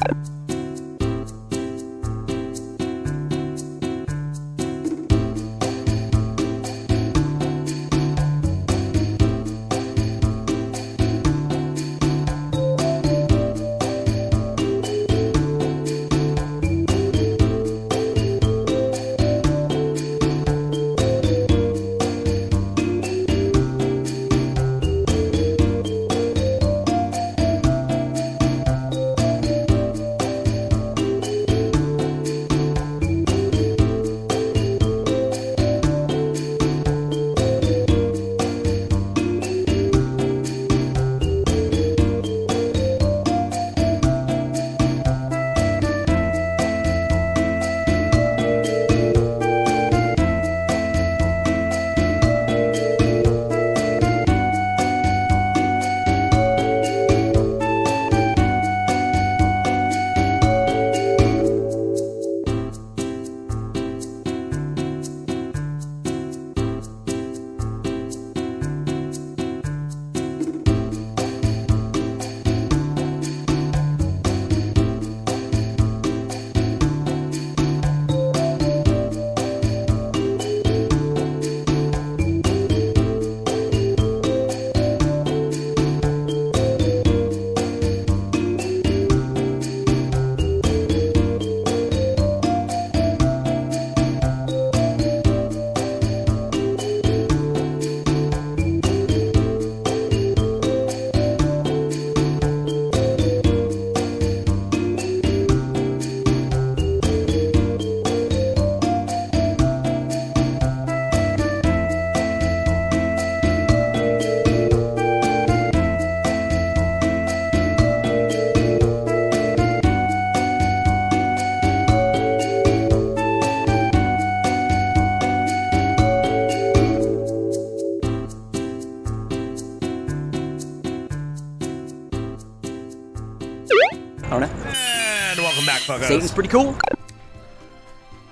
goes. Satan's pretty cool.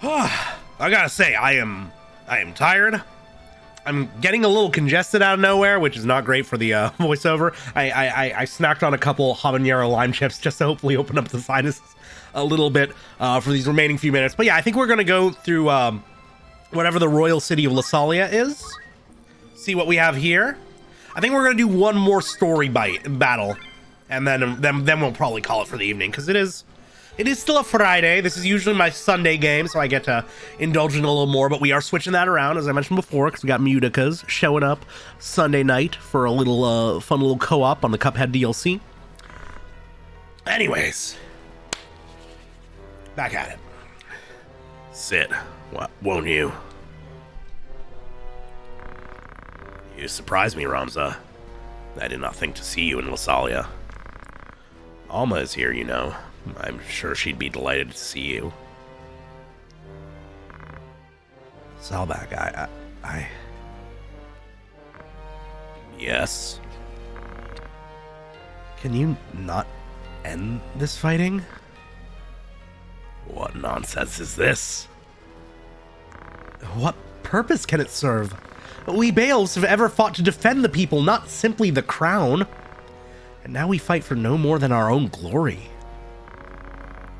I gotta say, I am tired. I'm getting a little congested out of nowhere, which is not great for the voiceover. I snacked on a couple habanero lime chips just to hopefully open up the sinuses a little bit for these remaining few minutes. But yeah, I think we're gonna go through whatever the royal city of Lasalia is. See what we have here. I think we're gonna do one more story battle, and then we'll probably call it for the evening, because it is still a Friday. This is usually my Sunday game, so I get to indulge in a little more, but we are switching that around, as I mentioned before, because we got Muticas showing up Sunday night for a little fun little co-op on the Cuphead DLC. Anyways, back at it. Sit, won't you? You surprised me, Ramza. I did not think to see you in Lasalia. Alma is here, you know. I'm sure she'd be delighted to see you. Salbak, I... Yes? Can you not end this fighting? What nonsense is this? What purpose can it serve? We Baals have ever fought to defend the people, not simply the crown. And now we fight for no more than our own glory.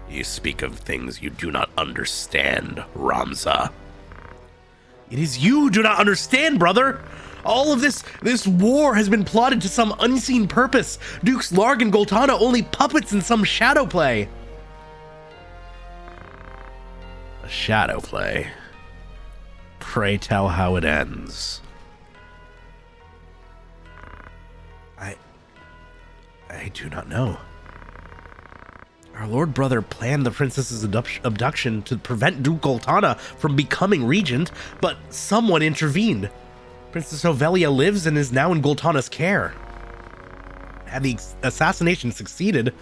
You speak of things you do not understand, Ramza. It is you who do not understand, brother. All of this war has been plotted to some unseen purpose. Dukes Larg and Goltana only puppets in some shadow play. A shadow play? Pray tell how it ends. I do not know. Our Lord Brother planned the princess's abduction to prevent Duke Goltana from becoming regent, but someone intervened. Princess Ovelia lives and is now in Goltana's care. Had the assassination succeeded,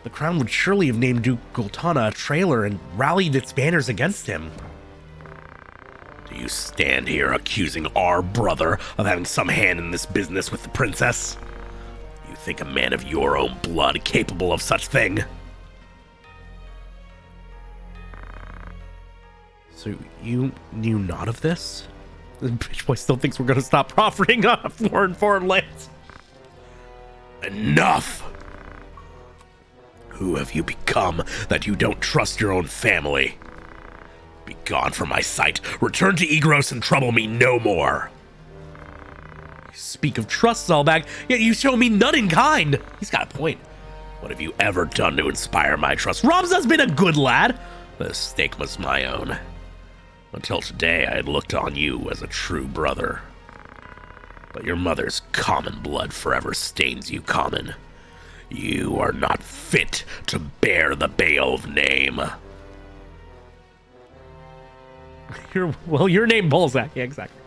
the crown would surely have named Duke Goltana a traitor and rallied its banners against him. Do you stand here accusing our brother of having some hand in this business with the princess? You think a man of your own blood capable of such thing? So you knew not of this? The bitch boy still thinks we're gonna stop profiting on foreign lands. Enough! Who have you become that you don't trust your own family? Be gone from my sight. Return to Egros and trouble me no more. You speak of trust, Zalbag, yet you show me none in kind. He's got a point. What have you ever done to inspire my trust? Ramza's been a good lad. The mistake was my own. Until today, I had looked on you as a true brother. But your mother's common blood forever stains you common. You are not fit to bear the Beowulf name. Your name Bolzak. Yeah, exactly.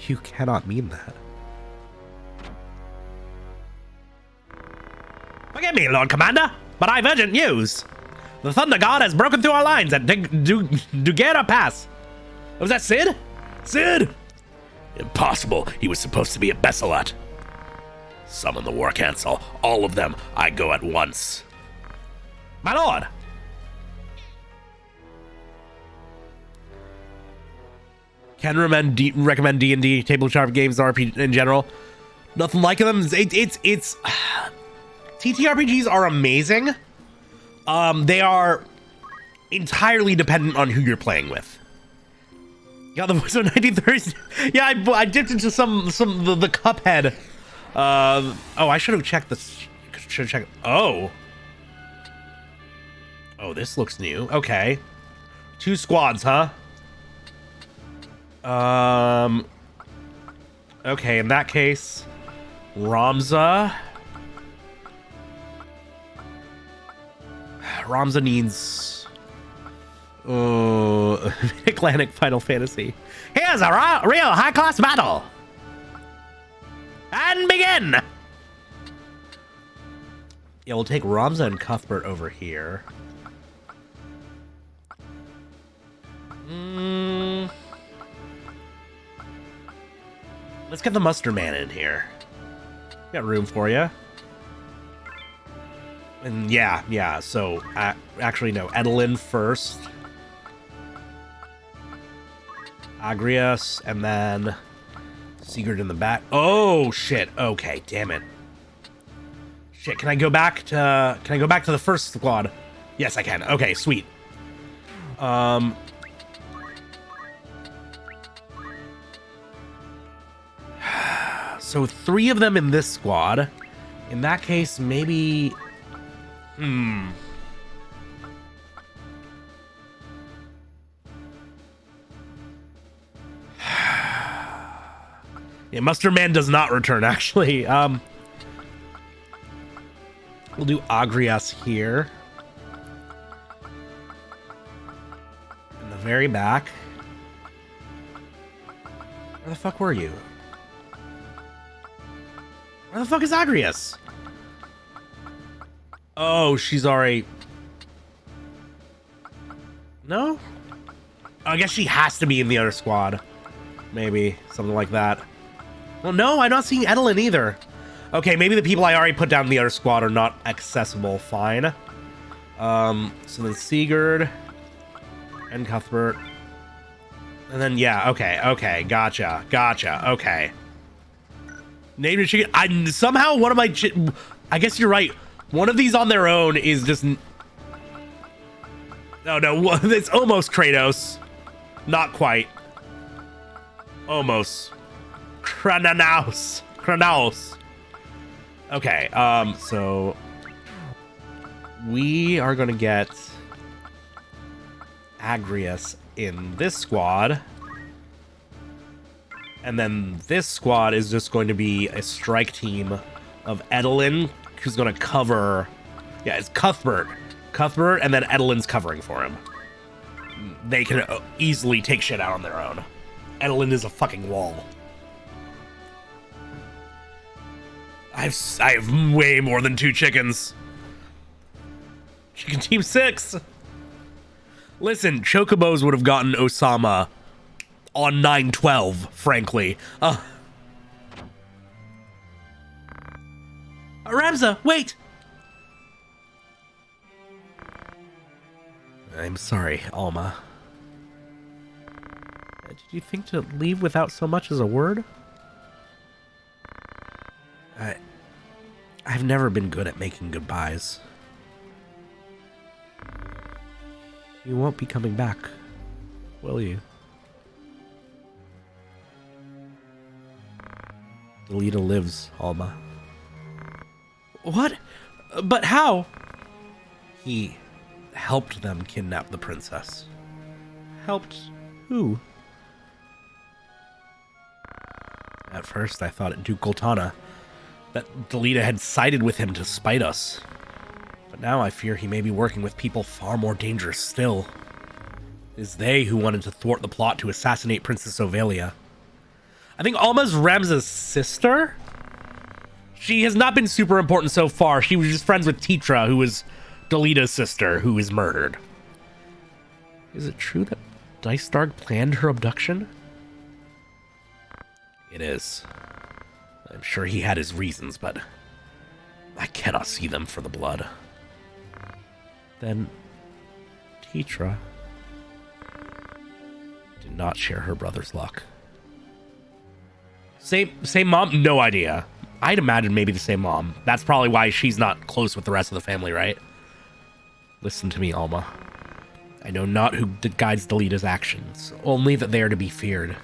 You cannot mean that. Forgive me, Lord Commander, but I've urgent news. The Thunder God has broken through our lines at Dugera Pass. Was that Sid? Sid! Impossible. He was supposed to be at Besselat. Summon the War Council. All of them. I go at once. My lord! Can recommend D&D, tabletop games, RPG in general. Nothing like them. It's TTRPGs are amazing. They are entirely dependent on who you're playing with. Yeah, the voice of 1930s. Yeah, I dipped into some the Cuphead. Oh, I should have checked this. Should have checked. Oh, this looks new. Okay, 2 squads, huh? Okay, in that case, Ramza needs Atlantic Final Fantasy. Here's a real high-class battle. And begin! Yeah, we'll take Ramza and Cuthbert over here. Let's get the Muster Man in here. Got room for you. And yeah, so actually no, Edelin first. Agrias, and then Sigurd in the back. Oh shit. Okay, damn it. Shit, can I go back to the first squad? Yes, I can. Okay, sweet. So 3 of them in this squad. In that case, maybe yeah, Mustard Man does not return, actually. We'll do Agrias here. In the very back. Where the fuck were you? Where the fuck is Agrias? Oh, she's already... No? I guess she has to be in the other squad. Maybe. Something like that. Well, no, I'm not seeing Edelin either. Okay, maybe the people I already put down in the other squad are not accessible. Fine. So then Sigurd and Cuthbert. And then, yeah, okay. Gotcha. Okay. Named chicken. Somehow one of my... I guess you're right. One of these on their own is just... No, it's almost Kratos. Not quite. Almost. Kranos. Okay, so... We are gonna get... Agrias in this squad. And then this squad is just going to be a strike team of Edelin, who's going to cover... Yeah, it's Cuthbert, and then Edelin's covering for him. They can easily take shit out on their own. Edelin is a fucking wall. I have way more than 2 chickens. Chicken Team 6. Listen, Chocobos would have gotten Osama on 9/12, frankly. Ramza, wait! I'm sorry, Alma. Did you think to leave without so much as a word? I've never been good at making goodbyes. You won't be coming back, will you? Delita lives, Alma. What? But how? He helped them kidnap the princess. Helped who? At first, I thought it Duke Goltana, that Delita had sided with him to spite us. But now I fear he may be working with people far more dangerous still. It is they who wanted to thwart the plot to assassinate Princess Ovelia. I think Alma's Ramza's sister? She has not been super important so far. She was just friends with Titra, who was Delita's sister, who is murdered. Is it true that Dice Dark planned her abduction? It is. I'm sure he had his reasons, but I cannot see them for the blood. Then Titra did not share her brother's luck. Same mom? No idea. I'd imagine maybe the same mom. That's probably why she's not close with the rest of the family, right? Listen to me, Alma. I know not who guides Delita's actions, only that they are to be feared.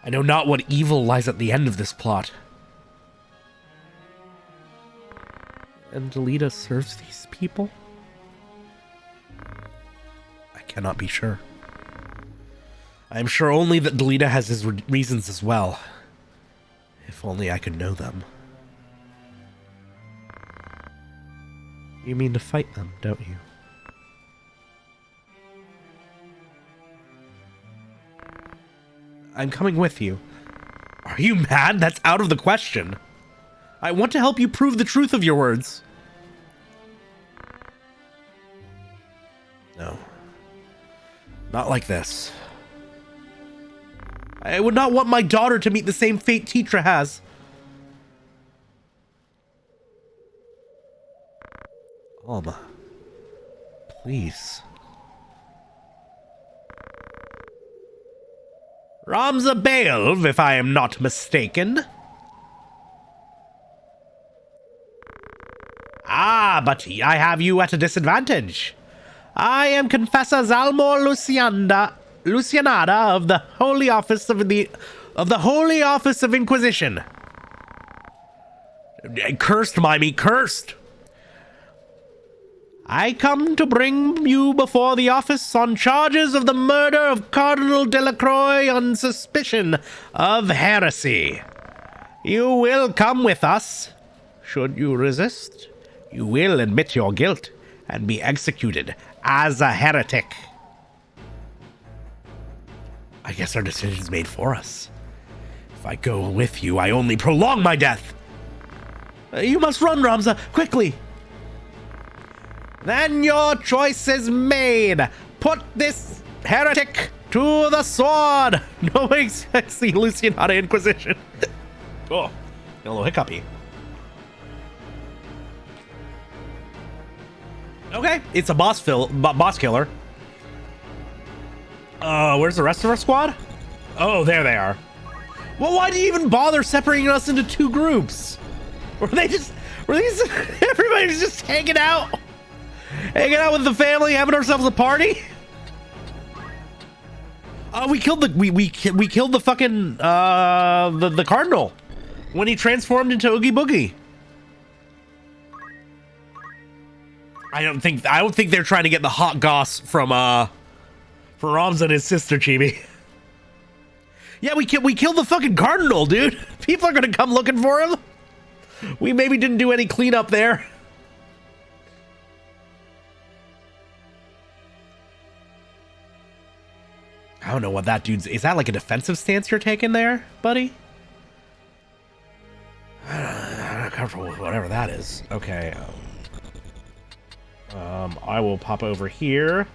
I know not what evil lies at the end of this plot. And Delita serves these people? I cannot be sure. I am sure only that Delita has his reasons as well. If only I could know them. You mean to fight them, don't you? I'm coming with you. Are you mad? That's out of the question. I want to help you prove the truth of your words. No. Not like this. I would not want my daughter to meet the same fate Titra has. Alma. Please. Ramza Baelv, if I am not mistaken. Ah, but I have you at a disadvantage. I am Confessor Zalmor Lucianada of the Holy Office of the Holy Office of Inquisition. Cursed, Mimey, cursed. I come to bring you before the office on charges of the murder of Cardinal Delacroix on suspicion of heresy. You will come with us. Should you resist, you will admit your guilt and be executed as a heretic. I guess our decision's made for us. If I go with you, I only prolong my death. You must run, Ramza, quickly. Then your choice is made. Put this heretic to the sword. No makes sense, the Lucianata Inquisition. Oh, a little hiccupy. Okay, it's a boss killer. Where's the rest of our squad? Oh, there they are. Well, why do you even bother separating us into two groups? Everybody's just hanging out with the family, having ourselves a party? We killed the fucking the Cardinal when he transformed into Oogie Boogie. I don't think they're trying to get the hot goss from Ramza and his sister Chibi. Yeah, we killed the fucking Cardinal, dude. People are gonna come looking for him. We maybe didn't do any cleanup there. I don't know what that dude's... Is that like a defensive stance you're taking there, buddy? I'm not comfortable with whatever that is. Okay. I will pop over here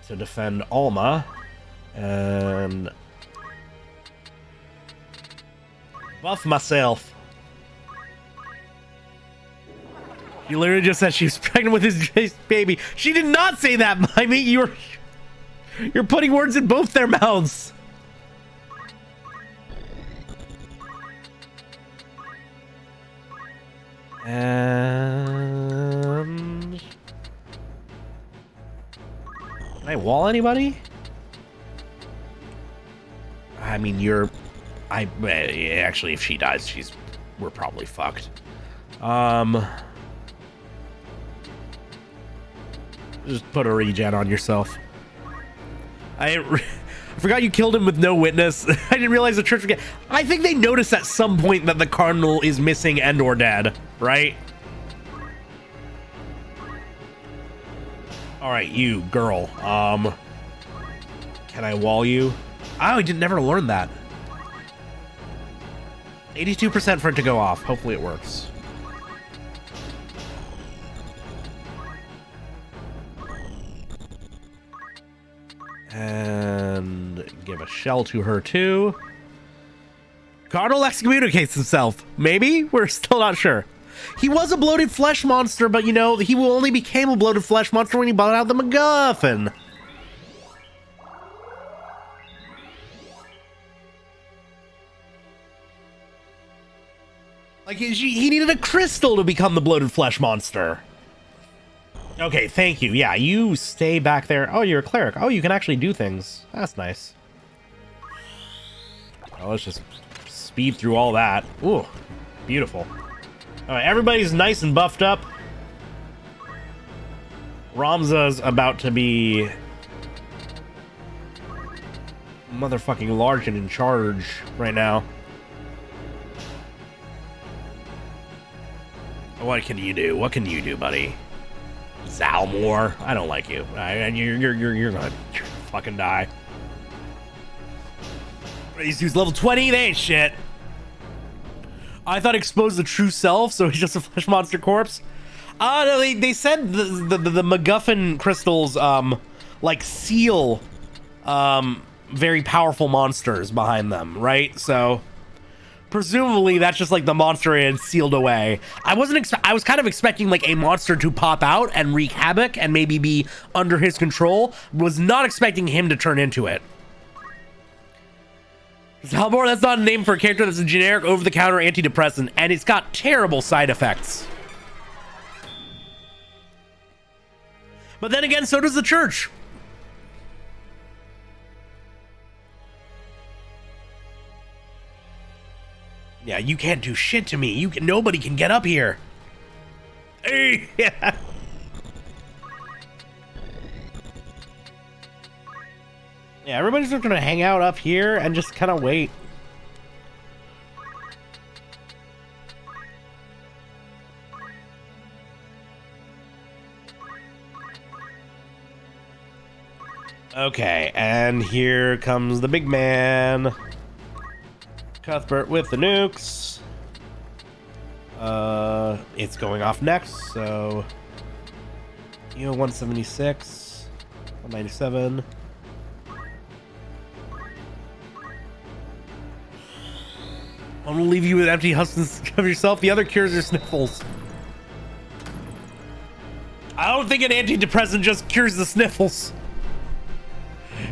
to defend Alma. And... buff myself. She literally just said she was pregnant with his baby. She did not say that, Mimey. You're putting words in both their mouths. And... can I wall anybody? I mean, actually, if she dies, we're probably fucked. Just put a regen on yourself. I forgot you killed him with no witness. I didn't realize the church would get... I think they noticed at some point that the Cardinal is missing and or dead, right? Alright, you, girl. Can I wall you? Oh, I didn't never learn that. 82% for it to go off. Hopefully it works. And give a shell to her too. Cardinal excommunicates himself. Maybe? We're still not sure. He was a bloated flesh monster, but you know, he only became a bloated flesh monster when he bought out the MacGuffin. Like, he needed a crystal to become the bloated flesh monster. Okay, thank you. Yeah, you stay back there. Oh, you're a cleric. Oh, you can actually do things. That's nice. Oh, let's just speed through all that. Ooh, beautiful. All right, everybody's nice and buffed up. Ramza's about to be motherfucking large and in charge right now. What can you do? What can you do, buddy? Zalmor, I don't like you. You're gonna fucking die. These dudes level 20, they ain't shit. I thought expose the true self, so he's just a flesh monster corpse. No, they said the MacGuffin crystals like seal very powerful monsters behind them, right? So Presumably that's just like the monster had sealed away. I was kind of expecting like a monster to pop out and wreak havoc and maybe be under his control. Was not expecting him to turn into it. Zalmor, that's not a name for a character. That's a generic over-the-counter antidepressant, and it's got terrible side effects. But then again, so does the church. Yeah, you can't do shit to me. Nobody can get up here. Hey, yeah. Yeah, everybody's just gonna hang out up here and just kind of wait. Okay, and here comes the big man. Cuthbert with the nukes. It's going off next, so 176, 197. I'm gonna leave you with empty husks of yourself. The other cures are sniffles. I don't think an antidepressant just cures the sniffles.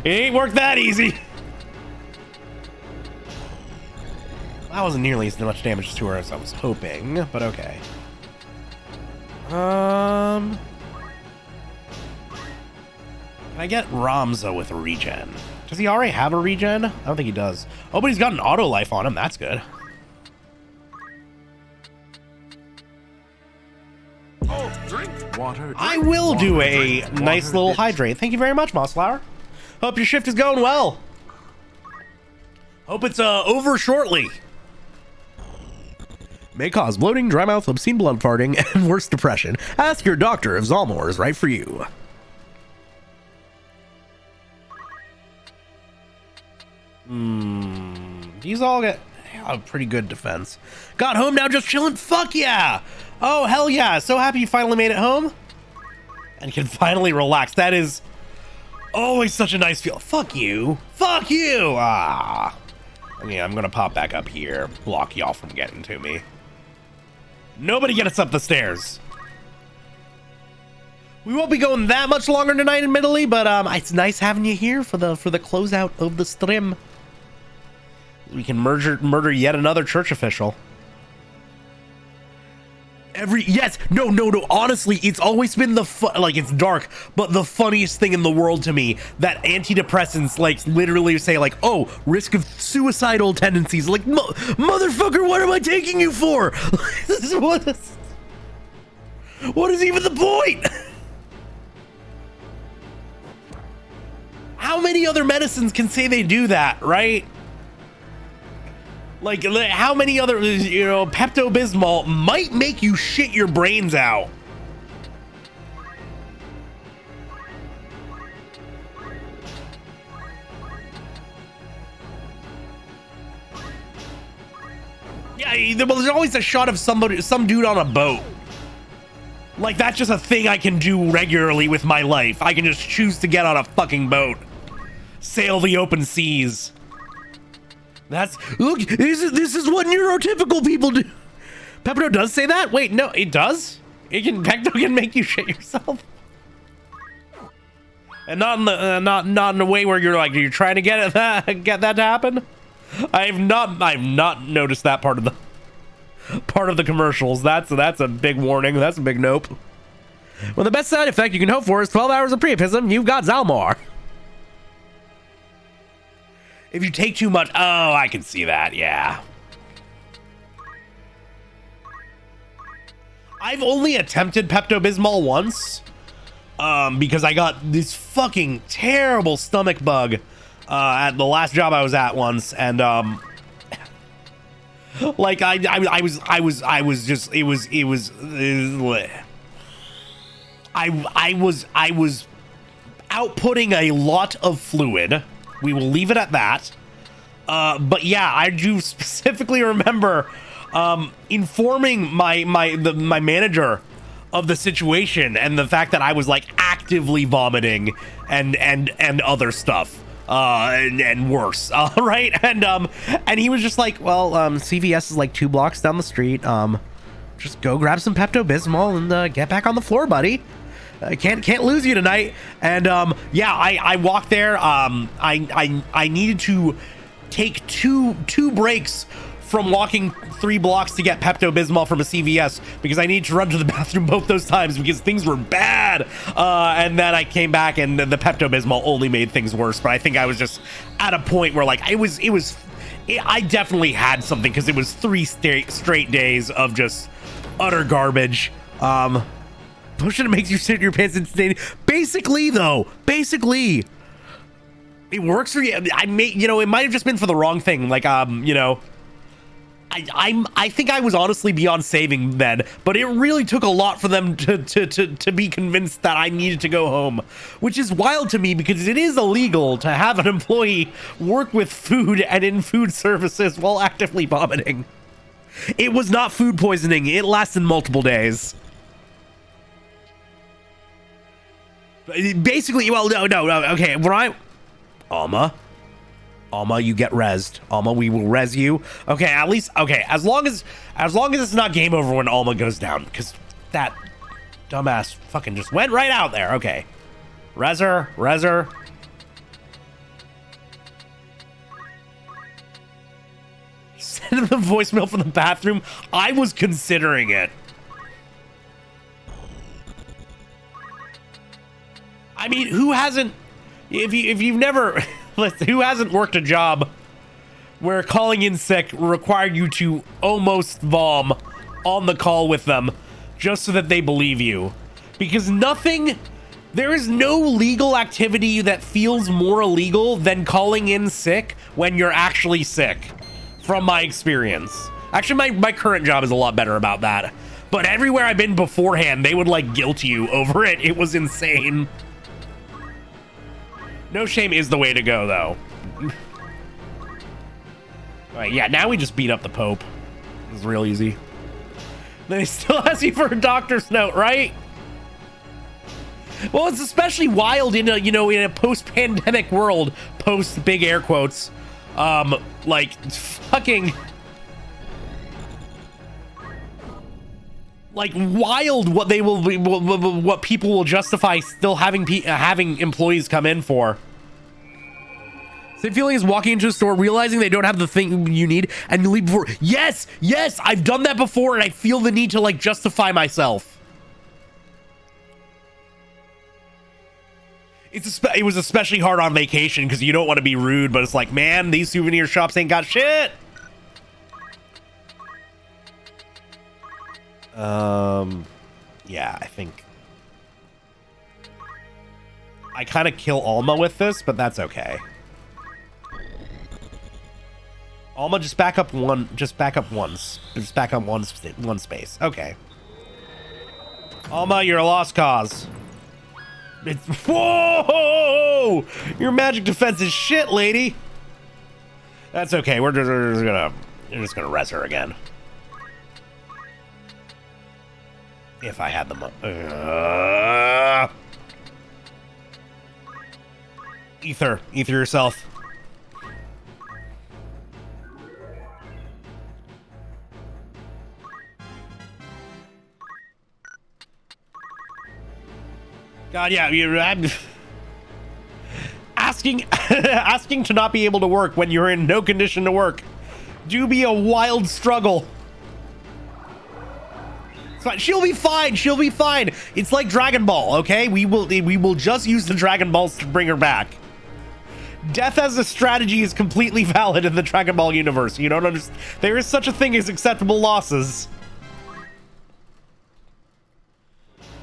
It ain't worked that easy. That wasn't nearly as much damage to her as I was hoping, but okay. Can I get Ramza with a regen? Does he already have a regen? I don't think he does. Oh, but he's got an auto life on him. That's good. Oh, drink water. I will do a nice little hydrate. Thank you very much, Mossflower. Hope your shift is going well. Hope it's over shortly. May cause bloating, dry mouth, obscene blood farting, and worse depression. Ask your doctor if Zalmor is right for you. These all get a pretty good defense. Got home, now just chilling? Fuck yeah! Oh, hell yeah. So happy you finally made it home. And can finally relax. That is always such a nice feel. Fuck you. Fuck you! Ah. Okay, I'm gonna pop back up here. Block y'all from getting to me. Nobody get us up the stairs. We won't be going that much longer tonight, admittedly, but it's nice having you here for the closeout of the stream. We can murder yet another church official. No. Honestly, it's always been like, it's dark, but the funniest thing in the world to me that antidepressants like literally say like, oh, risk of suicidal tendencies. Like, motherfucker, what am I taking you for? What is even the point? How many other medicines can say they do that, right? Like, how many other, Pepto-Bismol might make you shit your brains out. Yeah, there's always a shot of some dude on a boat. Like, that's just a thing I can do regularly with my life. I can just choose to get on a fucking boat. Sail the open seas. Look, this is what neurotypical people do. Pepto does say that? Wait, no, it does? Pepto can make you shit yourself. And not in a way where you're trying to get that to happen. I've not noticed that part of the commercials. That's a big warning. That's a big nope. Well, the best side effect you can hope for is 12 hours of priapism. You've got Zalmor. If you take too much, oh, I can see that, yeah. I've only attempted Pepto-Bismol once, because I got this fucking terrible stomach bug at the last job I was at once, and like I was outputting a lot of fluid. We will leave it at that. But yeah, I do specifically remember informing my manager of the situation and the fact that I was like actively vomiting and other stuff. and worse. Right? And he was just like, well, CVS is like 2 blocks down the street. Just go grab some Pepto-Bismol and get back on the floor, buddy. I can't lose you tonight. And yeah, I walked there. I needed to take two breaks from walking 3 blocks to get Pepto-Bismol from a CVS because I needed to run to the bathroom both those times because things were bad. And then I came back and the Pepto-Bismol only made things worse. But I think I was just at a point where like I definitely had something because it was 3 straight days of just utter garbage. Pushing it makes you sit in your pants and basically it works for you. It might have just been for the wrong thing. Like, I think I was honestly beyond saving then, but it really took a lot for them to be convinced that I needed to go home, which is wild to me because it is illegal to have an employee work with food and in food services while actively vomiting. It was not food poisoning. It lasted multiple days. Basically, well, no. Okay, Alma, you get rezzed. Alma, we will res you. Okay, at least, okay, as long as it's not game over when Alma goes down, because that dumbass fucking just went right out there. Okay. Res her. Send the voicemail from the bathroom. I was considering it. I mean, who hasn't, if you've never... Listen, who hasn't worked a job where calling in sick required you to almost vom on the call with them just so that they believe you? Because there is no legal activity that feels more illegal than calling in sick when you're actually sick, from my experience. Actually, my current job is a lot better about that. But everywhere I've been beforehand, they would like guilt you over it. It was insane. No shame is the way to go, though. All right, yeah, now we just beat up the Pope. It's real easy. Then he still asks you for a doctor's note, right? Well, it's especially wild in a post-pandemic world, post big air quotes. Like fucking, like wild what they will be, what people will justify still having employees come in for. Same feeling as walking into a store, realizing they don't have the thing you need, and you leave before. Yes, I've done that before, and I feel the need to like justify myself. It was especially hard on vacation because you don't want to be rude, but it's like, man, these souvenir shops ain't got shit. Yeah, I think I kind of kill Alma with this, but that's okay. Alma, just back up one space. Okay. Alma, you're a lost cause. Whoa! Your magic defense is shit, lady. That's okay. We're just gonna res her again. If I had them. Ether yourself. God, yeah, you're asking to not be able to work when you're in no condition to work. Do be a wild struggle. It's fine. She'll be fine. It's like Dragon Ball, okay? We will just use the Dragon Balls to bring her back. Death as a strategy is completely valid in the Dragon Ball universe. You don't understand. There is such a thing as acceptable losses.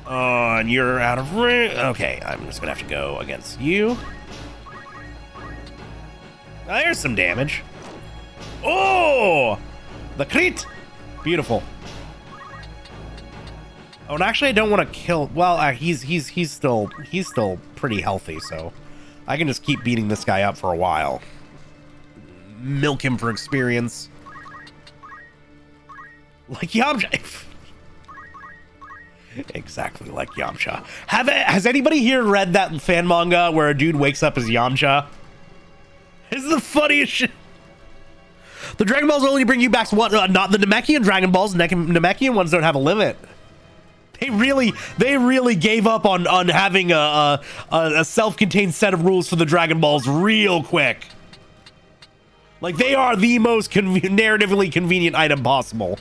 And you're out of range. Okay, I'm just gonna have to go against you. There's some damage. Oh, the crit. Beautiful. Oh, and actually, I don't want to kill. Well, he's still pretty healthy, so I can just keep beating this guy up for a while. Milk him for experience. Like Yamcha. Exactly like Yamcha. Has anybody here read that fan manga where a dude wakes up as Yamcha? This is the funniest shit. The Dragon Balls only bring you back what? Not the Namekian Dragon Balls. Namekian ones don't have a limit. They really gave up on having a self-contained set of rules for the Dragon Balls real quick. Like, they are the most narratively convenient item possible.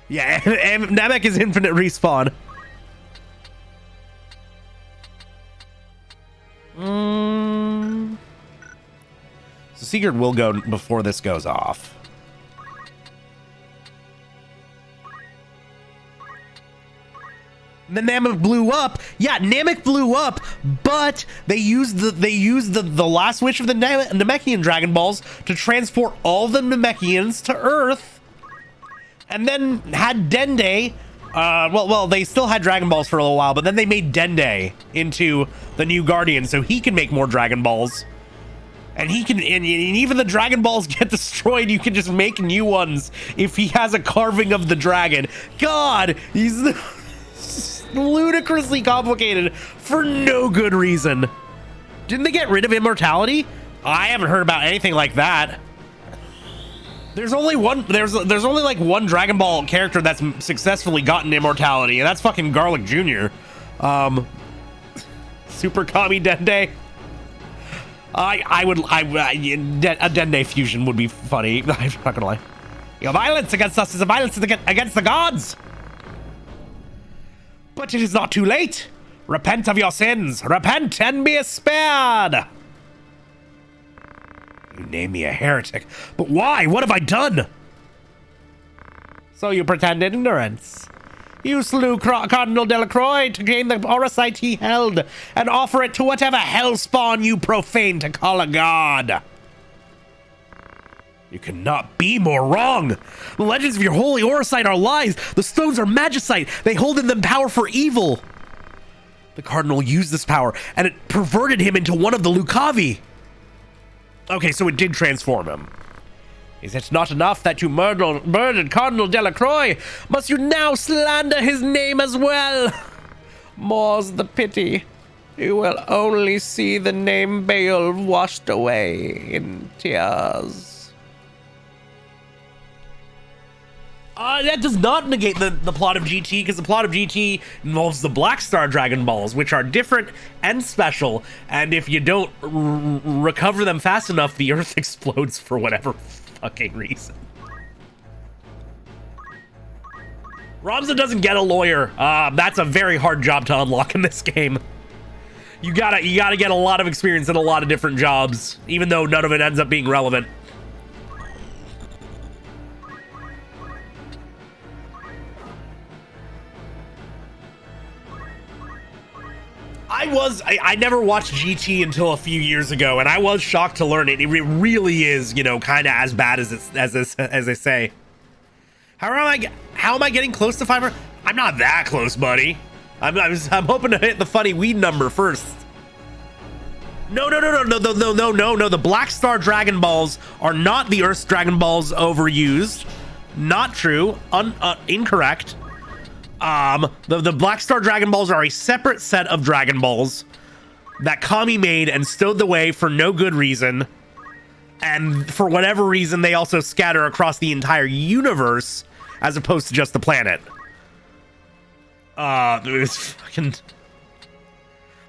Yeah, and Namek is infinite respawn. So Sigurd will go before this goes off. The Namek blew up. Yeah, Namek blew up, but they used the last wish of the Namekian Dragon Balls to transport all the Namekians to Earth, and then had Dende. Well, they still had Dragon Balls for a little while, but then they made Dende into the new Guardian, so he can make more Dragon Balls. And he can, and even the Dragon Balls get destroyed. You can just make new ones if he has a carving of the dragon. God, he's ludicrously complicated for no good reason. Didn't they get rid of immortality? I haven't heard about anything like that. There's only one. There's only like one Dragon Ball character that's successfully gotten immortality, and that's fucking Garlic Jr. Super Kami Dende. A Dende fusion would be funny. I'm not gonna lie. Your violence against us is a violence against the gods. But it is not too late. Repent of your sins. Repent and be spared. You name me a heretic, but why? What have I done? So you pretend ignorance. You slew Cardinal Delacroix to gain the Orosite he held and offer it to whatever hellspawn you profane to call a god. You cannot be more wrong. The legends of your holy Orosite are lies. The stones are magicite. They hold in them power for evil. The Cardinal used this power, and it perverted him into one of the Lucavi. Okay, so it did transform him. Is it not enough that you murdered Cardinal Delacroix? Must you now slander his name as well? More's the pity. You will only see the name Baal washed away in tears. That does not negate the plot of GT, because the plot of GT involves the Black Star Dragon Balls, which are different and special, and if you don't recover them fast enough, the Earth explodes for whatever fucking reason. Ramza doesn't get a lawyer. That's a very hard job to unlock in this game. You gotta get a lot of experience in a lot of different jobs, even though none of it ends up being relevant. I never watched GT until a few years ago, and I was shocked to learn it. It really is, you know, kind of as bad as they say. How am I getting close to 500? I'm not that close, buddy. I'm hoping to hit the funny weed number first. No. The Black Star Dragon Balls are not the Earth's Dragon Balls overused. Not true. Incorrect. The Black Star Dragon Balls are a separate set of Dragon Balls that Kami made and stowed away for no good reason. And for whatever reason, they also scatter across the entire universe as opposed to just the planet. It's fucking...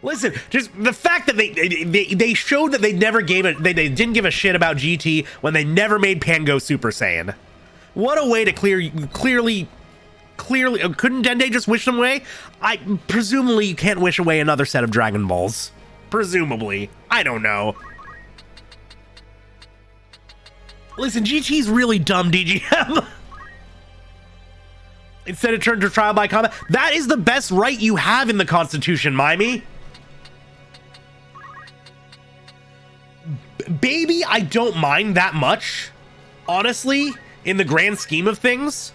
Listen, just the fact that they showed that they never gave it, they didn't give a shit about GT when they never made Pango Super Saiyan. What a way to clearly, couldn't Dende just wish them away? Presumably you can't wish away another set of Dragon Balls. Presumably. I don't know. Listen, GT's really dumb, DGM. Instead it turned to trial by combat. That is the best right you have in the Constitution, Mimey. Baby, I don't mind that much. Honestly, in the grand scheme of things.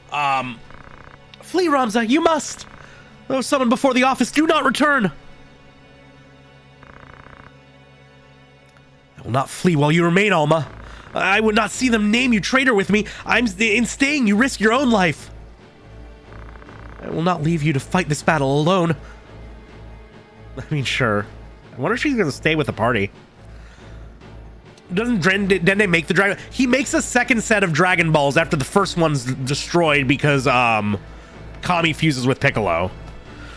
Flee, Ramza, you must. Those summoned before the office do not return. I will not flee while you remain, Alma. I would not see them name you traitor with me. In staying, you risk your own life. I will not leave you to fight this battle alone. I mean, sure. I wonder if she's going to stay with the party. Didn't they make the dragon? He makes a second set of Dragon Balls after the first one's destroyed because Kami fuses with Piccolo.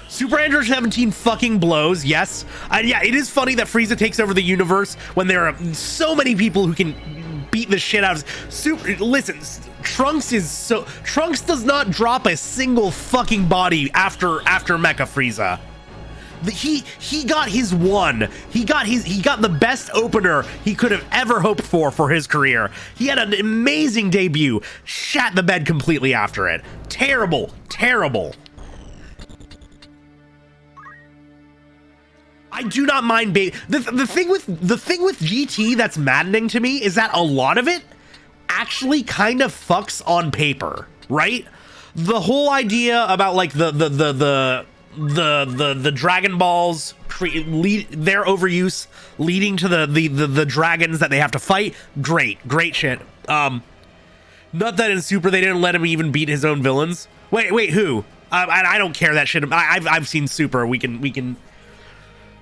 Super Android 17 fucking blows, yes. Yeah, it is funny that Frieza takes over the universe when there are so many people who can beat the shit out of listen, Trunks does not drop a single fucking body after Mecha Frieza. He got his one. He got the best opener he could have ever hoped for his career. He had an amazing debut, shat the bed completely after it. Terrible. I do not mind the thing with GT that's maddening to me is that a lot of it actually kind of fucks on paper, right? The whole idea about like the Dragon Balls, their overuse leading to the dragons that they have to fight. Great shit. Not that in Super they didn't let him even beat his own villains. Wait, who? I don't care that shit. I've seen Super. We can.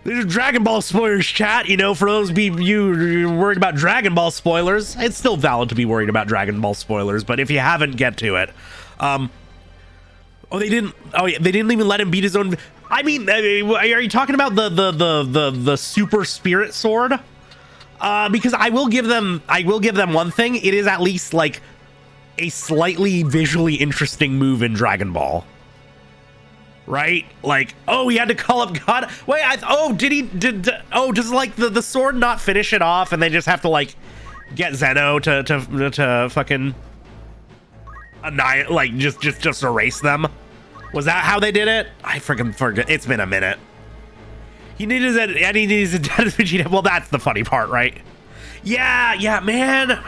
There's Dragon Ball spoilers, chat. You know, for those of you worried about Dragon Ball spoilers, it's still valid to be worried about Dragon Ball spoilers. But if you haven't, get to it. They didn't even let him beat his own. I mean, are you talking about the Super Spirit Sword? Because I will give them one thing. It is at least like a slightly visually interesting move in Dragon Ball. Right? Like, he had to call up God. Wait, does like the sword not finish it off and they just have to like get Zeno to fucking annihilate, like just erase them? Was that how they did it? I freaking forget. It's been a minute. He needed Vegeta. Well, that's the funny part, right? Yeah, man.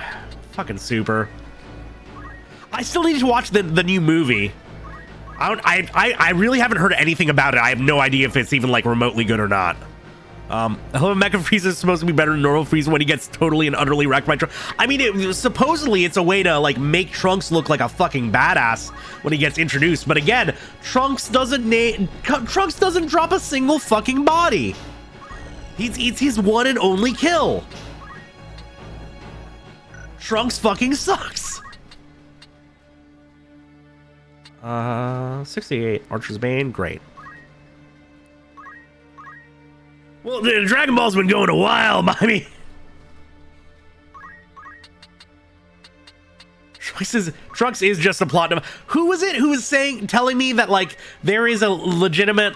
Fucking Super. I still need to watch the new movie. I really haven't heard anything about it. I have no idea if it's even like remotely good or not. Hello, Mecha Frieza is supposed to be better than normal Frieza when he gets totally and utterly wrecked by Trunks. I mean, supposedly it's a way to like make Trunks look like a fucking badass when he gets introduced. But again, Trunks doesn't drop a single fucking body. It's his one and only kill. Trunks fucking sucks. 68 Archer's Bane, great. Well, the Dragon Ball's been going a while, mommy. Trunks is just a plot. Who was it who was telling me that like there is a legitimate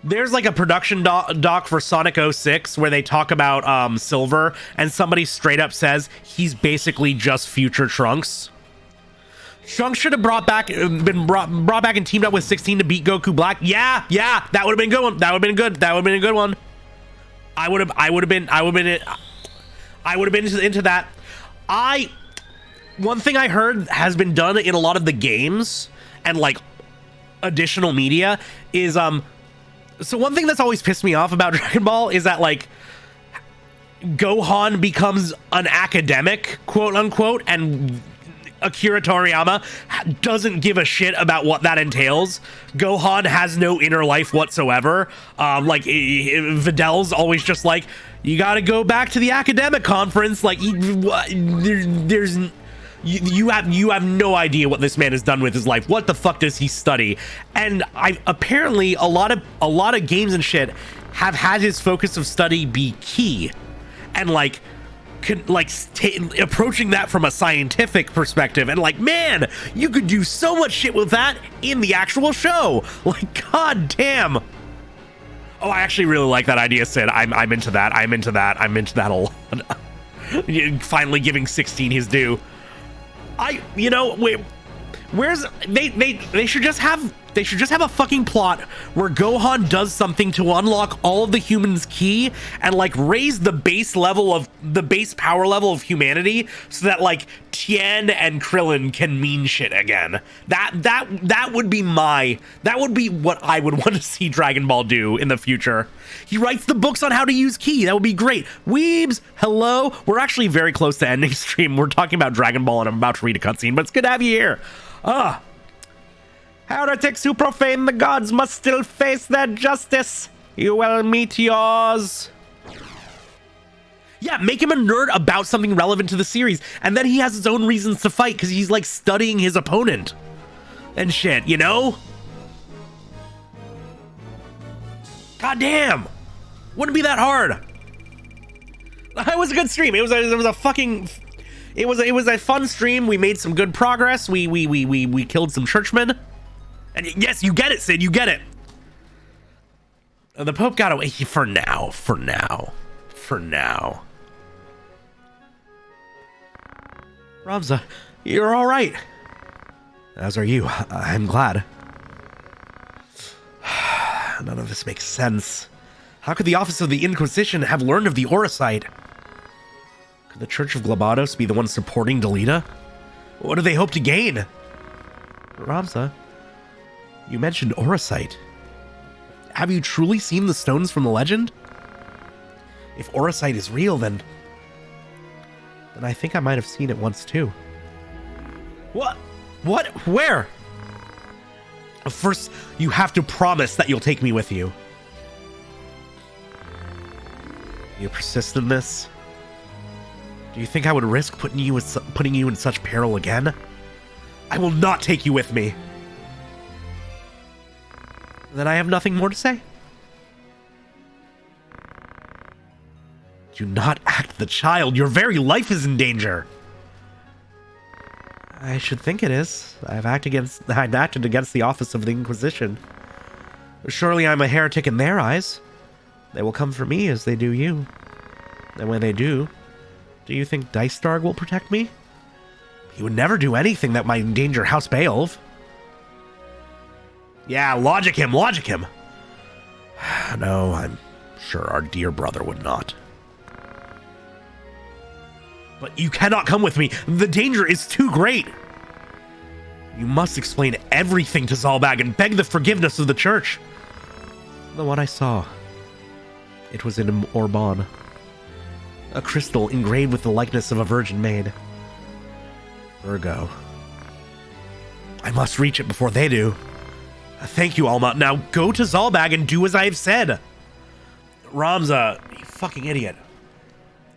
there's like a production doc for Sonic 06 where they talk about Silver, and somebody straight up says he's basically just future Trunks. Trunks should have been brought back and teamed up with 16 to beat Goku Black. Yeah, that would have been a good one. That would have been a good one. I would have been into that. One thing I heard has been done in a lot of the games and like additional media is so one thing that's always pissed me off about Dragon Ball is that like Gohan becomes an academic, quote unquote, and Akira Toriyama doesn't give a shit about what that entails. Gohan has no inner life whatsoever. Like Vidal's always just like, you got to go back to the academic conference. Like there's you have no idea what this man has done with his life. What the fuck does he study? And apparently a lot of games and shit have had his focus of study be key, and like approaching that from a scientific perspective, and like, man, you could do so much shit with that in the actual show. Like, god damn. Oh, I actually really like that idea, Sid. I'm into that. I'm into that a lot. Finally giving 16 his due. Where's they should just have a fucking plot where Gohan does something to unlock all of the humans' ki and like raise the base power level of humanity so that like Tien and Krillin can mean shit again. That would be what I would want to see Dragon Ball do in the future. He writes the books on how to use ki. That would be great. Weebs, hello. We're actually very close to ending stream. We're talking about Dragon Ball and I'm about to read a cutscene, but it's good to have you here. Heretics who profane the gods must still face their justice. You will meet yours. Yeah, make him a nerd about something relevant to the series, and then he has his own reasons to fight because he's like studying his opponent and shit, you know? God damn! Wouldn't be that hard. It was a good stream. It was a fun stream. We made some good progress. We killed some churchmen. And yes, you get it, Sid. You get it. The Pope got away for now. Ramza, you're all right. As are you. I'm glad. None of this makes sense. How could the Office of the Inquisition have learned of the Orosite? Could the Church of Glabados be the one supporting Delita? What do they hope to gain? Ramza, you mentioned Orosite. Have you truly seen the stones from the legend? If Orosite is real, then I think I might have seen it once too. What? What? Where? First, you have to promise that you'll take me with you. You persist in this? Do you think I would risk putting you in such peril again? I will not take you with me. Then I have nothing more to say. Do not act the child. Your very life is in danger. I should think it is. I've acted against the Office of the Inquisition. Surely I'm a heretic in their eyes. They will come for me as they do you. And when they do you think Dicestarg will protect me? He would never do anything that might endanger House Beowulf. Yeah, logic him. No, I'm sure our dear brother would not. But you cannot come with me. The danger is too great. You must explain everything to Zalbag and beg the forgiveness of the church. The one I saw. It was in Orban. A crystal engraved with the likeness of a virgin maid. Virgo. I must reach it before they do. Thank you, Alma. Now go to Zalbag and do as I have said. Ramza, you fucking idiot.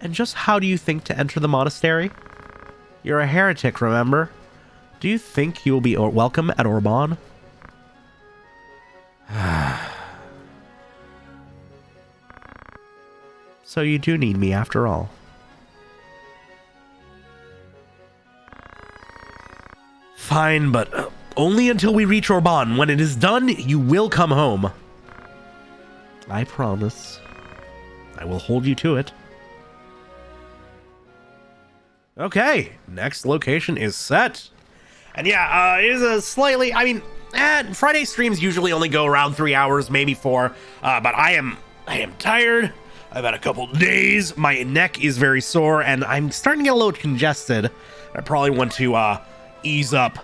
And just how do you think to enter the monastery? You're a heretic, remember? Do you think you will be welcome at Orban? So you do need me after all. Fine, but only until we reach Orban. When it is done, you will come home. I promise. I will hold you to it. Okay, next location is set. And yeah, it is a slightly, Friday streams usually only go around 3 hours, maybe 4. But I am tired. I've had a couple days. My neck is very sore, and I'm starting to get a little congested. I probably want to ease up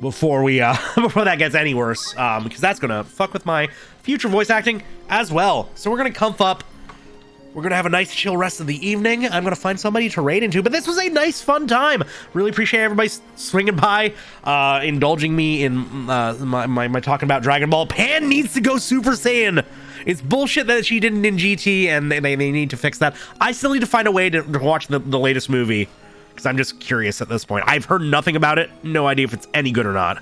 before we before that gets any worse, because that's gonna fuck with my future voice acting as well. So we're gonna comf up. We're gonna have a nice chill rest of the evening. I'm gonna find somebody to raid into, but this was a nice fun time. Really appreciate everybody swinging by, indulging me in my talking about Dragon Ball. Pan needs to go Super Saiyan. It's bullshit that she didn't in GT, and they need to fix that. I still need to find a way to watch the latest movie, because I'm just curious at this point. I've heard nothing about it. No idea if it's any good or not.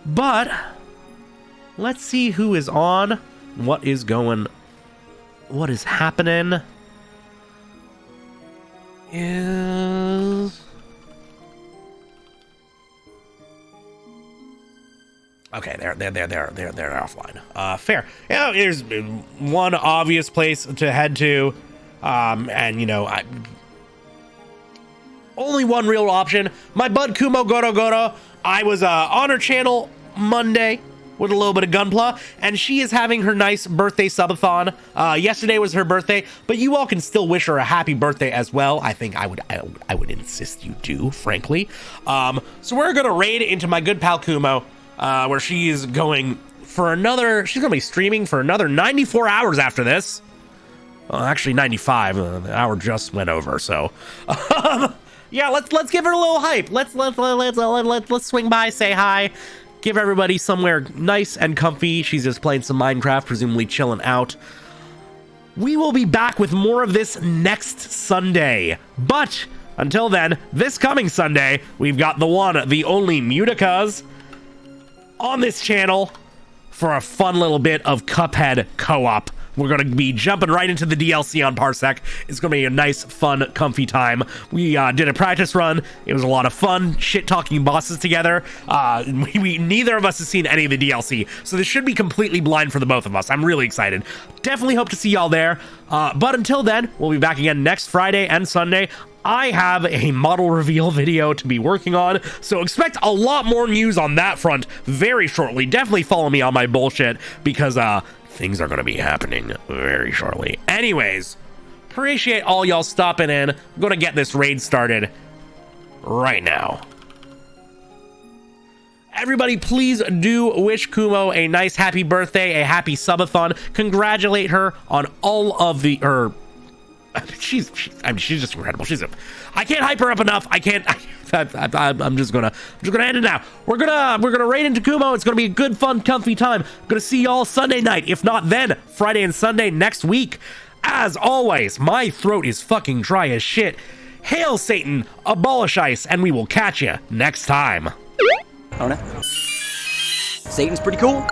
But let's see who is on, what is happening. Okay, they're offline. Fair. Yeah, there's one obvious place to head to, and only one real option. My bud Kumo Goro. I was on her channel Monday with a little bit of Gunpla, and she is having her nice birthday subathon. Yesterday was her birthday, but you all can still wish her a happy birthday as well. I think I would insist you do, frankly. So we're gonna raid into my good pal Kumo, where she is going for another. She's gonna be streaming for another 94 hours after this. Well, actually 95. The hour just went over, so. Yeah, let's give her a little hype. Let's swing by, say hi, give everybody somewhere nice and comfy. She's just playing some Minecraft, presumably chilling out. We will be back with more of this next Sunday. But until then, this coming Sunday, we've got the one, the only Muticas on this channel for a fun little bit of Cuphead co-op. We're going to be jumping right into the DLC on Parsec. It's going to be a nice, fun, comfy time. We did a practice run. It was a lot of fun, shit-talking bosses together. Neither of us has seen any of the DLC, so this should be completely blind for the both of us. I'm really excited. Definitely hope to see y'all there. But until then, we'll be back again next Friday and Sunday. I have a model reveal video to be working on, so expect a lot more news on that front very shortly. Definitely follow me on my bullshit, because things are going to be happening very shortly. Anyways, appreciate all y'all stopping in. I'm going to get this raid started right now. Everybody, please do wish Kumo a nice happy birthday, a happy subathon. Congratulate her on all of the... She's just incredible. I can't hype her up enough. I'm just gonna end it now. We're gonna raid into Kumo. It's gonna be a good, fun, comfy time. Gonna see y'all Sunday night. If not then, Friday and Sunday next week. As always, my throat is fucking dry as shit. Hail Satan, abolish ice, and we will catch you next time. I don't know. Satan's pretty cool.